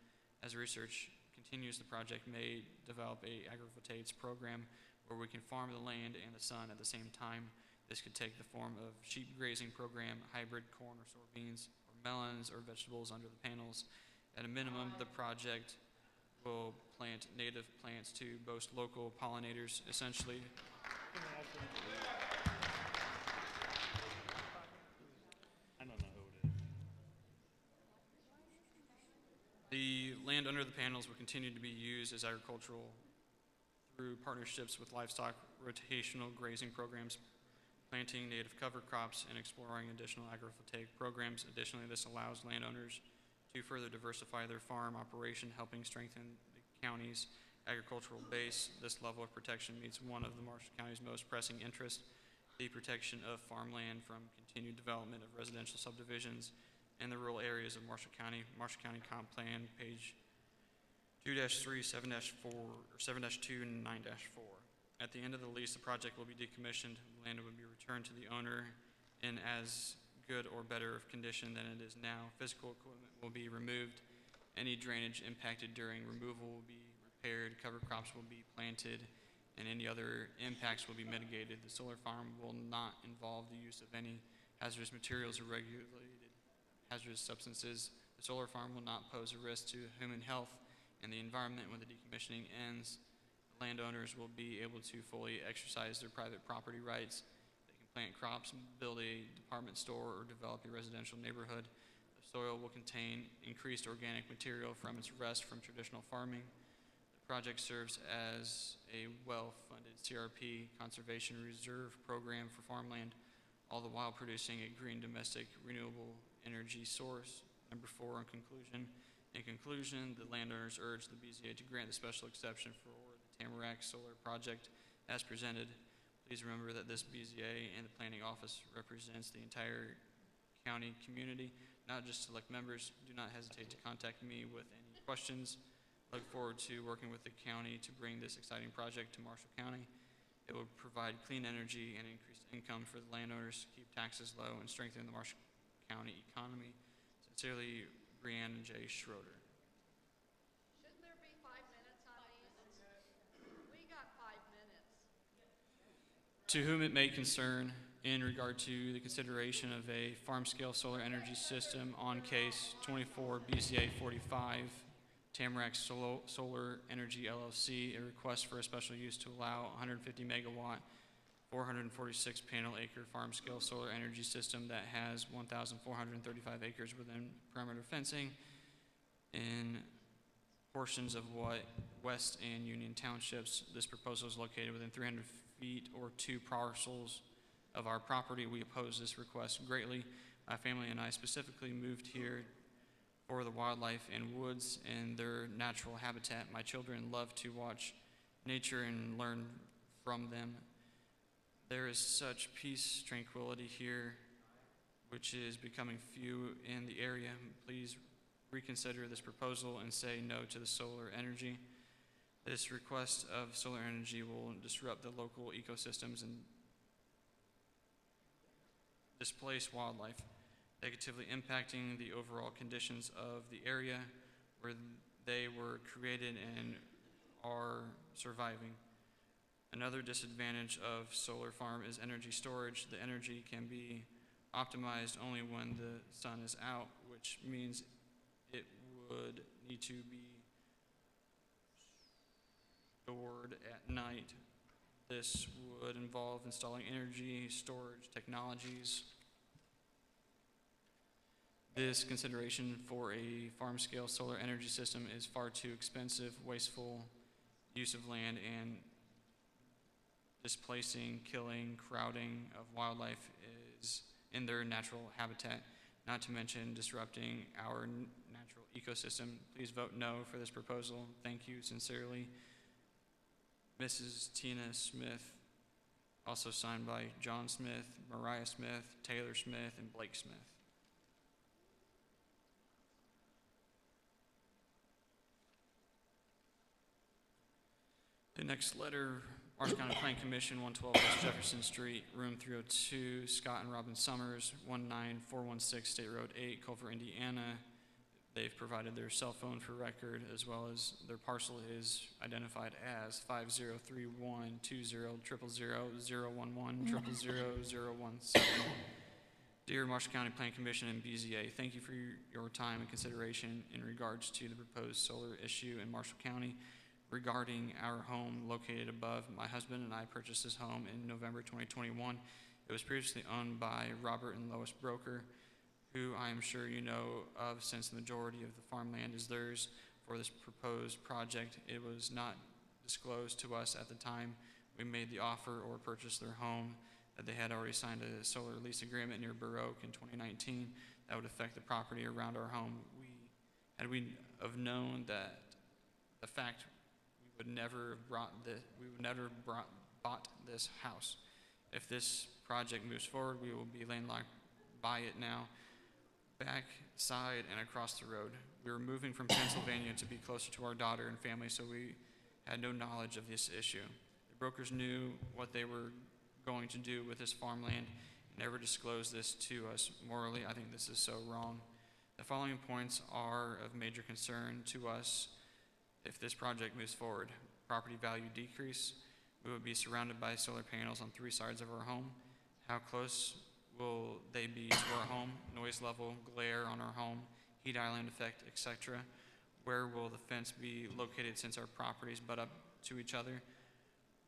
As research continues, the project may develop a agrivoltaics program where we can farm the land and the sun at the same time. This could take the form of sheep grazing program, hybrid corn or soybeans, or melons or vegetables under the panels. At a minimum, the project will plant native plants to boast local pollinators, essentially. I don't know who it is. The land under the panels will continue to be used as agricultural through partnerships with livestock rotational grazing programs, planting native cover crops, and exploring additional agrivoltaic programs. Additionally, this allows landowners to further diversify their farm operation, helping strengthen the county's agricultural base. This level of protection meets one of the Marshall County's most pressing interests, the protection of farmland from continued development of residential subdivisions in the rural areas of Marshall County. Marshall County Comp Plan, page 2-3, 7-4, or 7-2, and 9-4. At the end of the lease, the project will be decommissioned. The land will be returned to the owner in as good or better of condition than it is now. Physical equipment will be removed. Any drainage impacted during removal will be repaired. Cover crops will be planted, and any other impacts will be mitigated. The solar farm will not involve the use of any hazardous materials or regulated hazardous substances. The solar farm will not pose a risk to human health and the environment when the decommissioning ends. Landowners will be able to fully exercise their private property rights. They can plant crops, build a department store, or develop a residential neighborhood. The soil will contain increased organic material from its rest from traditional farming. The project serves as a well-funded CRP conservation reserve program for farmland, all the while producing a green domestic renewable energy source. Number 4, in conclusion, the landowners urge the BZA to grant the special exception for Tamarack Solar Project as presented. Please remember that this BZA and the Planning Office represents the entire county community, not just select members. Do not hesitate to contact me with any questions. Look forward to working with the county to bring this exciting project to Marshall County. It will provide clean energy and increased income for the landowners, keep taxes low, and strengthen the Marshall County economy. Sincerely, Brianne and Jay Schroeder. To whom it may concern, in regard to the consideration of a farm-scale solar energy system on case 24 BZA 45, Tamarack Solar Energy LLC, a request for a special use to allow 150 megawatt, 446 panel acre farm-scale solar energy system that has 1,435 acres within perimeter fencing in portions of West and Union Townships. This proposal is located within 300 feet or 2 parcels of our property. We oppose this request greatly. My family and I specifically moved here for the wildlife and woods and their natural habitat. My children love to watch nature and learn from them. There is such peace, tranquility here, which is becoming few in the area. Please reconsider this proposal and say no to the solar energy. This request of solar energy will disrupt the local ecosystems and displace wildlife, negatively impacting the overall conditions of the area where they were created and are surviving. Another disadvantage of solar farm is energy storage. The energy can be optimized only when the sun is out, which means it would need to be stored at night. This would involve installing energy storage technologies. This consideration for a farm-scale solar energy system is far too expensive, wasteful use of land, and displacing, killing, crowding of wildlife is in their natural habitat, not to mention disrupting our natural ecosystem. Please vote no for this proposal. Thank you sincerely. Mrs. Tina Smith, also signed by John Smith, Mariah Smith, Taylor Smith, and Blake Smith. The next letter, Marshall County Planning Commission, 112 West Jefferson Street, room 302, Scott and Robin Summers, 19416 State Road 8, Culver, Indiana. They've provided their cell phone for record, as well as their parcel is identified as 503120000011000017. Dear Marshall County Planning Commission and BZA, thank you for your time and consideration in regards to the proposed solar issue in Marshall County regarding our home located above. My husband and I purchased this home in November 2021. It was previously owned by Robert and Lois Broker, who I am sure you know of since the majority of the farmland is theirs for this proposed project. It was not disclosed to us at the time we made the offer or purchased their home that they had already signed a solar lease agreement near Burr Oak in 2019 that would affect the property around our home. Had we have known that the fact we would never have bought this house. If this project moves forward, we will be landlocked by it now, back, side, and across the road. We were moving from Pennsylvania to be closer to our daughter and family, so we had no knowledge of this issue. The brokers knew what they were going to do with this farmland and never disclosed this to us. Morally, I think this is so wrong. The following points are of major concern to us if this project moves forward. Property value decrease. We would be surrounded by solar panels on 3 sides of our home. How close will they be to our home? Noise level, glare on our home, heat island effect, etc. Where will the fence be located since our properties butt up to each other?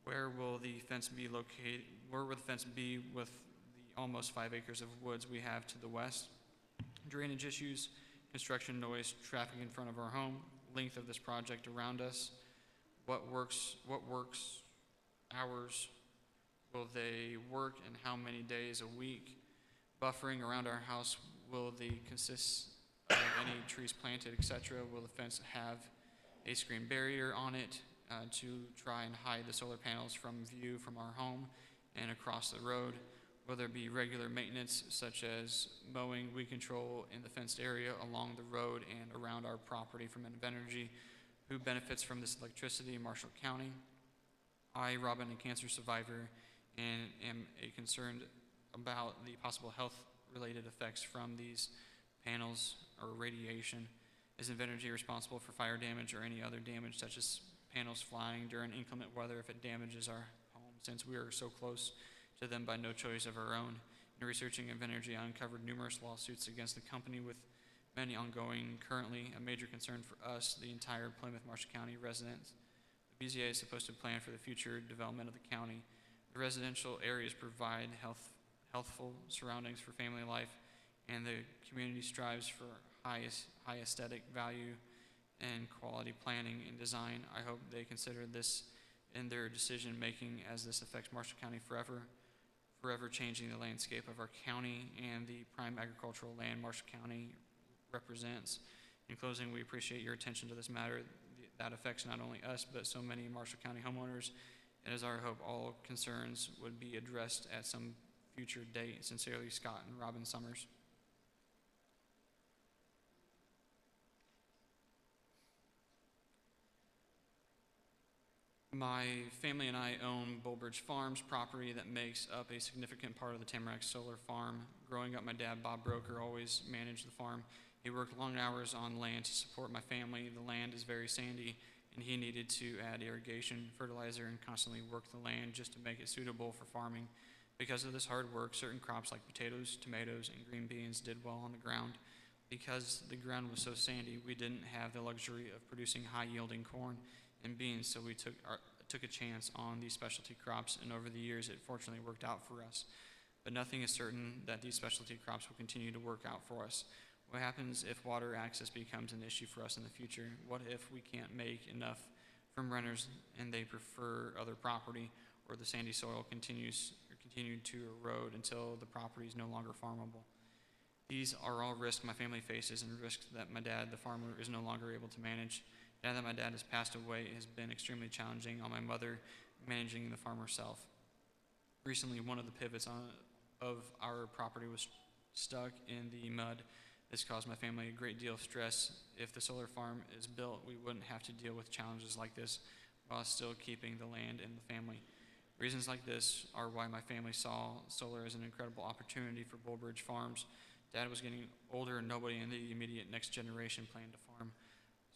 Where will the fence be located? Where will the fence be with the almost 5 acres of woods we have to the west? Drainage issues, construction noise, traffic in front of our home, length of this project around us, what hours will they work and how many days a week? Buffering around our house, will they consist of any trees planted, etc.? Will the fence have a screen barrier on it to try and hide the solar panels from view from our home and across the road? Will there be regular maintenance such as mowing, weed control in the fenced area along the road and around our property from Invenergy? Who benefits from this electricity in Marshall County? I, Robin, a cancer survivor, and am concerned about the possible health-related effects from these panels or radiation. Is Invenergy responsible for fire damage or any other damage, such as panels flying during inclement weather if it damages our home, since we are so close to them by no choice of our own? In researching Invenergy, I uncovered numerous lawsuits against the company, with many ongoing currently. A major concern for us, the entire Plymouth Marshall County residents. The BZA is supposed to plan for the future development of the county. The residential areas provide healthful surroundings for family life, and the community strives for high aesthetic value and quality planning and design. I hope they consider this in their decision making, as this affects Marshall County forever changing the landscape of our county and the prime agricultural land Marshall County represents. In closing, we appreciate your attention to this matter that affects not only us, but so many Marshall County homeowners. It is our hope all concerns would be addressed at some future date. Sincerely, Scott and Robin Summers. My family and I own Bullbridge Farms property that makes up a significant part of the Tamarack Solar Farm. Growing up, my dad, Bob Broker, always managed the farm. He worked long hours on land to support my family. The land is very sandy, and he needed to add irrigation, fertilizer, and constantly work the land just to make it suitable for farming. Because of this hard work, certain crops like potatoes, tomatoes, and green beans did well on the ground. Because the ground was so sandy, we didn't have the luxury of producing high-yielding corn and beans, so we took a chance on these specialty crops, and over the years it fortunately worked out for us. But nothing is certain that these specialty crops will continue to work out for us. What happens if water access becomes an issue for us in the future? What if we can't make enough from renters and they prefer other property, or the sandy soil continued to erode until the property is no longer farmable? These are all risks my family faces, and risks that my dad, the farmer, is no longer able to manage. Now that my dad has passed away, it has been extremely challenging on my mother managing the farm herself. Recently, one of the pivots of our property was stuck in the mud. This caused my family a great deal of stress. If the solar farm is built, we wouldn't have to deal with challenges like this while still keeping the land and the family. Reasons like this are why my family saw solar as an incredible opportunity for Bullbridge Farms Dad was getting older and nobody in the immediate next generation planned to farm.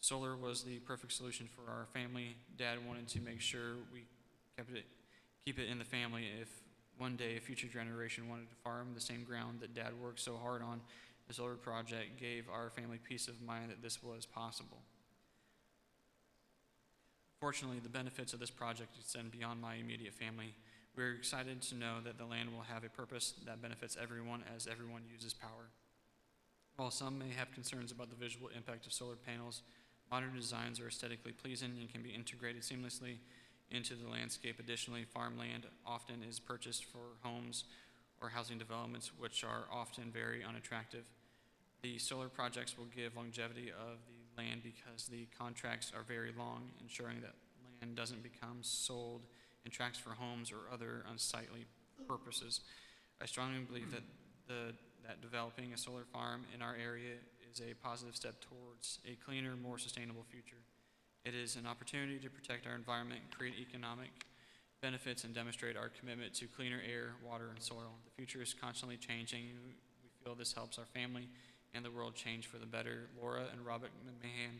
Solar was the perfect solution for our family. Dad wanted to make sure we keep it in the family if one day a future generation wanted to farm the same ground that Dad worked so hard on. The solar project gave our family peace of mind that this was possible. Fortunately, the benefits of this project extend beyond my immediate family. We're excited to know that the land will have a purpose that benefits everyone as everyone uses power. While some may have concerns about the visual impact of solar panels, modern designs are aesthetically pleasing and can be integrated seamlessly into the landscape. Additionally, farmland often is purchased for homes or housing developments, which are often very unattractive. The solar projects will give longevity of the land because the contracts are very long, ensuring that land doesn't become sold in tracts for homes or other unsightly purposes. I strongly believe that that developing a solar farm in our area is a positive step towards a cleaner, more sustainable future. It is an opportunity to protect our environment, create economic benefits, and demonstrate our commitment to cleaner air, water, and soil. The future is constantly changing. We feel this helps our family and the world change for the better. Laura and Robert McMahon,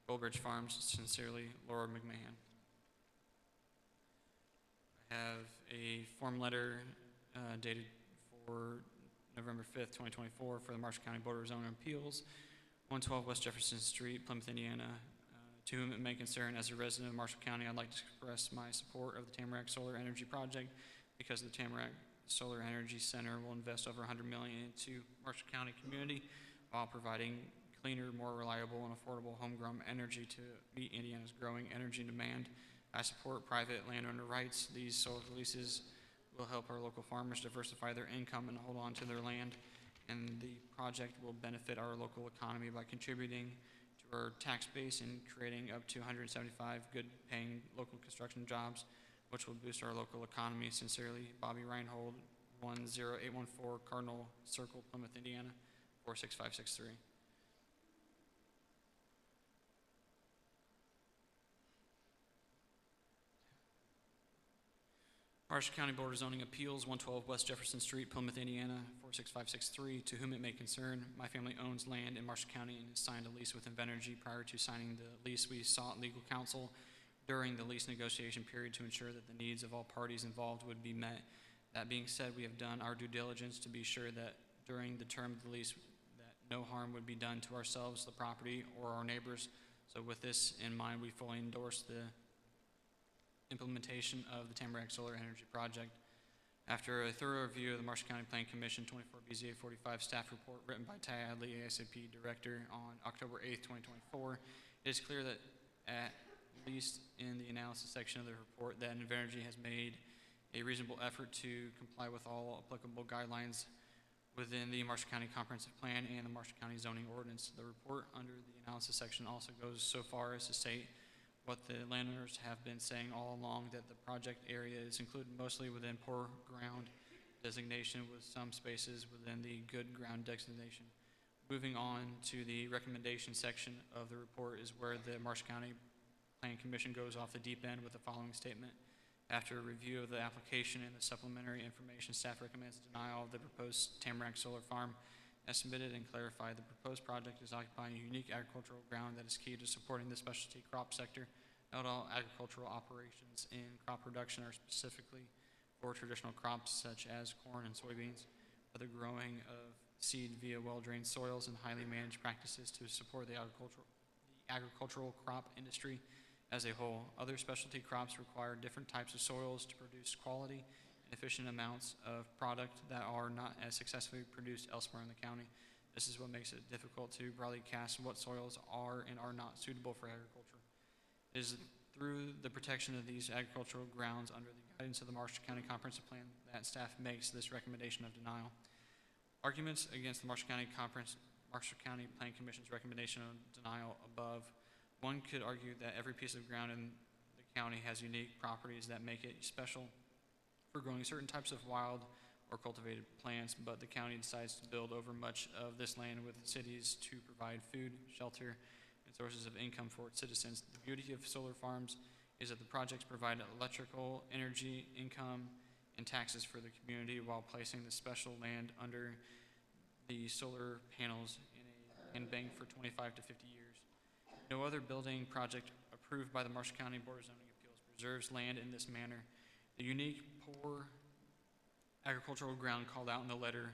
Goldbridge Farms. Sincerely, Laura McMahon. I have a form letter dated for November 5th, 2024 for the Marshall County Board of Zoning Appeals, 112 West Jefferson Street, Plymouth, Indiana. To whom it may concern, as a resident of Marshall County, I'd like to express my support of the Tamarack Solar Energy Project because the Tamarack Solar Energy Center will invest over $100 million into Marshall County community while providing cleaner, more reliable, and affordable homegrown energy to meet Indiana's growing energy demand. I support private landowner rights. These solar leases will help our local farmers diversify their income and hold on to their land, and the project will benefit our local economy by contributing to our tax base and creating up to 175 good-paying local construction jobs, which will boost our local economy. Sincerely, Bobby Reinhold, 10814 Cardinal Circle, Plymouth, Indiana, 46563. Marshall County Board of Zoning Appeals, 112 West Jefferson Street, Plymouth, Indiana, 46563. To whom it may concern, my family owns land in Marshall County and has signed a lease with Invenergy. Prior to signing the lease, we sought legal counsel during the lease negotiation period to ensure that the needs of all parties involved would be met. That being said, we have done our due diligence to be sure that during the term of the lease that no harm would be done to ourselves, the property, or our neighbors. So with this in mind, we fully endorse the implementation of the Tamarack Solar Energy Project. After a thorough review of the Marshall County Planning Commission 24 BZA 45 staff report written by Ty Adley, ASAP Director, on October 8th, 2024, it is clear that at least in the analysis section of the report that Invenergy has made a reasonable effort to comply with all applicable guidelines within the Marshall County Comprehensive Plan and the Marshall County Zoning Ordinance. The report under the analysis section also goes so far as to state what the landowners have been saying all along, that the project area is included mostly within poor ground designation with some spaces within the good ground designation. Moving on to the recommendation section of the report is where the Marshall County Planning Commission goes off the deep end with the following statement. After a review of the application and the supplementary information, staff recommends denial of the proposed Tamarack Solar Farm. As submitted and clarified, the proposed project is occupying a unique agricultural ground that is key to supporting the specialty crop sector. Not all agricultural operations in crop production are specifically for traditional crops such as corn and soybeans, but the growing of seed via well-drained soils and highly managed practices to support the agricultural crop industry as a whole. Other specialty crops require different types of soils to produce quality efficient amounts of product that are not as successfully produced elsewhere in the county. This is what makes it difficult to broadly cast what soils are and are not suitable for agriculture. It is through the protection of these agricultural grounds under the guidance of the Marshall County Comprehensive Plan that staff makes this recommendation of denial. Arguments against the Marshall County Planning Commission's recommendation of denial above. One could argue that every piece of ground in the county has unique properties that make it special for growing certain types of wild or cultivated plants, but the county decides to build over much of this land with cities to provide food, shelter, and sources of income for its citizens. The beauty of solar farms is that the projects provide electrical, energy, income, and taxes for the community while placing the special land under the solar panels in a land bank for 25 to 50 years. No other building project approved by the Marshall County Board of Zoning Appeals preserves land in this manner. The unique, poor agricultural ground called out in the letter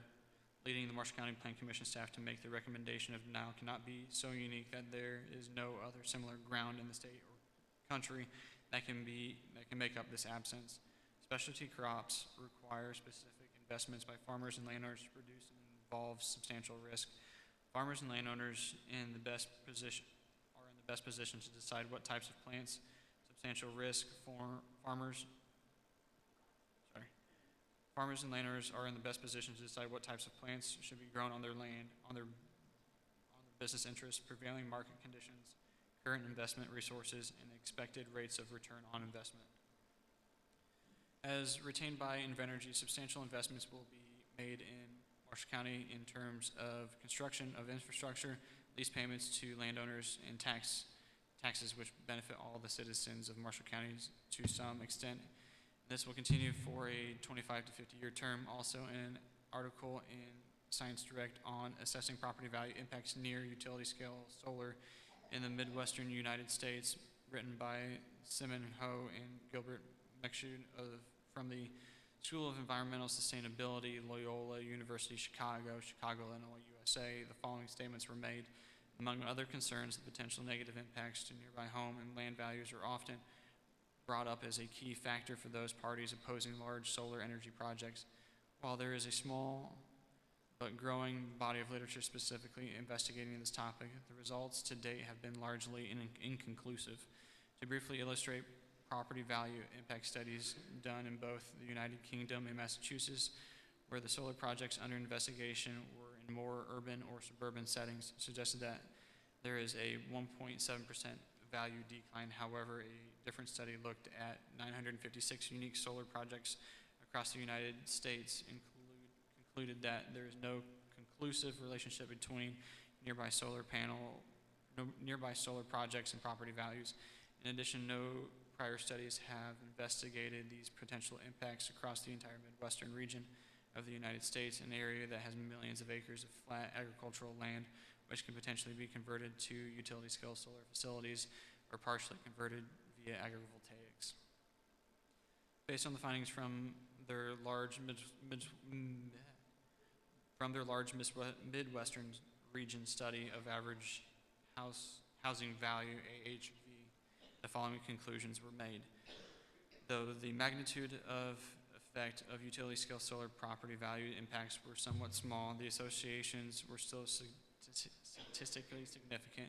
leading the Marshall County Plan Commission staff to make the recommendation of denial cannot be so unique that there is no other similar ground in the state or country that can make up this absence. Specialty crops require specific investments by farmers and landowners to produce and involves substantial risk. Farmers and landowners in the best position to decide what types of plants, substantial risk for farmers and landowners are in the best position to decide what types of plants should be grown on their land, on their business interests, prevailing market conditions, current investment resources, and expected rates of return on investment. As retained by Invenergy, substantial investments will be made in Marshall County in terms of construction of infrastructure, lease payments to landowners, and taxes which benefit all the citizens of Marshall County to some extent. This will continue for a 25 to 50-year term. Also, an article in Science Direct on assessing property value impacts near utility scale solar in the Midwestern United States, written by Simon Ho and Gilbert McShoot from the School of Environmental Sustainability, Loyola University, Chicago, Illinois, USA. The following statements were made. Among other concerns, the potential negative impacts to nearby home and land values are often brought up as a key factor for those parties opposing large solar energy projects. While there is a small but growing body of literature specifically investigating this topic, the results to date have been largely inconclusive. To briefly illustrate property value impact studies done in both the United Kingdom and Massachusetts, where the solar projects under investigation were in more urban or suburban settings, suggested that there is a 1.7% value decline. However, a different study looked at 956 unique solar projects across the United States and concluded that there is no conclusive relationship between nearby solar projects and property values. In addition, no prior studies have investigated these potential impacts across the entire Midwestern region of the United States, an area that has millions of acres of flat agricultural land which can potentially be converted to utility-scale solar facilities or partially converted via agrivoltaics. Based on the findings from their large Midwestern region study of average housing value, AHV, the following conclusions were made. Though the magnitude of effect of utility-scale solar property value impacts were somewhat small, the associations were still statistically significant.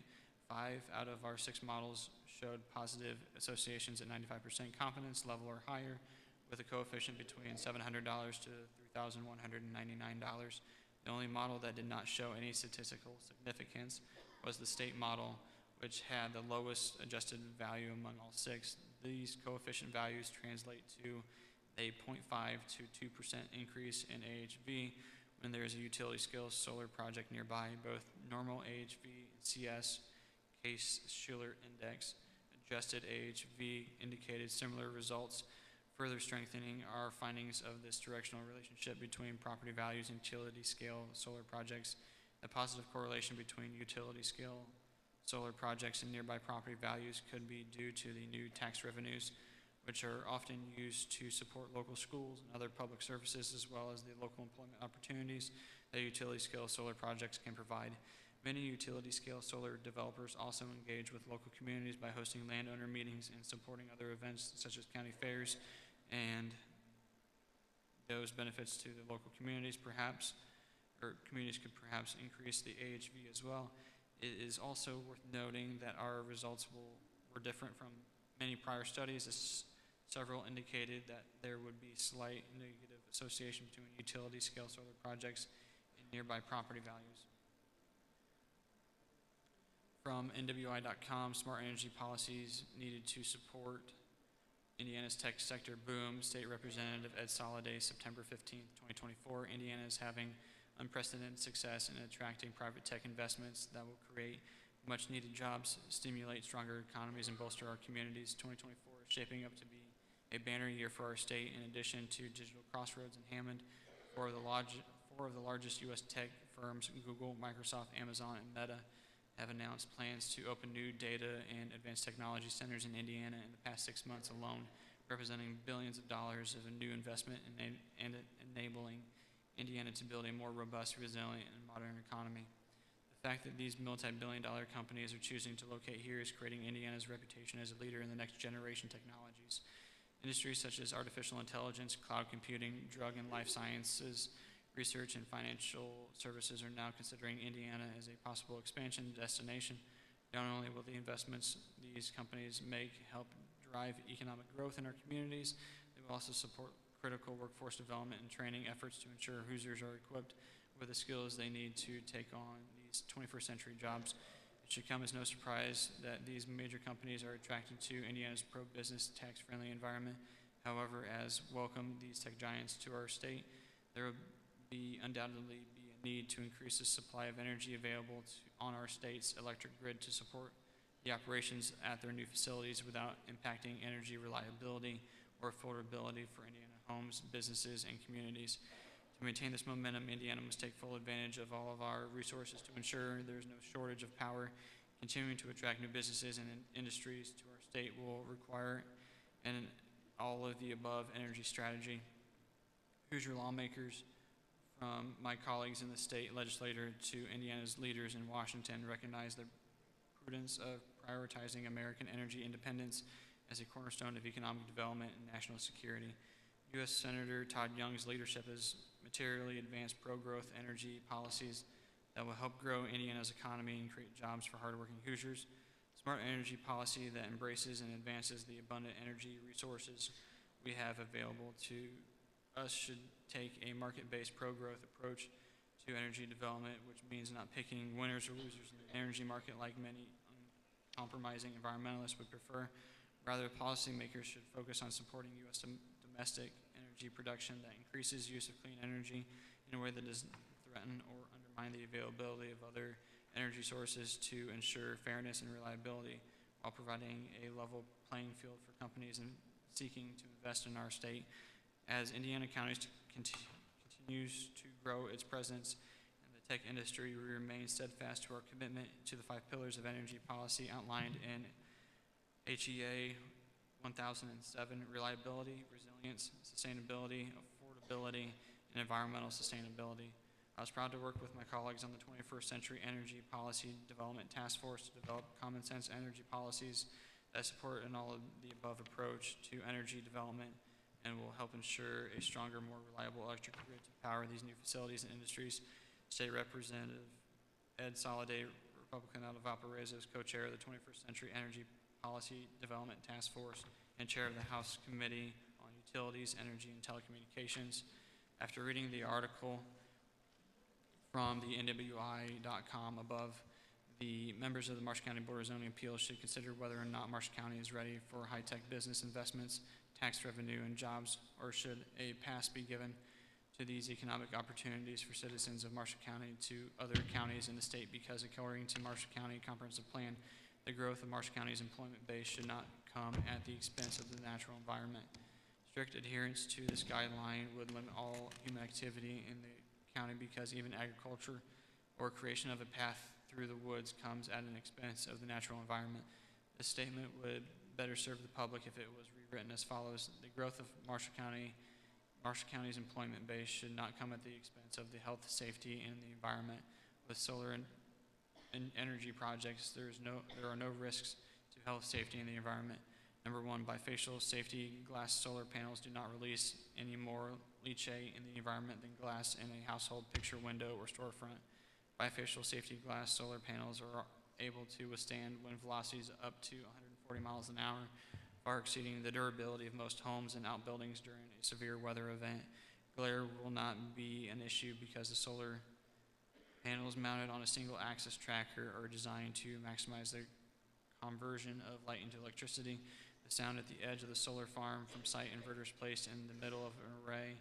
5 out of our 6 models showed positive associations at 95% confidence level or higher, with a coefficient between $700 to $3,199. The only model that did not show any statistical significance was the state model, which had the lowest adjusted value among all 6. These coefficient values translate to a 0.5 to 2% increase in AHV when there is a utility-scale solar project nearby. Both normal AHV and CS, Case-Shiller Index, adjusted AHV indicated similar results, further strengthening our findings of this directional relationship between property values and utility-scale solar projects. The positive correlation between utility-scale solar projects and nearby property values could be due to the new tax revenues, which are often used to support local schools and other public services, as well as the local employment opportunities that utility-scale solar projects can provide. Many utility-scale solar developers also engage with local communities by hosting landowner meetings and supporting other events such as county fairs, and those benefits to the local communities communities could perhaps increase the AHV as well. It is also worth noting that our results were different from many prior studies, as several indicated that there would be slight negative association between utility-scale solar projects and nearby property values. From NWI.com, smart energy policies needed to support Indiana's tech sector boom. State Representative Ed Soliday, September 15, 2024. Indiana is having unprecedented success in attracting private tech investments that will create much needed jobs, stimulate stronger economies, and bolster our communities. 2024 is shaping up to be a banner year for our state. In addition to Digital Crossroads and Hammond, four of the largest U.S. tech firms Google, Microsoft, Amazon, and Meta have announced plans to open new data and advanced technology centers in Indiana in the past 6 months alone, representing billions of dollars of a new investment and enabling Indiana to build a more robust, resilient, and modern economy. The fact that these multi-billion-dollar companies are choosing to locate here is creating Indiana's reputation as a leader in the next generation technologies. Industries such as artificial intelligence, cloud computing, drug and life sciences, research, and financial services are now considering Indiana as a possible expansion destination. Not only will the investments these companies make help drive economic growth in our communities, they will also support critical workforce development and training efforts to ensure Hoosiers are equipped with the skills they need to take on these 21st century jobs. It should come as no surprise that these major companies are attracted to Indiana's pro-business, tax-friendly environment. However, as welcome these tech giants to our state, there will undoubtedly be a need to increase the supply of energy available on our state's electric grid to support the operations at their new facilities without impacting energy reliability or affordability for Indiana homes, businesses, and communities. To maintain this momentum, Indiana must take full advantage of all of our resources to ensure there is no shortage of power. Continuing to attract new businesses and industries to our state will require an all of the above energy strategy. Hoosier lawmakers, from my colleagues in the state legislature to Indiana's leaders in Washington, recognize the prudence of prioritizing American energy independence as a cornerstone of economic development and national security. U.S. Senator Todd Young's leadership has materially advanced pro-growth energy policies that will help grow Indiana's economy and create jobs for hardworking Hoosiers. Smart energy policy that embraces and advances the abundant energy resources we have available to us should take a market-based pro-growth approach to energy development, which means not picking winners or losers in the energy market like many uncompromising environmentalists would prefer. Rather, policymakers should focus on supporting U.S. domestic energy production that increases use of clean energy in a way that doesn't threaten or undermine the availability of other energy sources to ensure fairness and reliability while providing a level playing field for companies and seeking to invest in our state. As Indiana continues to grow its presence in the tech industry, we remain steadfast to our commitment to the 5 pillars of energy policy outlined in HEA 1007: reliability, resilience, sustainability, affordability, and environmental sustainability. I was proud to work with my colleagues on the 21st Century Energy Policy Development Task Force to develop common sense energy policies that support an all of the above approach to energy development and will help ensure a stronger, more reliable electric grid to power these new facilities and industries. State Representative Ed Soliday, Republican out of Valparaiso, is co-chair of the 21st Century Energy Policy Development Task Force and chair of the House Committee on Utilities, Energy, and Telecommunications. After reading the article from the NWI.com above, the members of the Marshall County Board of Zoning Appeals should consider whether or not Marshall County is ready for high-tech business investments, tax revenue, and jobs, or should a pass be given to these economic opportunities for citizens of Marshall County to other counties in the state, because according to Marshall County Comprehensive Plan, the growth of Marshall County's employment base should not come at the expense of the natural environment. Strict adherence to this guideline would limit all human activity in the county, because even agriculture or creation of a path through the woods comes at an expense of the natural environment. This statement would better serve the public if it was rewritten as follows: the growth of Marshall County's employment base should not come at the expense of the health, safety, and the environment. With solar and energy projects, there are no risks to health, safety, and the environment. Number one, bifacial safety glass solar panels do not release any more leachate in the environment than glass in a household picture window or storefront. Bifacial safety glass solar panels are able to withstand wind velocities up to 140 miles an hour, far exceeding the durability of most homes and outbuildings during a severe weather event. Glare will not be an issue because the solar panels mounted on a single axis tracker are designed to maximize the conversion of light into electricity. The sound at the edge of the solar farm from site inverters placed in the middle of an array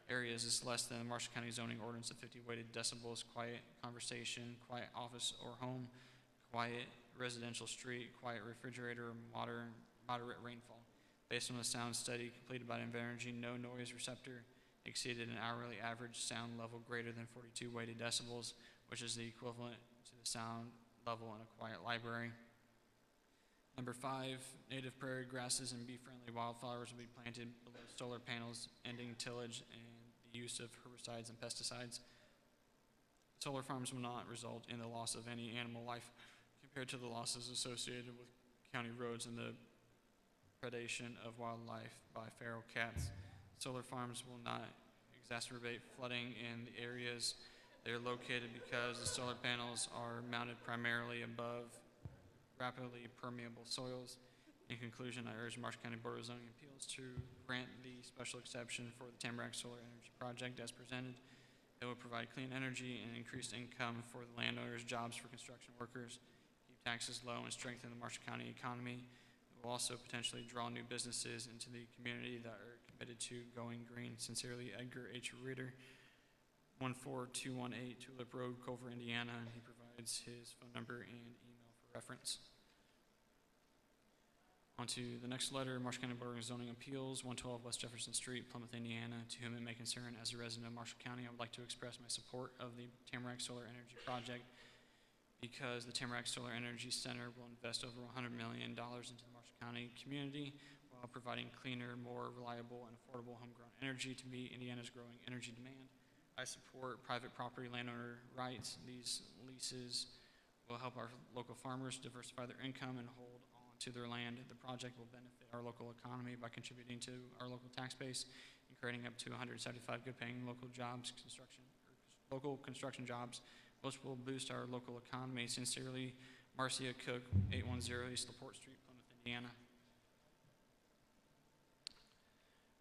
areas is less than the Marshall County zoning ordinance of 50 weighted decibels. Quiet conversation, quiet office or home, quiet residential street, quiet refrigerator, moderate rainfall. Based on a sound study completed by Invenergy, no noise receptor exceeded an hourly average sound level greater than 42 weighted decibels, which is the equivalent to the sound level in a quiet library. Number 5, native prairie grasses and bee-friendly wildflowers will be planted below solar panels, ending tillage and the use of herbicides and pesticides. Solar farms will not result in the loss of any animal life compared to the losses associated with county roads and the predation of wildlife by feral cats. Solar farms will not exacerbate flooding in the areas they are located because the solar panels are mounted primarily above rapidly permeable soils. In conclusion, I urge Marshall County Board of Zoning Appeals to grant the special exception for the Tamarack Solar Energy Project as presented. It will provide clean energy and increased income for the landowners, jobs for construction workers, keep taxes low, and strengthen the Marshall County economy. It will also potentially draw new businesses into the community that are committed to going green. Sincerely, Edgar H. Ritter, 14218 Tulip Road, Culver, Indiana, and he provides his phone number and email for reference. On to the next letter, Marshall County Board of Zoning Appeals, 112 West Jefferson Street, Plymouth, Indiana. To whom it may concern, as a resident of Marshall County, I would like to express my support of the Tamarack Solar Energy Project because the Tamarack Solar Energy Center will invest over $100 million into the Marshall County community while providing cleaner, more reliable, and affordable homegrown energy to meet Indiana's growing energy demand. I support private property landowner rights. These leases will help our local farmers diversify their income and hold to their land. The project will benefit our local economy by contributing to our local tax base and creating up to 175 good-paying local construction jobs, which will boost our local economy. Sincerely, Marcia Cook, 810 East LaPorte Street, Plymouth, Indiana.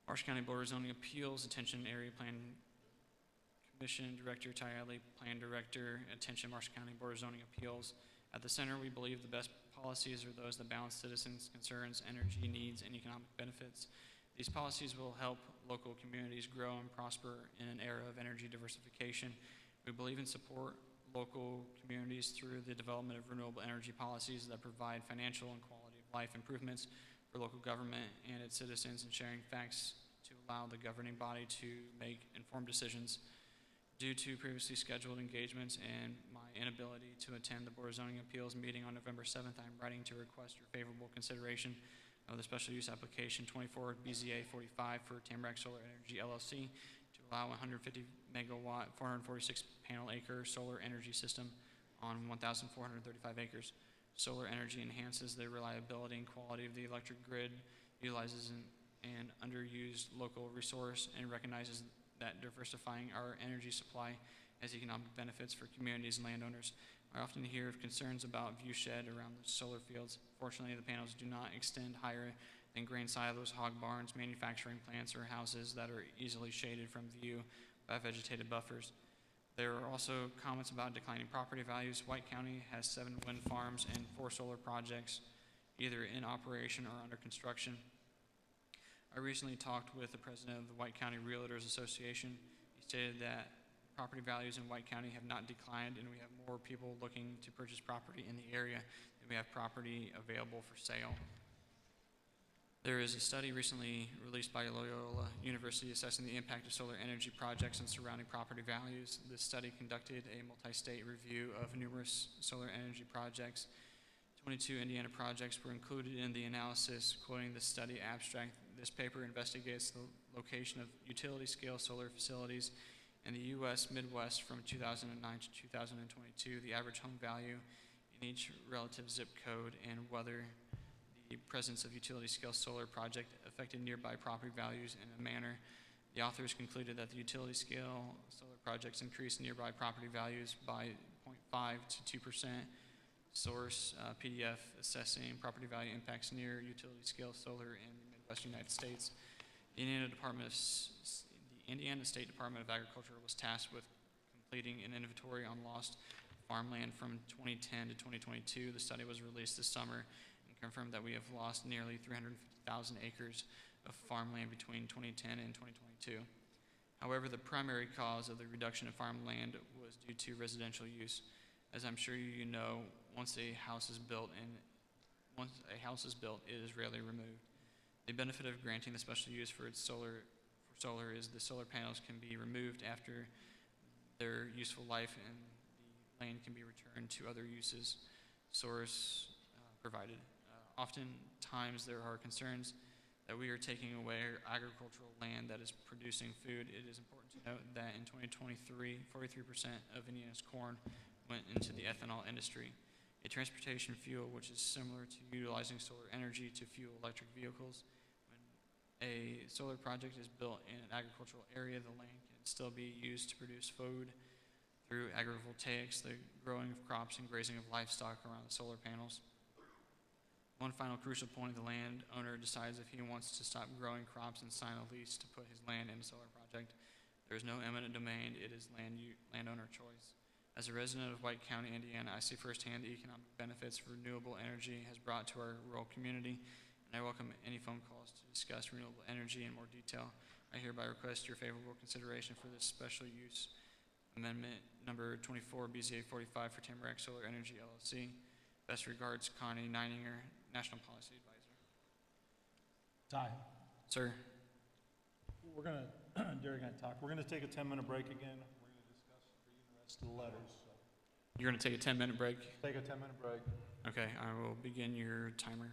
Marshall County Board of Zoning Appeals, attention Area Plan Commission Director Tyali, Plan Director, attention Marshall County Board of Zoning Appeals. At the center, we believe the best policies are those that balance citizens' concerns, energy needs, and economic benefits. These policies will help local communities grow and prosper in an era of energy diversification. We believe and support local communities through the development of renewable energy policies that provide financial and quality of life improvements for local government and its citizens, and sharing facts to allow the governing body to make informed decisions. Due to previously scheduled engagements and my inability to attend the Board of Zoning Appeals meeting on November 7th, I'm writing to request your favorable consideration of the special use application 24 BZA 45 for Tamarack Solar Energy LLC to allow 150 megawatt, 446 panel acre solar energy system on 1,435 acres. Solar energy enhances the reliability and quality of the electric grid, utilizes an underused local resource, and recognizes that diversifying our energy supply has economic benefits for communities and landowners. I often hear of concerns about view shed around the solar fields. Fortunately, the panels do not extend higher than grain silos, hog barns, manufacturing plants, or houses that are easily shaded from view by vegetated buffers. There are also comments about declining property values. White County has 7 wind farms and 4 solar projects, either in operation or under construction. I recently talked with the president of the White County Realtors Association. He stated that property values in White County have not declined, and we have more people looking to purchase property in the area than we have property available for sale. There is a study recently released by Loyola University assessing the impact of solar energy projects on surrounding property values. This study conducted a multi-state review of numerous solar energy projects. 22 Indiana projects were included in the analysis. Quoting the study abstract, this paper investigates the location of utility-scale solar facilities in the U.S. Midwest from 2009 to 2022, the average home value in each relative zip code, and whether the presence of utility-scale solar project affected nearby property values in a manner. The authors concluded that the utility-scale solar projects increased nearby property values by 0.5 to 2%. Source, PDF assessing property value impacts near utility-scale solar in the Midwest United States. The Indiana State Department of Agriculture was tasked with completing an inventory on lost farmland from 2010 to 2022. The study was released this summer and confirmed that we have lost nearly 350,000 acres of farmland between 2010 and 2022. However, the primary cause of the reduction of farmland was due to residential use. As I'm sure you know, once a house is built, it is rarely removed. The benefit of granting the special use for solar solar is the solar panels can be removed after their useful life and the land can be returned to other uses, source provided. Oftentimes there are concerns that we are taking away agricultural land that is producing food. It is important to note that in 2023, 43% of Indiana's corn went into the ethanol industry, a transportation fuel which is similar to utilizing solar energy to fuel electric vehicles. When a solar project is built in an agricultural area, the land can still be used to produce food through agrivoltaics, the growing of crops and grazing of livestock around the solar panels. One final crucial point, the landowner decides if he wants to stop growing crops and sign a lease to put his land in a solar project. There is no eminent domain, it is landowner choice. As a resident of White County, Indiana, I see firsthand the economic benefits renewable energy has brought to our rural community, and I welcome any phone calls to discuss renewable energy in more detail. I hereby request your favorable consideration for this special use amendment number 24 BZA 45 for Tamarack Solar Energy LLC. Best regards, Connie Neininger, National Policy Advisor.
Ty.
Sir.
We're going to, Derek and I talk, we're going to take a 10-minute break again. We're going to discuss reading the rest of the letters. So.
You're going to take a 10-minute break?
Take a 10-minute break.
Okay, I will begin your timer.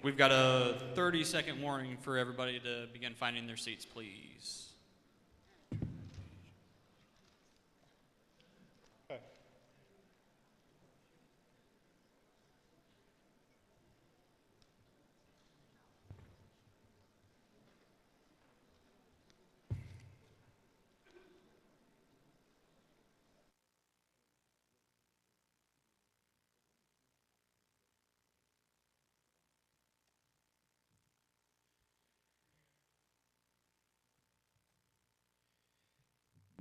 We've got a 30-second warning for everybody to begin finding their seats, please.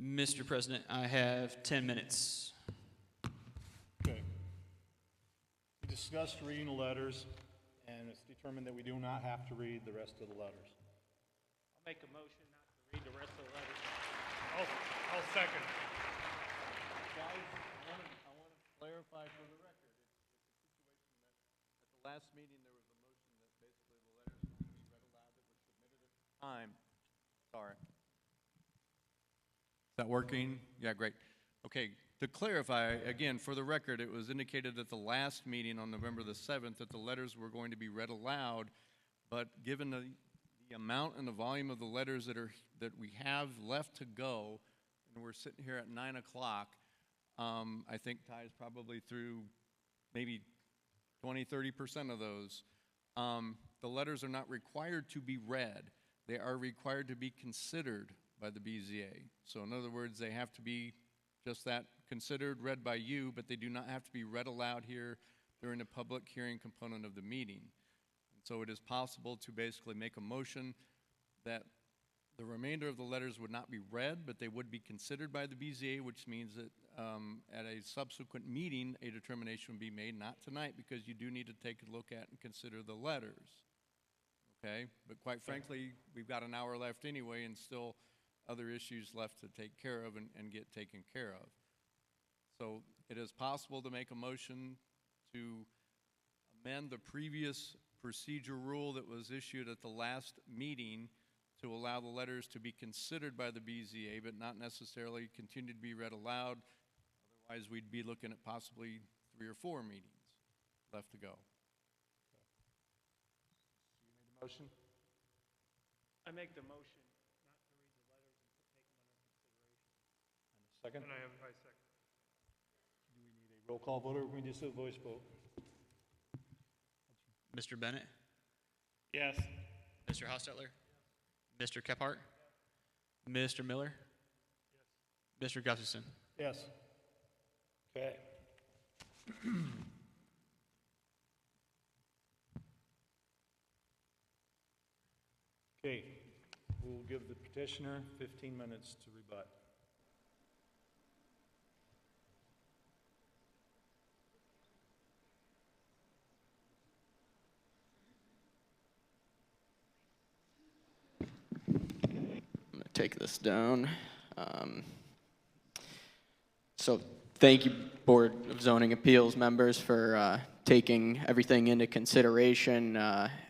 Mr. President, I have 10 minutes.
Okay. We discussed reading the letters, and it's determined that we do not have to read the rest of the letters.
I'll make a motion not to read the rest of the letters. I'll second.
Guys, I want to clarify for the record. It's a situation that at the last meeting there was a motion that basically the letters would be read aloud that were submitted at the time. Sorry. Is that working? Yeah, great. Okay, to clarify, again, for the record, it was indicated at the last meeting on November the 7th that the letters were going to be read aloud, but given the amount and the volume of the letters that we have left to go, and we're sitting here at 9 o'clock, I think Ty is probably through maybe 20–30% of those. The letters are not required to be read. They are required to be considered by the BZA. So in other words, they have to be just that, considered, read by you, but they do not have to be read aloud here during the public hearing component of the meeting. And so it is possible to basically make a motion that the remainder of the letters would not be read, but they would be considered by the BZA, which means that at a subsequent meeting, a determination would be made, not tonight, because you do need to take a look at and consider the letters. Okay? But quite frankly, we've got an hour left anyway, and still other issues left to take care of and get taken care of. So it is possible to make a motion to amend the previous procedure rule that was issued at the last meeting to allow the letters to be considered by the BZA, but not necessarily continue to be read aloud. Otherwise, we'd be looking at possibly 3 or 4 meetings left to go. Okay. You made the motion?
I make the motion.
Second?
And I second.
Do we need a roll call vote, or can we just do a voice vote?
Mr. Bennett?
Yes.
Mr. Hostetler? Mr. Kephart? Mr. Miller? Yes. Mr. Gustafson?
Yes. Okay. Okay, we'll give the petitioner 15 minutes to rebut.
Take this down. So thank you, Board of Zoning Appeals members, for taking everything into consideration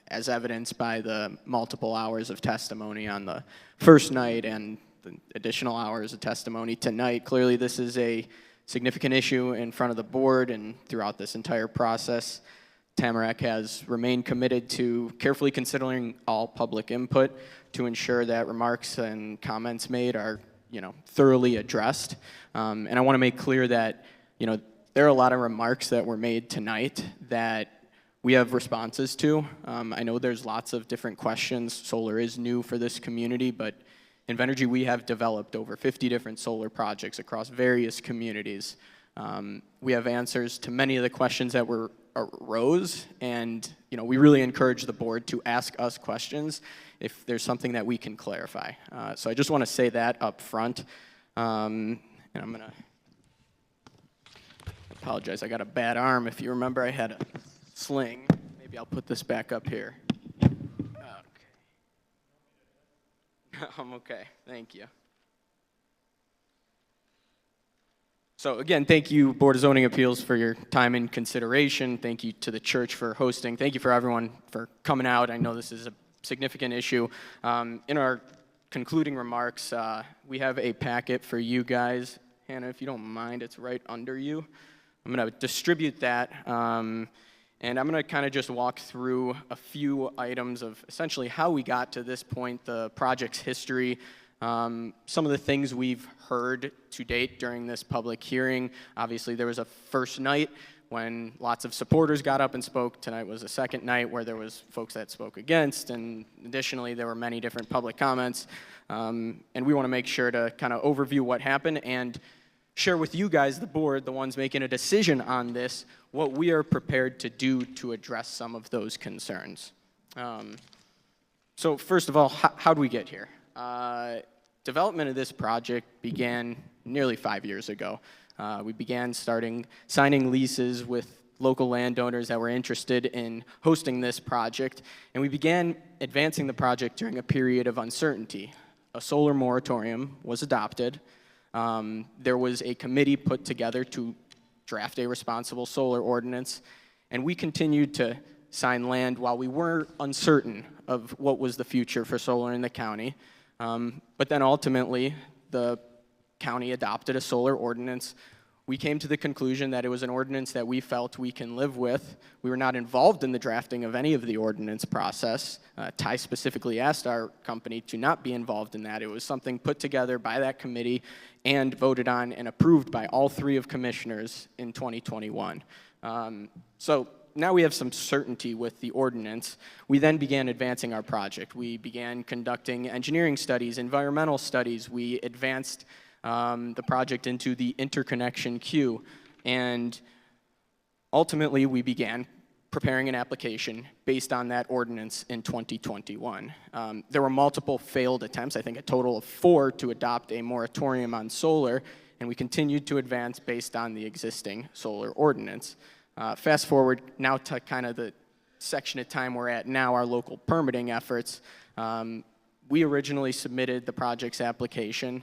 as evidenced by the multiple hours of testimony on the first night and the additional hours of testimony tonight. Clearly, this is a significant issue in front of the board, and throughout this entire process, Tamarack has remained committed to carefully considering all public input to ensure that remarks and comments made are, thoroughly addressed. And I want to make clear that, there are a lot of remarks that were made tonight that we have responses to. I know there's lots of different questions. Solar is new for this community, but in Venergy we have developed over 50 different solar projects across various communities. We have answers to many of the questions that arose, and we really encourage the board to ask us questions if there's something that we can clarify. So I just want to say that up front, and I'm going to apologize. I got a bad arm. If you remember, I had a sling. Maybe I'll put this back up here. Okay. I'm okay. Thank you. So again, thank you, Board of Zoning Appeals, for your time and consideration. Thank you to the church for hosting. Thank you for everyone for coming out. I know this is a significant issue. In our concluding remarks, we have a packet for you guys. Hannah, if you don't mind, it's right under you. I'm going to distribute that. And And I'm going to kind of just walk through a few items of essentially how we got to this point, the project's history, some of the things we've heard to date during this public hearing. Obviously, there was a first night when lots of supporters got up and spoke. Tonight was a second night where there was folks that spoke against, and additionally, there were many different public comments. And we want to make sure to kind of overview what happened and share with you guys, the board, the ones making a decision on this, what we are prepared to do to address some of those concerns. So first of all, how do we get here? Development of this project began nearly 5 years ago. We began signing leases with local landowners that were interested in hosting this project, and we began advancing the project during a period of uncertainty. A solar moratorium was adopted. There was a committee put together to draft a responsible solar ordinance, and we continued to sign land while we were uncertain of what was the future for solar in the county. But then ultimately, the county adopted a solar ordinance. We came to the conclusion that it was an ordinance that we felt we can live with. We were not involved in the drafting of any of the ordinance process. Ty specifically asked our company to not be involved in that. It was something put together by that committee and voted on and approved by all 3 of commissioners in 2021. So now we have some certainty with the ordinance. We then began advancing our project. We began conducting engineering studies, environmental studies. We advanced the project into the interconnection queue. And ultimately, we began preparing an application based on that ordinance in 2021. There were multiple failed attempts, I think a total of 4, to adopt a moratorium on solar, and we continued to advance based on the existing solar ordinance. Fast forward now to kind of the section of time we're at now, our local permitting efforts. We originally submitted the project's application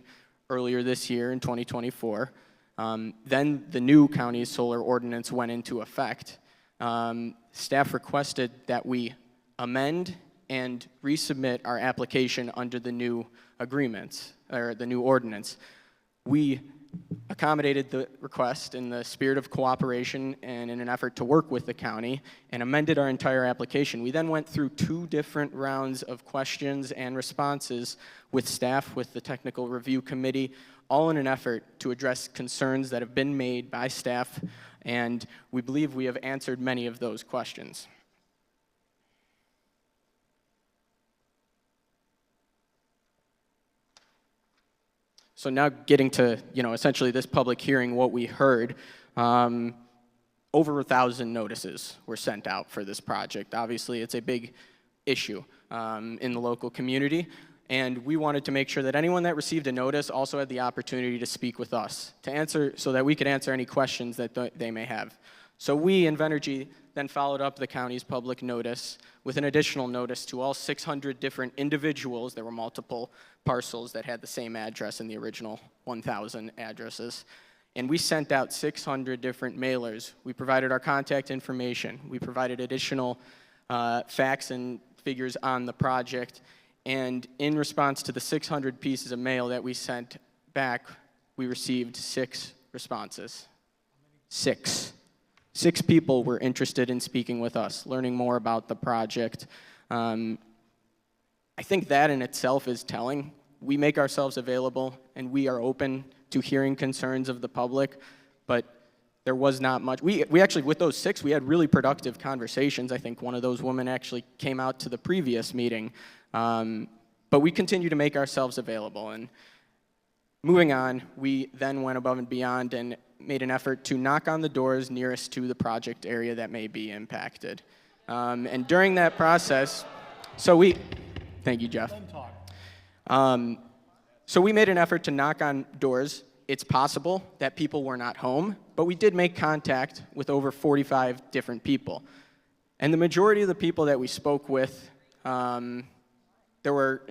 earlier this year in 2024. Then the new county's solar ordinance went into effect. Staff requested that we amend and resubmit our application under the new agreements, or the new ordinance. We accommodated the request in the spirit of cooperation and in an effort to work with the county and amended our entire application. We then went through 2 different rounds of questions and responses with staff, with the technical review committee, all in an effort to address concerns that have been made by staff, and we believe we have answered many of those questions. So now getting to, essentially this public hearing, what we heard, over 1,000 notices were sent out for this project. Obviously, it's a big issue in the local community, and we wanted to make sure that anyone that received a notice also had the opportunity to speak with us, so that we could answer any questions that they may have. So we, Invenergy, then followed up the county's public notice with an additional notice to all 600 different individuals. There were multiple parcels that had the same address in the original 1,000 addresses. And we sent out 600 different mailers. We provided our contact information. We provided additional facts and figures on the project. And in response to the 600 pieces of mail that we sent back, we received 6 responses. 6. 6 people were interested in speaking with us, learning more about the project. I think that in itself is telling. We make ourselves available, and we are open to hearing concerns of the public, but there was not much. We actually, with those 6, we had really productive conversations. I think one of those women actually came out to the previous meeting. But we continue to make ourselves available. And moving on, we then went above and beyond and made an effort to knock on the doors nearest to the project area that may be impacted. And during that process, thank you, Jeff. So we made an effort to knock on doors. It's possible that people were not home, but we did make contact with over 45 different people. And the majority of the people that we spoke with, in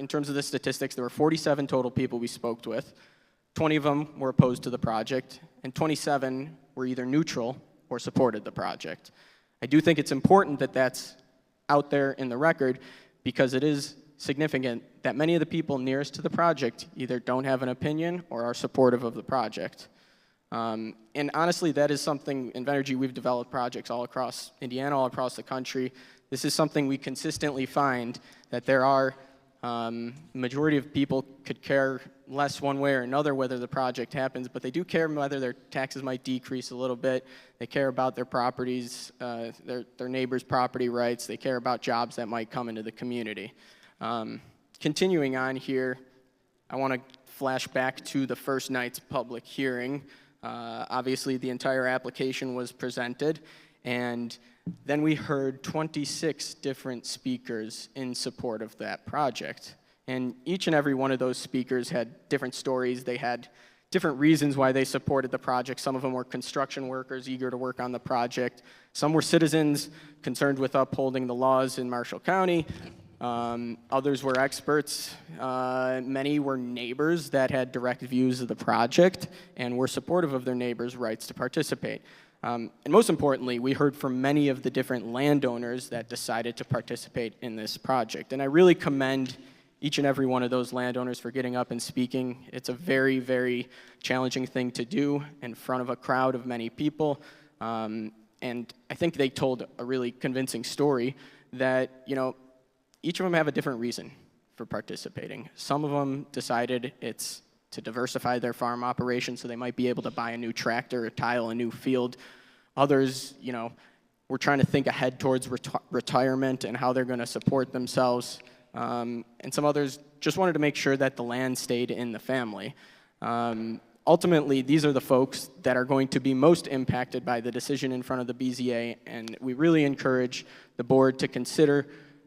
terms of the statistics, there were 47 total people we spoke with. 20 of them were opposed to the project, and 27 were either neutral or supported the project. I do think it's important that that's out there in the record, because it is significant that many of the people nearest to the project either don't have an opinion or are supportive of the project. And honestly, that is something, in Venergy, we've developed projects all across Indiana, all across the country. This is something we consistently find, that there are, majority of people could care less one way or another whether the project happens, but they do care whether their taxes might decrease a little bit. They care about their properties, their neighbors' property rights. They care about jobs that might come into the community. Continuing on here, I want to flash back to the first night's public hearing. Obviously, the entire application was presented, and then we heard 26 different speakers in support of that project. And each and every one of those speakers had different stories. They had different reasons why they supported the project. Some of them were construction workers eager to work on the project. Some were citizens concerned with upholding the laws in Marshall County. Others were experts. Many were neighbors that had direct views of the project and were supportive of their neighbors' rights to participate. And most importantly, we heard from many of the different landowners that decided to participate in this project. And I really commend each and every one of those landowners for getting up and speaking. It's a very, very challenging thing to do in front of a crowd of many people. And I think they told a really convincing story that, you know, each of them have a different reason for participating. Some of them decided it's to diversify their farm operation so they might be able to buy a new tractor or tile a new field. Others, you know, were trying to think ahead towards retirement and how they're going to support themselves. And some others just wanted to make sure that the land stayed in the family. Ultimately, these are the folks that are going to be most impacted by the decision in front of the BZA, and we really encourage the board to consider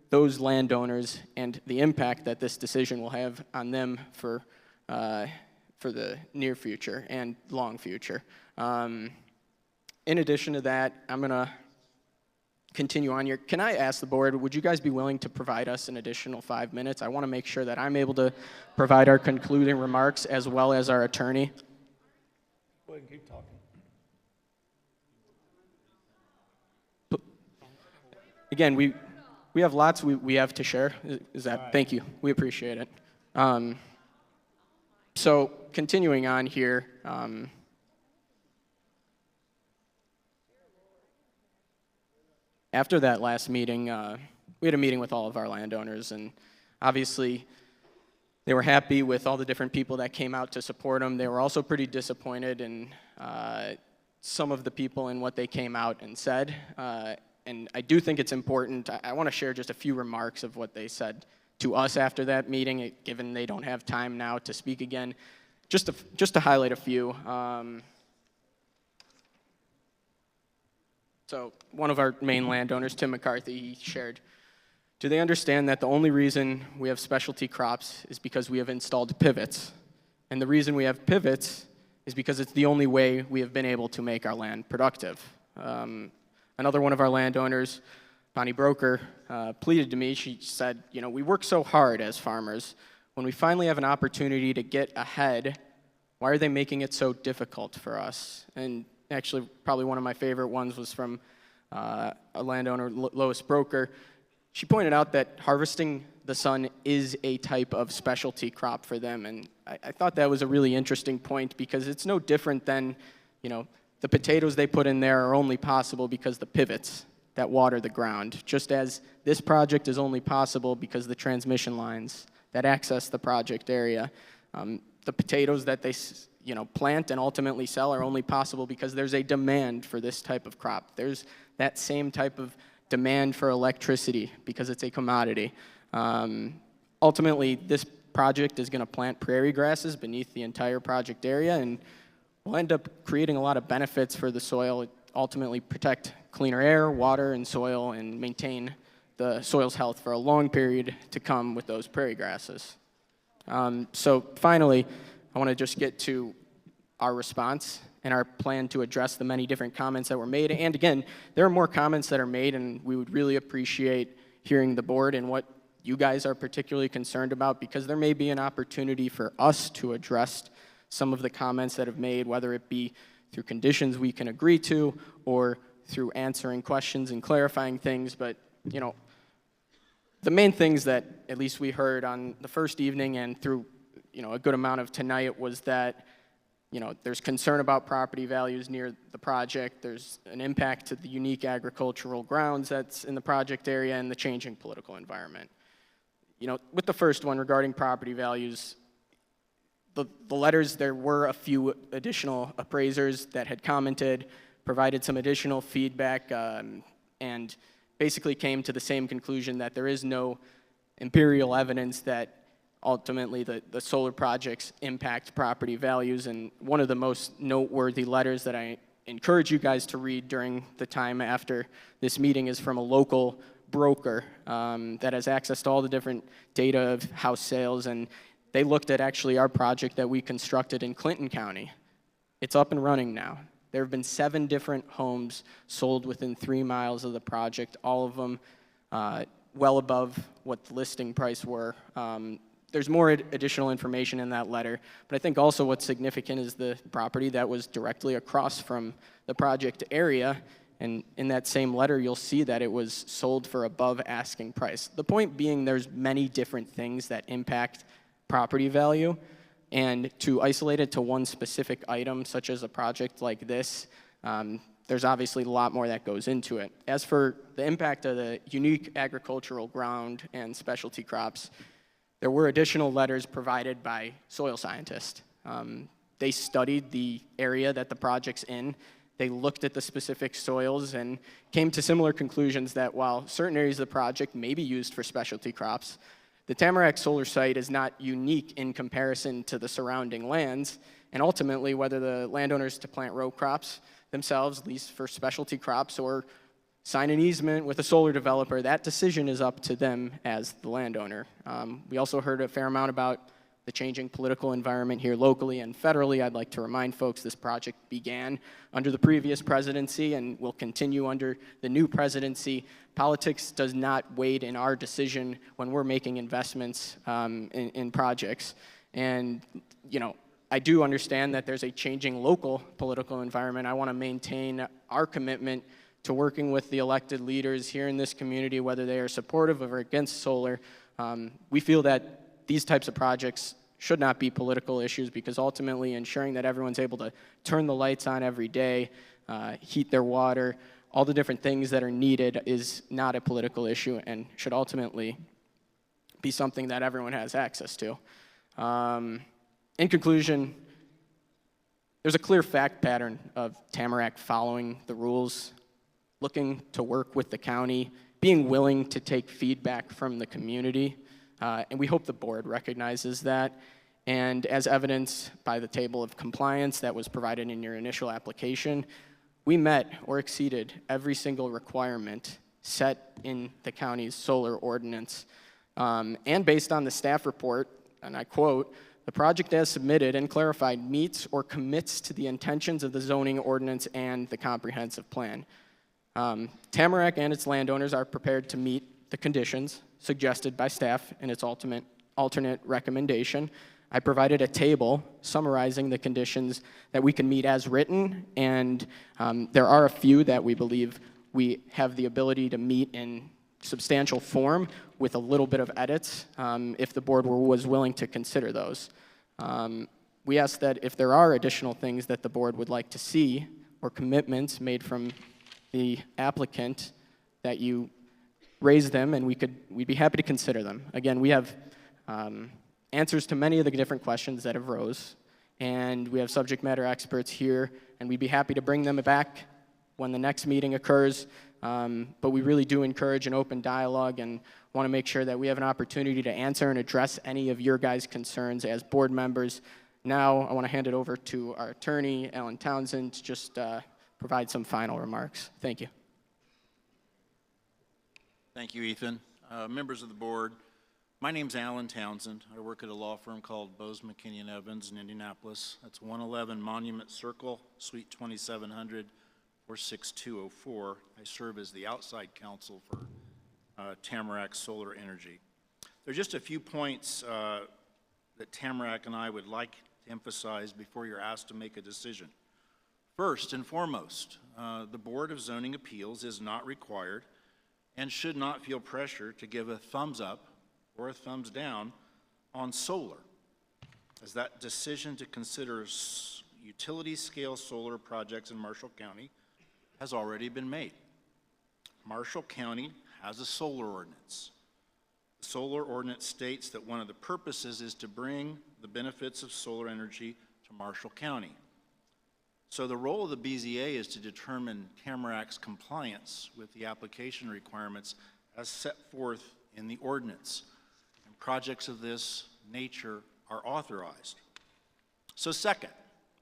those landowners and the impact that this decision will have on them for the near future and long future. In addition to that, I'm going to continue on here. Can I ask the board, would you guys be willing to provide us an additional 5 minutes? I want to make sure that I'm able to provide our concluding remarks as well as our attorney.
Go ahead and keep talking.
Again, we have lots we have to share. Is that, thank you. We appreciate it. So continuing on here, after that last meeting, we had a meeting with all of our landowners, and obviously they were happy with all the different people that came out to support them. They were also pretty disappointed in some of the people and what they came out and said. And I do think it's important. I want to share just a few remarks of what they said to us after that meeting, given they don't have time now to speak again. Just to highlight a few. So one of our main landowners, Tim McCarthy, he shared, do they understand that the only reason we have specialty crops is because we have installed pivots? And the reason we have pivots is because it's the only way we have been able to make our land productive. Another one of our landowners, Bonnie Broker, pleaded to me. She said, you know, we work so hard as farmers. When we finally have an opportunity to get ahead, why are they making it so difficult for us? And actually, probably one of my favorite ones was from a landowner, Lois Broker. She pointed out that harvesting the sun is a type of specialty crop for them. And I thought that was a really interesting point because it's no different than, you know, the potatoes they put in there are only possible because the pivots that water the ground, just as this project is only possible because the transmission lines that access the project area. The potatoes that they plant and ultimately sell are only possible because there's a demand for this type of crop. There's that same type of demand for electricity because it's a commodity. Ultimately, this project is going to plant prairie grasses beneath the entire project area, and we'll end up creating a lot of benefits for the soil, ultimately protect cleaner air, water, and soil, and maintain the soil's health for a long period to come with those prairie grasses. So finally, I want to just get to our response and our plan to address the many different comments that were made. And again, there are more comments that are made, and we would really appreciate hearing the board and what you guys are particularly concerned about, because there may be an opportunity for us to address some of the comments that have made, whether it be through conditions we can agree to or through answering questions and clarifying things. But, you know, the main things that at least we heard on the first evening and through, you know, a good amount of tonight was that You know, there's concern about property values near the project. There's an impact to the unique agricultural grounds that's in the project area and the changing political environment. You know, with the first one regarding property values, the letters, there were a few additional appraisers that had commented, provided some additional feedback, and basically came to the same conclusion that there is no empirical evidence that ultimately the solar projects impact property values. And one of the most noteworthy letters that I encourage you guys to read during the time after this meeting is from a local broker that has access to all the different data of house sales, and they looked at actually our project that we constructed in Clinton County. It's up and running now. There have been 7 different homes sold within 3 miles of the project, all of them well above what the listing price were. There's more additional information in that letter, but I think also what's significant is the property that was directly across from the project area, and in that same letter you'll see that it was sold for above asking price. The point being there's many different things that impact property value, and to isolate it to one specific item, such as a project like this, there's obviously a lot more that goes into it. As for the impact of the unique agricultural ground and specialty crops, there were additional letters provided by soil scientists. They studied the area that the project's in. They looked at the specific soils and came to similar conclusions that while certain areas of the project may be used for specialty crops, the Tamarack solar site is not unique in comparison to the surrounding lands, and ultimately whether the landowners to plant row crops themselves, lease for specialty crops, or sign an easement with a solar developer, that decision is up to them as the landowner. We also heard a fair amount about the changing political environment here locally and federally. I'd like to remind folks this project began under the previous presidency and will continue under the new presidency. Politics does not weigh in our decision when we're making investments in projects. And, you know, I do understand that there's a changing local political environment. I want to maintain our commitment to working with the elected leaders here in this community, whether they are supportive or against solar. We feel that these types of projects should not be political issues, because ultimately ensuring that everyone's able to turn the lights on every day, heat their water, all the different things that are needed is not a political issue and should ultimately be something that everyone has access to. In conclusion, there's a clear fact pattern of Tamarack following the rules, looking to work with the county, being willing to take feedback from the community, and we hope the board recognizes that. And as evidenced by the table of compliance that was provided in your initial application, we met or exceeded every single requirement set in the county's solar ordinance. And based on the staff report, and I quote, "The project as submitted and clarified meets or commits to the intentions of the zoning ordinance and the comprehensive plan." Tamarack and its landowners are prepared to meet the conditions suggested by staff in its alternate recommendation. I provided a table summarizing the conditions that we can meet as written, and there are a few that we believe we have the ability to meet in substantial form with a little bit of edits if the board was willing to consider those. We ask that if there are additional things that the board would like to see or commitments made from the applicant, that you raise them and we'd be happy to consider them. Again, we have answers to many of the different questions that have rose, and we have subject matter experts here, and we'd be happy to bring them back when the next meeting occurs. But we really do encourage an open dialogue and want to make sure that we have an opportunity to answer and address any of your guys' concerns as board members. Now, I want to hand it over to our attorney, Alan Townsend, to just provide some final remarks. Thank you.
Thank you, Ethan. Members of the board, my name's Alan Townsend. I work at a law firm called Bose McKinney & Evans in Indianapolis. That's 111 Monument Circle, Suite 2700, or 6204. I serve as the outside counsel for Tamarack Solar Energy. There are just a few points that Tamarack and I would like to emphasize before you're asked to make a decision. First and foremost, the Board of Zoning Appeals is not required and should not feel pressure to give a thumbs up or a thumbs down on solar, as that decision to consider utility-scale solar projects in Marshall County has already been made. Marshall County has a solar ordinance. The solar ordinance states that one of the purposes is to bring the benefits of solar energy to Marshall County. So the role of the BZA is to determine Tamarac's compliance with the application requirements as set forth in the ordinance. And projects of this nature are authorized. So second,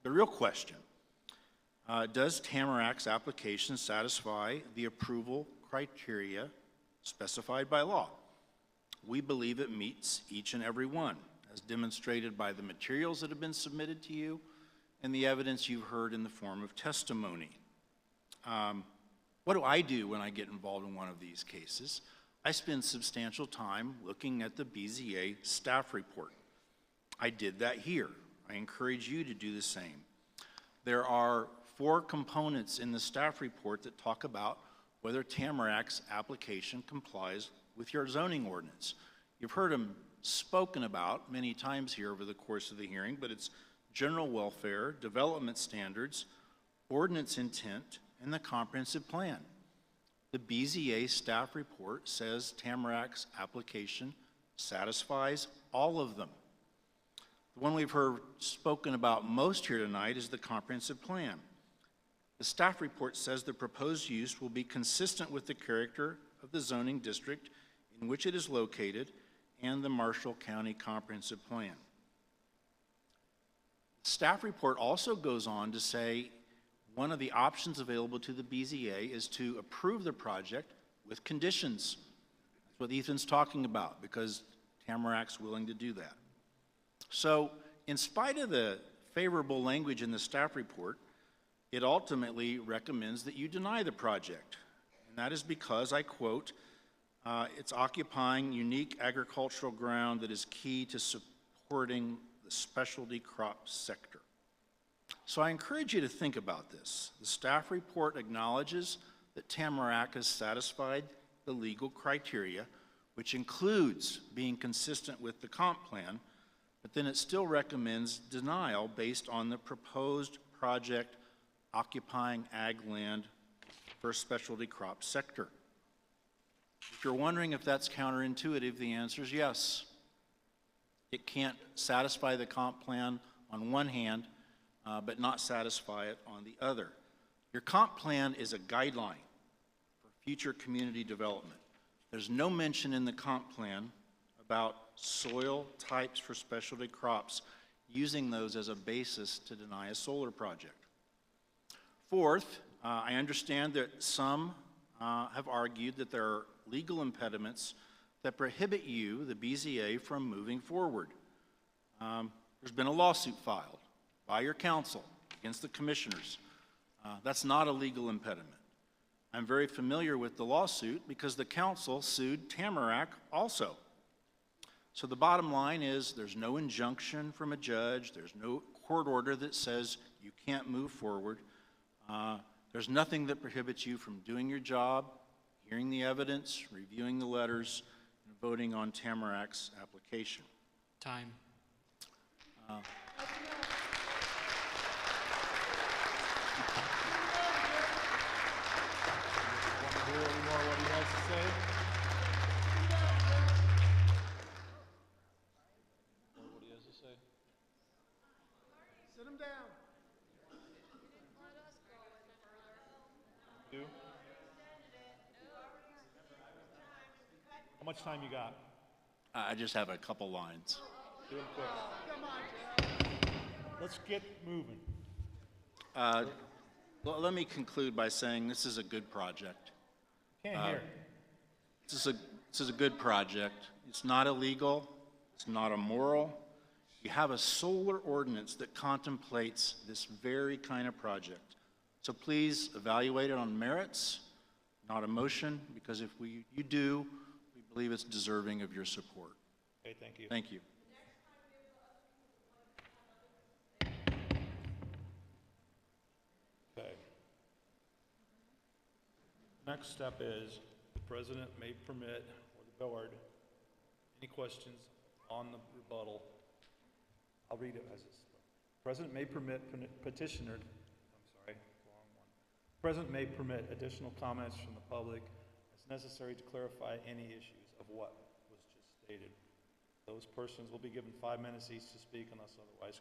the real question, does Tamarac's application satisfy the approval criteria specified by law? We believe it meets each and every one, as demonstrated by the materials that have been submitted to you and the evidence you've heard in the form of testimony. What do I do when I get involved in one of these cases? I spend substantial time looking at the BZA staff report. I did that here. I encourage you to do the same. There are 4 components in the staff report that talk about whether Tamarac's application complies with your zoning ordinance. You've heard them spoken about many times here over the course of the hearing, but it's general welfare, development standards, ordinance intent, and the comprehensive plan. The BZA staff report says Tamarac's application satisfies all of them. The one we've heard spoken about most here tonight is the comprehensive plan. The staff report says the proposed use will be consistent with the character of the zoning district in which it is located and the Marshall County Comprehensive Plan. The staff report also goes on to say one of the options available to the BZA is to approve the project with conditions. That's what Ethan's talking about, because Tamarac's willing to do that. So, in spite of the favorable language in the staff report, it ultimately recommends that you deny the project. And that is because, I quote, it's occupying unique agricultural ground that is key to supporting the specialty crop sector. So I encourage you to think about this. The staff report acknowledges that Tamarac has satisfied the legal criteria, which includes being consistent with the comp plan, but then it still recommends denial based on the proposed project occupying ag land for a specialty crop sector. If you're wondering if that's counterintuitive, the answer is yes. It can't satisfy the comp plan on one hand, but not satisfy it on the other. Your comp plan is a guideline for future community development. There's no mention in the comp plan about soil types for specialty crops, using those as a basis to deny a solar project. Fourth, I understand that some have argued that there are legal impediments that prohibit you, the BZA, from moving forward. There's been a lawsuit filed by your council against the commissioners. That's not a legal impediment. I'm very familiar with the lawsuit because the council sued Tamarac also. So the bottom line is there's no injunction from a judge, there's no court order that says you can't move forward. There's nothing that prohibits you from doing your job, hearing the evidence, reviewing the letters, and voting on Tamarac's application.
Time.
Sit him down.
How much time you got?
I just have a couple lines.
Do them quick. Let's get moving.
Well, let me conclude by saying this is a good project.
Can't hear.
This is a good project. It's not illegal. It's not immoral. You have a solar ordinance that contemplates this very kind of project. So please evaluate it on merits, not emotion, because if you do, we believe it's deserving of your support.
Okay, thank you.
Thank you.
Okay. Next step is the president may permit, or the board, any questions on the rebuttal. I'll read it as it's. President may permit petitioner, I'm sorry, wrong one. President may permit additional comments from the public as necessary to clarify any issues of what was just stated. Those persons will be given 5 minutes each to speak unless otherwise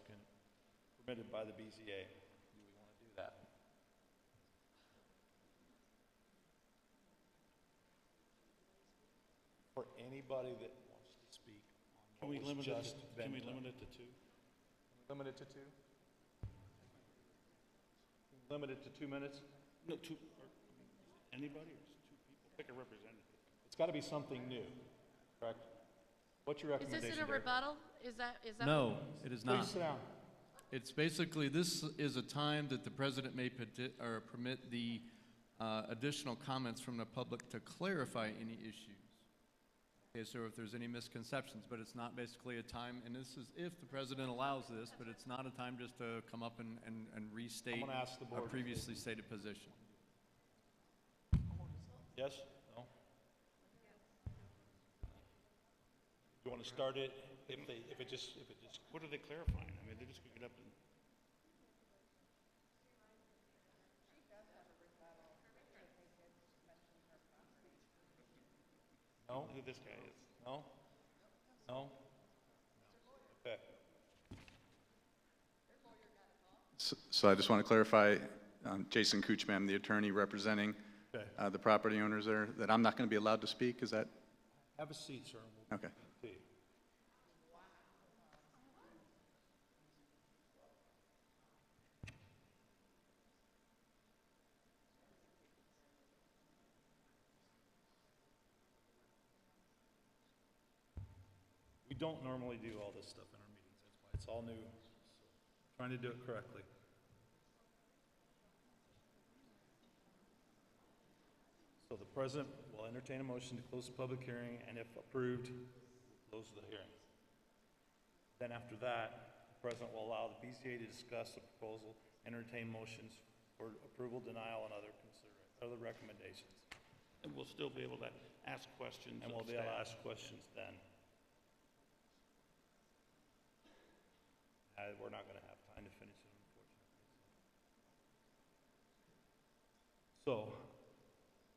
permitted by the BZA. Do we want to do that? For anybody that wants to speak on what was just been done.
Can we limit it to 2?
Limit it to 2? Limit it to 2 minutes?
No, 2, anybody, or just 2 people? Pick a representative.
It's got to be something new, correct? What's your
Is
recommendation,
this in a
Derek?
rebuttal? Is that?
No, it is not.
Please sit down.
It's basically, this is a time that the president may permit the additional comments from the public to clarify any issues. Okay, so if there's any misconceptions, but it's not basically a time, and this is if the president allows this, but it's not a time just to come up and restate
I'm gonna ask the
a
board.
previously stated position.
Yes? No? Do you want to start it if it just,
What are they clarifying? I mean, they're just going to get up and...
no?
Who this guy is.
No? No? Okay.
So I just want to clarify, Jason Kuchman, the attorney representing
Okay.
the property owners there, that I'm not going to be allowed to speak, is that?
Have a seat, sir. We'll
Okay.
see. We don't normally do all this stuff in our meetings. That's why it's all new. So, trying to do it correctly. So the president will entertain a motion to close the public hearing, and if approved, we'll close the hearing. Then after that, the president will allow the BZA to discuss the proposal, entertain motions for approval, denial, and other recommendations.
And we'll still be able to ask questions.
And we'll be able to ask questions then. We're not going to have time to finish it, unfortunately. So,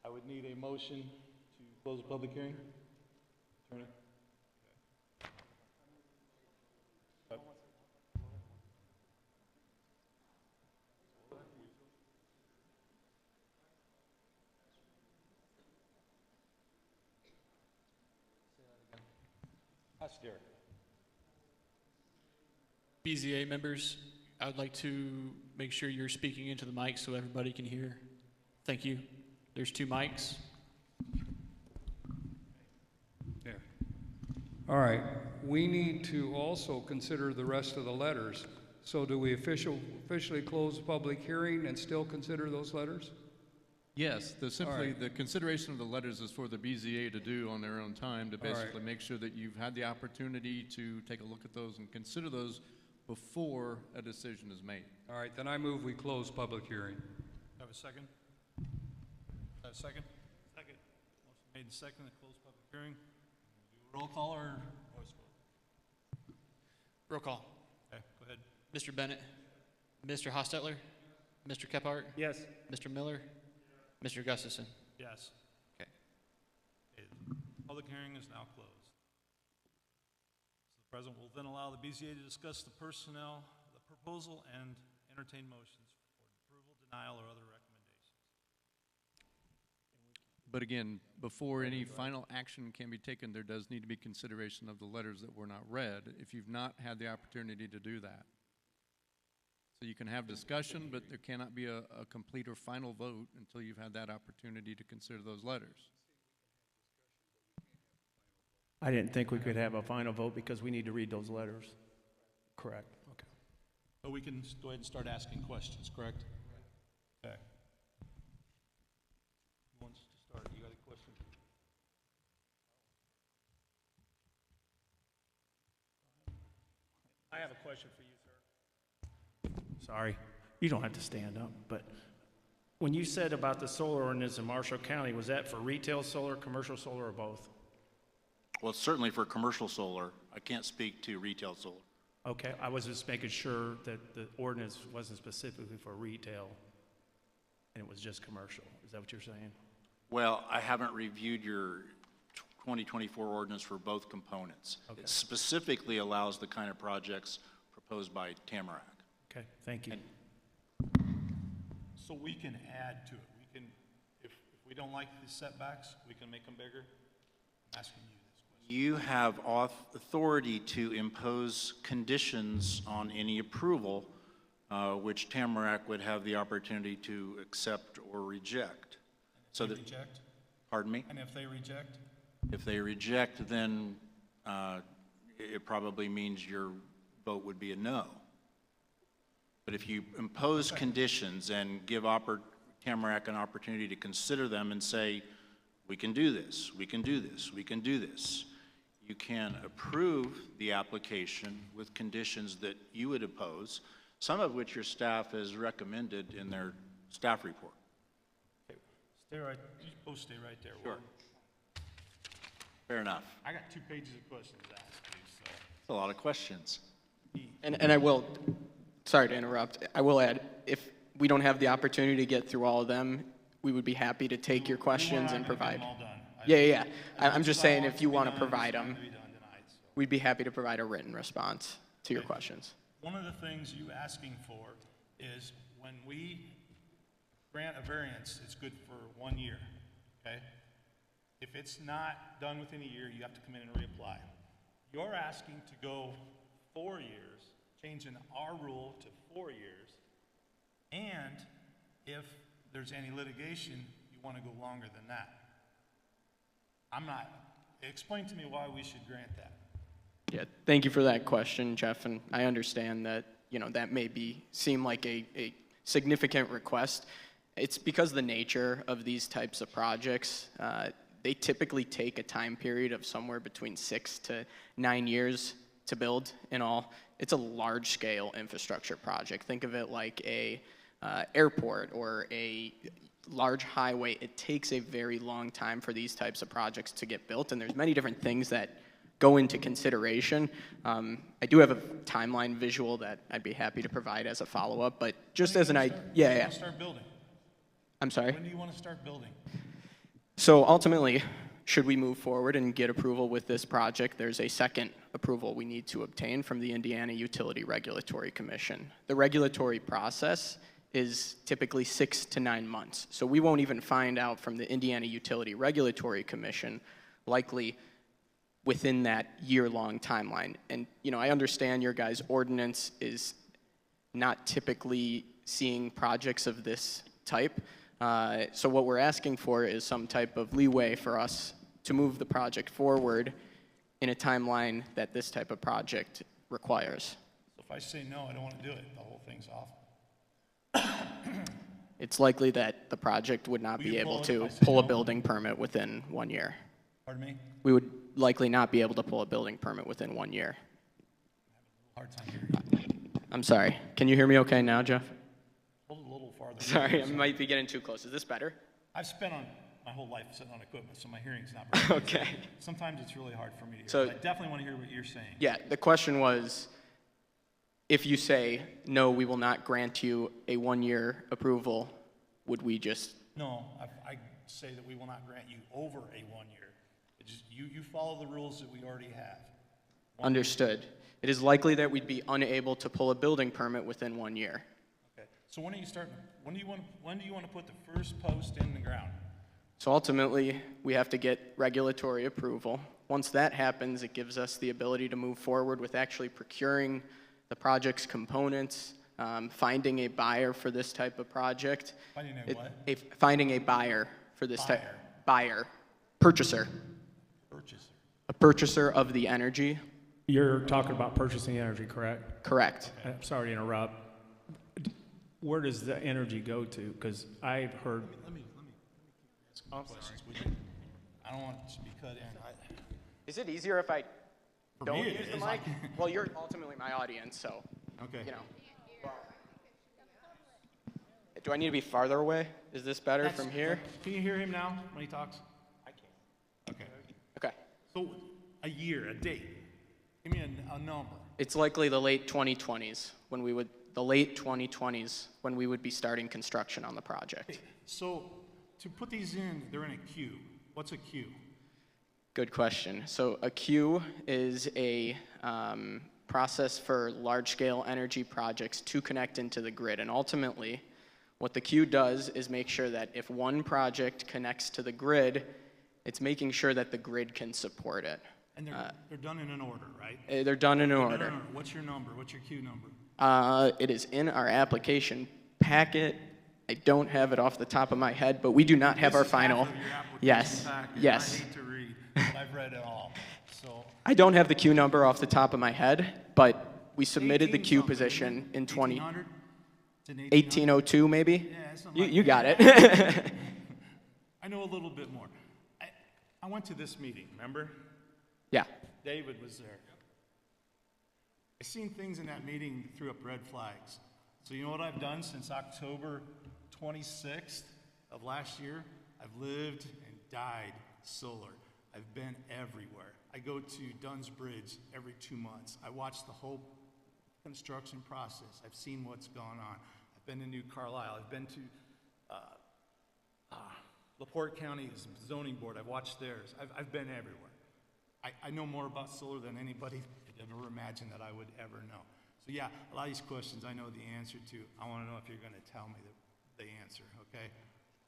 I would need a motion to close the public hearing. Attorney? Okay. Ask Derek.
BZA members, I would like to make sure you're speaking into the mic so everybody can hear. Thank you. There's 2 mics.
There. All right. We need to also consider the rest of the letters. So do we officially close the public hearing and still consider those letters?
Yes, simply
right.
the consideration of the letters is for the BZA to do on their own time to basically make sure that you've had the opportunity to take a look at those and consider those before a decision is made.
All right, then I move we close public hearing.
Have a second? Have a second? Second. Motion made and second to close public hearing. Do a roll call or voice vote?
Roll call.
Okay, go ahead.
Mr. Bennett, Mr. Hostetler, Mr. Kephart.
Yes.
Mr. Miller, Mr. Gustafson.
Yes.
Okay.
Okay, the public hearing is now closed. So the president will then allow the BZA to discuss the personnel, the proposal, and entertain motions for approval, denial, or other recommendations.
But again, before any final action can be taken, there does need to be consideration of the letters that were not read, if you've not had the opportunity to do that. So you can have discussion, but there cannot be a complete or final vote until you've had that opportunity to consider those letters.
I didn't think we could have a final vote because we need to read those letters. Correct. Okay.
But we can go ahead and start asking questions, correct? Okay. Who wants to start? You got a question?
I have a question for you, sir. Sorry, you don't have to stand up, but when you said about the solar ordinance in Marshall County, was that for retail solar, commercial solar, or both?
Well, it's certainly for commercial solar. I can't speak to retail solar.
Okay, I was just making sure that the ordinance wasn't specifically for retail and it was just commercial. Is that what you're saying?
Well, I haven't reviewed your 2024 ordinance for both components.
Okay.
It specifically allows the kind of projects proposed by Tamarack.
Okay, thank you.
So we can add to it. We can, if we don't like the setbacks, we can make them bigger? I'm asking you this question.
You have authority to impose conditions on any approval, which Tamarack would have the opportunity to accept or reject. So that,
reject?
Pardon me?
And if they reject?
If they reject, then it probably means your vote would be a no. But if you impose conditions and give Tamarack an opportunity to consider them and say, we can do this, we can do this, we can do this, you can approve the application with conditions that you would oppose, some of which your staff has recommended in their staff report.
Okay, stay right, you both stay right there.
Sure.
Will.
Fair enough.
I got 2 pages of questions to ask you, so.
That's a lot of questions.
And I will, sorry to interrupt, I will add, if we don't have the opportunity to get through all of them, we would be happy to take your questions and provide. Yeah. I'm just saying if you want to provide them, we'd be happy to provide a written response to your questions.
One of the things you asking for is when we grant a variance, it's good for 1 year, okay? If it's not done within a year, you have to come in and reapply. You're asking to go 4 years, changing our rule to 4 years, and if there's any litigation, you want to go longer than that. Explain to me why we should grant that.
Yeah, thank you for that question, Jeff, and I understand that, that may seem like a significant request. It's because of the nature of these types of projects. They typically take a time period of somewhere between 6 to 9 years to build in all. It's a large-scale infrastructure project. Think of it like a airport or a large highway. It takes a very long time for these types of projects to get built, and there's many different things that go into consideration. I do have a timeline visual that I'd be happy to provide as a follow-up, but just as an idea,
When do you want to start building?
I'm sorry?
When do you want to start building?
So ultimately, should we move forward and get approval with this project, there's a second approval we need to obtain from the Indiana Utility Regulatory Commission. The regulatory process is typically 6 to 9 months. So we won't even find out from the Indiana Utility Regulatory Commission, likely within that year-long timeline. And, I understand your guys' ordinance is not typically seeing projects of this type. So what we're asking for is some type of leeway for us to move the project forward in a timeline that this type of project requires.
So if I say no, I don't want to do it, the whole thing's off.
It's likely that the project would not be able to pull a building permit within 1 year.
Pardon me?
We would likely not be able to pull a building permit within 1 year.
Hard time hearing.
I'm sorry. Can you hear me okay now, Jeff?
Hold it a little farther.
Sorry, I might be getting too close. Is this better?
I've spent my whole life sitting on equipment, so my hearing's not very good.
Okay.
Sometimes it's really hard for me to hear.
So-
But I definitely want to hear what you're saying.
Yeah, the question was, if you say, no, we will not grant you a 1-year approval, would we just...
No, I say that we will not grant you over a 1 year. It just, you follow the rules that we already have.
Understood. It is likely that we'd be unable to pull a building permit within 1 year.
Okay. So when do you want to put the first post in the ground?
So ultimately, we have to get regulatory approval. Once that happens, it gives us the ability to move forward with actually procuring the project's components, finding a buyer for this type of project.
Finding a what?
Finding a buyer for this type. Purchaser.
Purchaser.
A purchaser of the energy.
You're talking about purchasing energy, correct?
Correct.
I'm sorry to interrupt. Where does the energy go to? Because I've heard...
Let me ask questions. I don't want to be cut in.
Is it easier if I don't
me,
use
it
the
is.
mic? Well, you're ultimately my audience, so,
Okay.
Do I need to be farther away? Is this better from here?
Can you hear him now when he talks? I can. Okay.
Okay.
So a year, a date. Give me a number.
It's likely the late 2020s when we would be starting construction on the project.
Okay, so to put these in, they're in a queue. What's a queue?
Good question. So a queue is a process for large-scale energy projects to connect into the grid. And ultimately, what the queue does is make sure that if one project connects to the grid, it's making sure that the grid can support it.
And they're done in an order, right?
They're done in order.
What's your number? What's your queue number?
It is in our application packet. I don't have it off the top of my head, but we do not have our final. Yes, yes.
I hate to read, but I've read it all. So
I don't have the queue number off the top of my head, but we submitted the queue position in 1802 maybe?
Yeah,
you got it.
I know a little bit more. I went to this meeting, remember?
Yeah.
David was there. I seen things in that meeting threw up red flags. So you know what I've done since October 26th of last year? I've lived and died solar. I've been everywhere. I go to Dunn's Bridge every 2 months. I watch the whole construction process. I've seen what's gone on. I've been to New Carlisle. I've been to LaPorte County's zoning board. I've watched theirs. I've been everywhere. I know more about solar than anybody could ever imagine that I would ever know. So yeah, a lot of these questions I know the answer to. I want to know if you're going to tell me the answer, okay?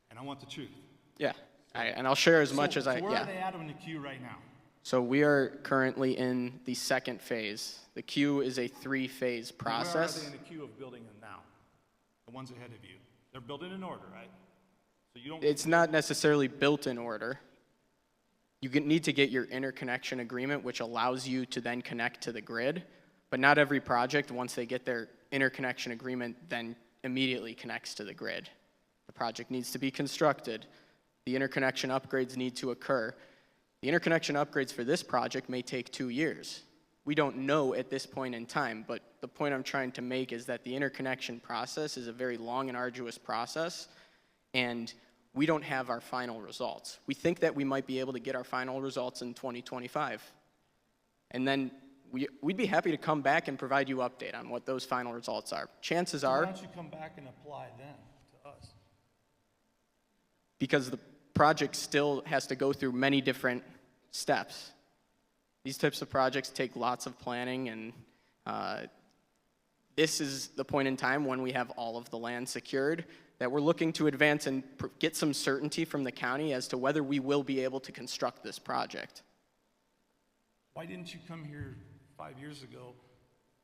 And I want the truth.
Yeah, and I'll share as much as I,
where
yeah.
are they at in the queue right now?
So we are currently in the second phase. The queue is a 3-phase process.
Where are they in the queue of building them now? The ones ahead of you. They're built in order, right? So you don't.
It's not necessarily built in order. You need to get your interconnection agreement, which allows you to then connect to the grid. But not every project, once they get their interconnection agreement, then immediately connects to the grid. The project needs to be constructed. The interconnection upgrades need to occur. The interconnection upgrades for this project may take 2 years. We don't know at this point in time, but the point I'm trying to make is that the interconnection process is a very long and arduous process, and we don't have our final results. We think that we might be able to get our final results in 2025. And then we'd be happy to come back and provide you update on what those final results are. Chances are...
Why don't you come back and apply then to us?
Because the project still has to go through many different steps. These types of projects take lots of planning, and this is the point in time when we have all of the land secured that we're looking to advance and get some certainty from the county as to whether we will be able to construct this project.
Why didn't you come here 5 years ago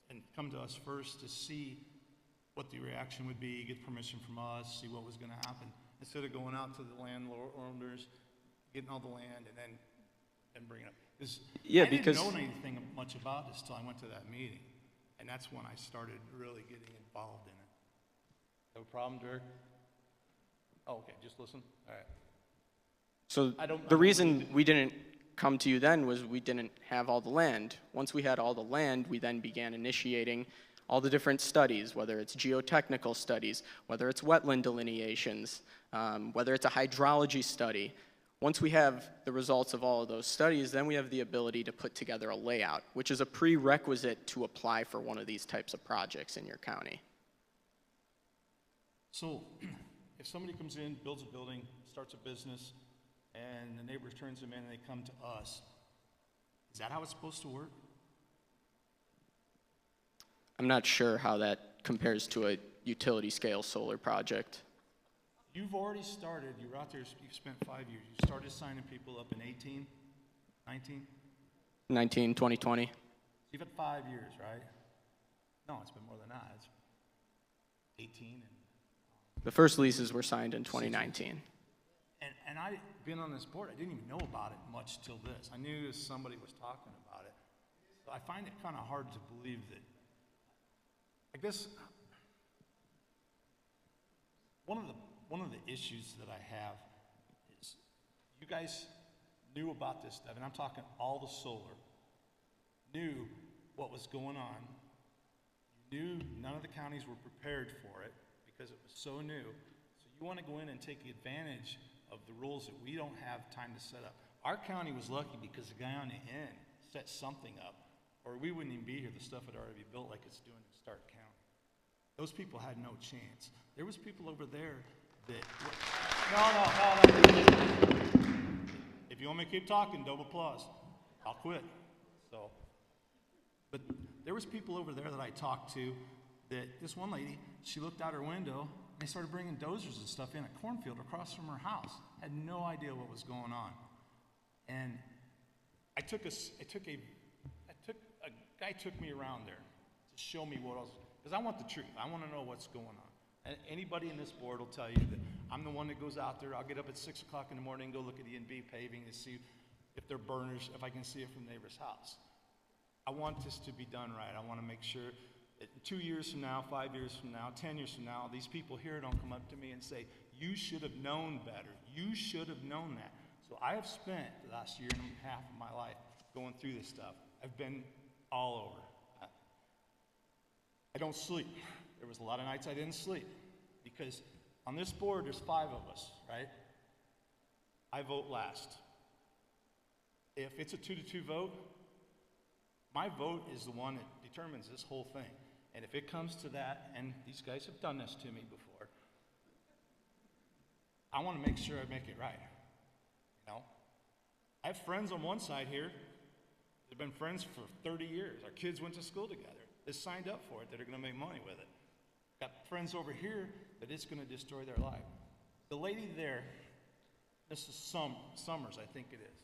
and come to us first to see what the reaction would be, get permission from us, see what was going to happen, instead of going out to the landowners, getting all the land, and then bringing it up?
Yeah,
I didn't know anything much about this till I went to that meeting, and that's when I started really getting involved in it. Have a problem, Dirk? Oh, okay, just listen. All right.
So the reason we didn't come to you then was we didn't have all the land. Once we had all the land, we then began initiating all the different studies, whether it's geotechnical studies, whether it's wetland delineations, whether it's a hydrology study. Once we have the results of all of those studies, then we have the ability to put together a layout, which is a prerequisite to apply for one of these types of projects in your county.
So, if somebody comes in, builds a building, starts a business, and the neighbors turns them in and they come to us, is that how it's supposed to work?
I'm not sure how that compares to a utility scale solar project.
You've already started, you were out there, you've spent 5 years, you started signing people up in 18, 19?
19, 2020.
You've had 5 years, right? No, it's been more than that. It's 18 and
The first leases were signed in 2019.
And I've been on this board. I didn't even know about it much till this. I knew somebody was talking about it. So I find it kind of hard to believe that. I guess one of the issues that I have is you guys knew about this stuff, and I'm talking all the solar, knew what was going on. You knew none of the counties were prepared for it, because it was so new. So you want to go in and take advantage of the rules that we don't have time to set up. Our county was lucky because the guy on the end set something up or we wouldn't even be here. The stuff had already been built like it's doing in Stark County. Those people had no chance. There was people over there that, no. If you want me to keep talking, double applause. I'll quit. So, but there was people over there that I talked to that this one lady, she looked out her window and they started bringing dozers and stuff in a cornfield across from her house. Had no idea what was going on. And a guy took me around there to show me what else, because I want the truth. I want to know what's going on. And anybody in this board will tell you that I'm the one that goes out there. I'll get up at 6 o'clock in the morning and go look at E&B paving to see if they're burners, if I can see it from the neighbor's house. I want this to be done right. I want to make sure that 2 years from now, 5 years from now, 10 years from now, these people here don't come up to me and say, you should have known better. You should have known that. So I have spent the last year and a half of my life going through this stuff. I've been all over. I don't sleep. There was a lot of nights I didn't sleep because on this board there's 5 of us, right? I vote last. If it's a 2-2 vote, my vote is the one that determines this whole thing. And if it comes to that, and these guys have done this to me before, I want to make sure I make it right. You know? I have friends on one side here. They've been friends for 30 years. Our kids went to school together. They signed up for it, that are going to make money with it. Got friends over here that it's going to destroy their life. The lady there, this is Summers, I think it is.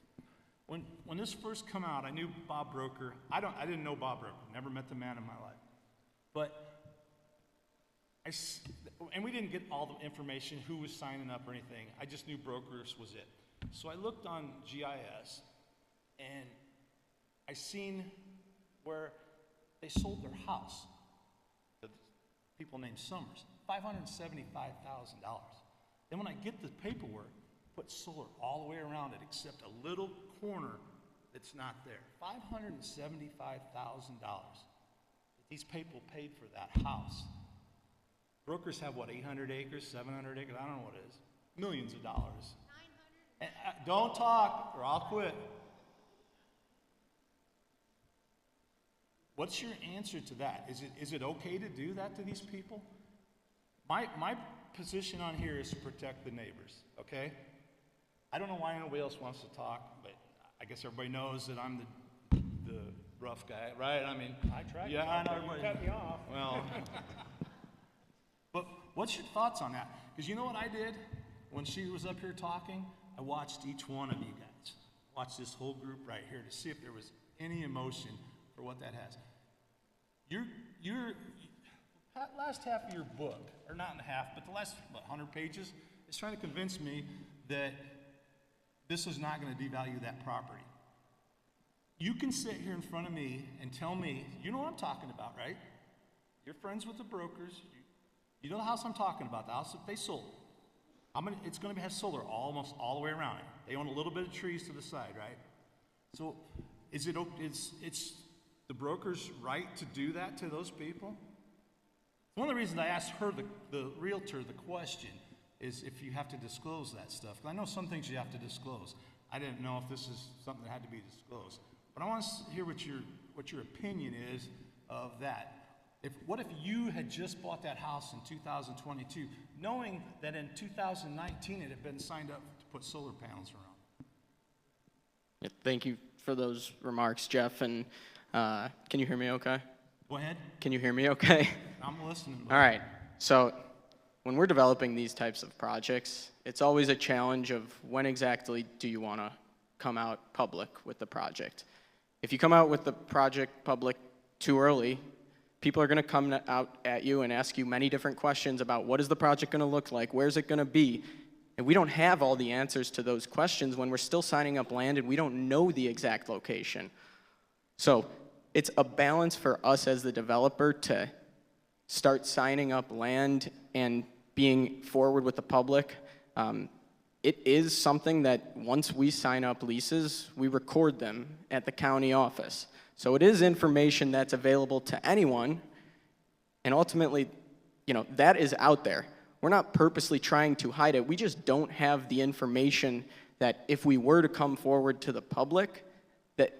When this first come out, I knew Bob Broker. I didn't know Bob Broker. Never met the man in my life. But and we didn't get all the information, who was signing up or anything. I just knew Brokers was it. So I looked on GIS, and I seen where they sold their house to people named Summers, $575,000. Then when I get the paperwork, put solar all the way around it except a little corner that's not there. $575,000 that these people paid for that house. Brokers have, what, 800 acres, 700 acres? I don't know what it is. Millions of dollars. And, don't talk or I'll quit. What's your answer to that? Is it okay to do that to these people? My position on here is to protect the neighbors, okay? I don't know why nobody else wants to talk, but I guess everybody knows that I'm the rough guy, right? I mean,
I tried.
Yeah, I know.
You cut me off.
Well, but what's your thoughts on that? Because you know what I did when she was up here talking? I watched each one of you guys. Watched this whole group right here to see if there was any emotion for what that has. Your last half of your book, or not in half, but the last 100 pages, is trying to convince me that this is not going to devalue that property. You can sit here in front of me and tell me, you know what I'm talking about, right? You're friends with the brokers. You know the house I'm talking about, the house that they sold. It's going to have solar almost all the way around it. They own a little bit of trees to the side, right? So it's the broker's right to do that to those people? One of the reasons I asked her, the realtor, the question is if you have to disclose that stuff. I know some things you have to disclose. I didn't know if this is something that had to be disclosed. But I want to hear what your opinion is of that. What if you had just bought that house in 2022, knowing that in 2019 it had been signed up to put solar panels around?
Yeah, thank you for those remarks, Jeff. And can you hear me okay?
Go ahead.
Can you hear me okay?
I'm listening.
All right. So when we're developing these types of projects, it's always a challenge of when exactly do you want to come out public with the project. If you come out with the project public too early, people are going to come out at you and ask you many different questions about what is the project going to look like, where's it going to be, and we don't have all the answers to those questions when we're still signing up land and we don't know the exact location. So it's a balance for us as the developer to start signing up land and being forward with the public. It is something that once we sign up leases, we record them at the county office. So it is information that's available to anyone, and ultimately, that is out there. We're not purposely trying to hide it. We just don't have the information that if we were to come forward to the public, that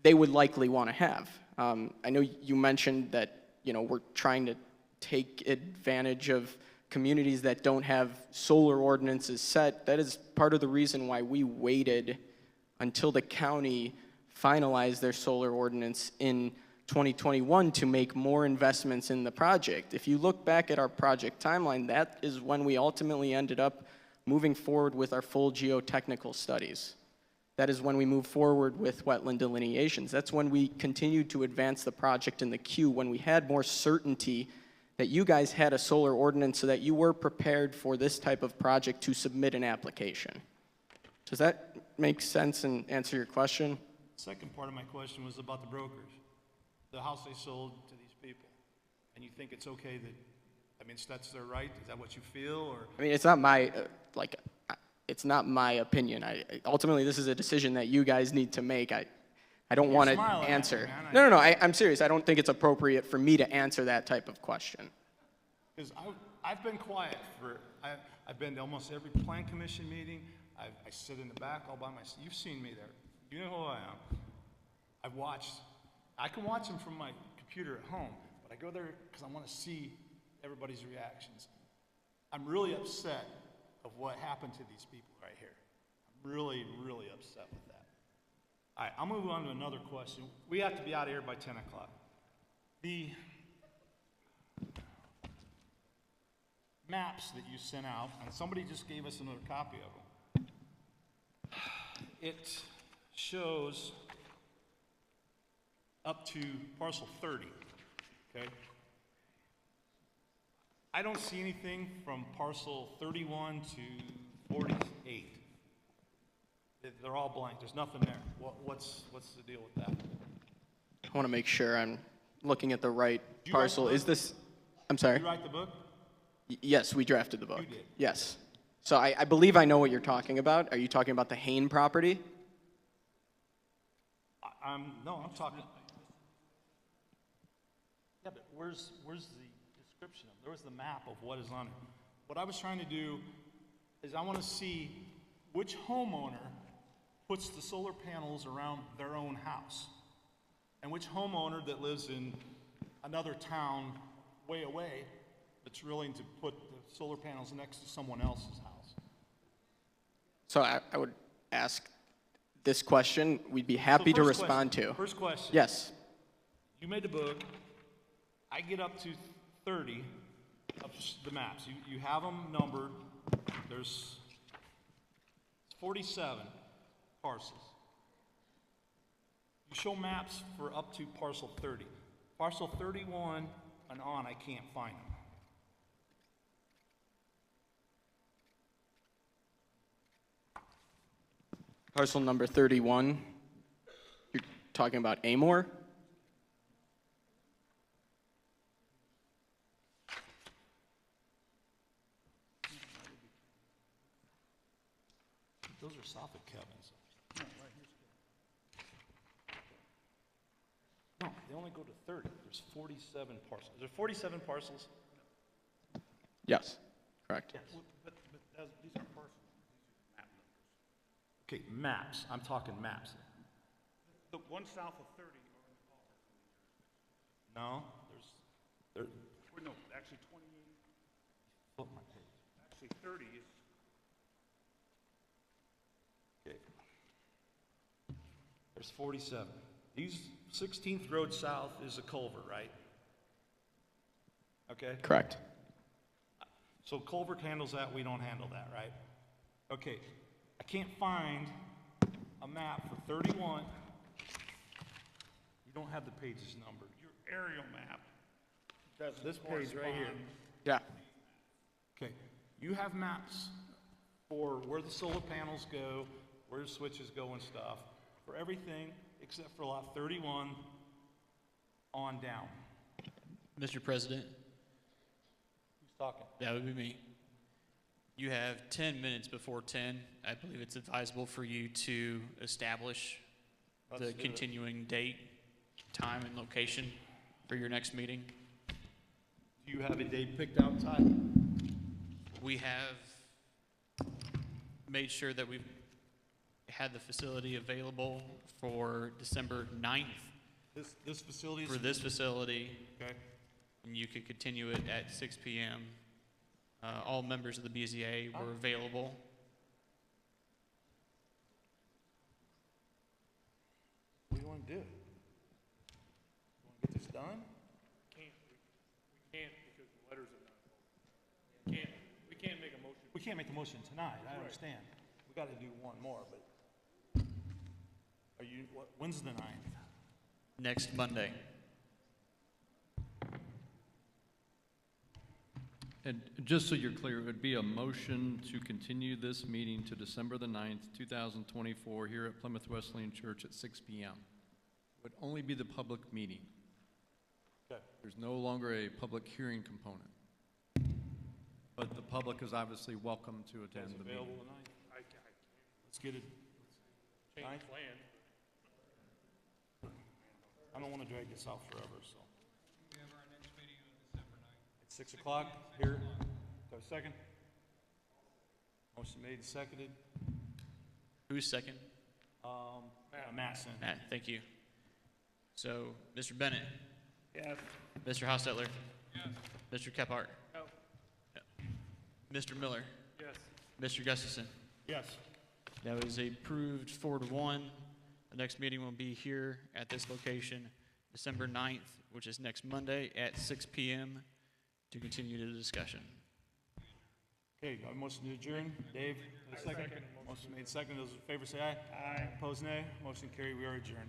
they would likely want to have. I know you mentioned that, we're trying to take advantage of communities that don't have solar ordinances set. That is part of the reason why we waited until the county finalized their solar ordinance in 2021 to make more investments in the project. If you look back at our project timeline, that is when we ultimately ended up moving forward with our full geotechnical studies. That is when we moved forward with wetland delineations. That's when we continued to advance the project in the queue, when we had more certainty that you guys had a solar ordinance so that you were prepared for this type of project to submit an application. Does that make sense and answer your question?
Second part of my question was about the brokers, the house they sold to these people. And you think it's okay that, that's their right? Is that what you feel? Or
It's not my, it's not my opinion. Ultimately, this is a decision that you guys need to make. I don't want to answer. No, I'm serious. I don't think it's appropriate for me to answer that type of question.
Because I've been quiet I've been to almost every plan commission meeting. I sit in the back all by myself. You've seen me there. You know who I am. I've watched. I can watch them from my computer at home, but I go there because I want to see everybody's reactions. I'm really upset of what happened to these people right here. I'm really, really upset with that. All right, I'll move on to another question. We have to be out of here by 10 o'clock. The maps that you sent out, and somebody just gave us another copy of them. It shows up to parcel 30, okay? I don't see anything from parcel 31 to 48. They're all blank. There's nothing there. What's the deal with that?
I want to make sure I'm looking at the right
Did you write
parcel.
the book?
Is this, I'm sorry?
Did you write the book?
Yes, we drafted the book.
You did?
Yes. So I believe I know what you're talking about. Are you talking about the Hain property?
No, I'm talking. Yeah, but where's the description of? Where's the map of what is on it? What I was trying to do is I want to see which homeowner puts the solar panels around their own house, and which homeowner that lives in another town way away that's willing to put the solar panels next to someone else's house.
So I would ask this question. We'd be happy to respond to.
First question.
Yes.
You made the book. I get up to 30 of the maps. You have them numbered. There's 47 parcels. You show maps for up to parcel 30. Parcel 31 and on, I can't find them.
Parcel number 31. You're talking about Amor?
Those are south of Kevin's. No, they only go to 30. There's 47 parcels. There's 47 parcels?
Yes, correct.
Yes. But these aren't parcels. Okay, maps. I'm talking maps.
The one south of 30 are in the call.
No, there.
No, actually 28.
Flip my page.
Actually 30 is.
Okay. There's 47. These 16th Road South is a culvert, right? Okay.
Correct.
So culvert handles that. We don't handle that, right? Okay. I can't find a map for 31. You don't have the pages numbered.
Your aerial map doesn't
This page right here.
Yeah.
Okay. You have maps for where the solar panels go, where the switches go and stuff, for everything except for lot 31 on down.
Mr. President,
Who's talking?
that would be me. You have 10 minutes before 10. I believe it's advisable for you to establish
Let's
the
do it.
continuing date, time, and location for your next meeting.
Do you have a date picked out, Ty?
We have made sure that we've had the facility available for December 9th
This facility is?
For this facility,
Okay.
and you could continue it at 6 p.m. All members of the BZA were available.
What do you want to do? You want to get this done?
We can't because the letters are not open. We can't make a motion.
We can't make the motion tonight, I
Right.
understand. We got to do one more, but when's the 9th?
Next Monday.
And just so you're clear, it would be a motion to continue this meeting to December the 9th, 2024, here at Plymouth Wesleyan Church at 6 p.m. It would only be the public meeting.
Okay.
There's no longer a public hearing component. But the public is obviously welcome to attend the meeting.
Available tonight? Let's get it.
Change
Ninth?
plan.
I don't want to drag this out forever, so.
We have our next meeting on December 9th.
At 6 o'clock here. Do I have a second? Motion made and seconded.
Who's second?
Mattson.
Matt, thank you. So, Mr. Bennett,
Yes.
Mr. Hostetler,
Yes.
Mr. Kephart,
No.
Mr. Miller,
Yes.
Mr. Gustafson.
Yes.
That was approved 4-1. The next meeting will be here at this location, December 9th, which is next Monday at 6 p.m. to continue the discussion.
Okay, got a motion to adjourn. Dave, a second. Motion made second. Those in favor say aye. Aye. Opposed, nay. Motion carried. We are adjourned.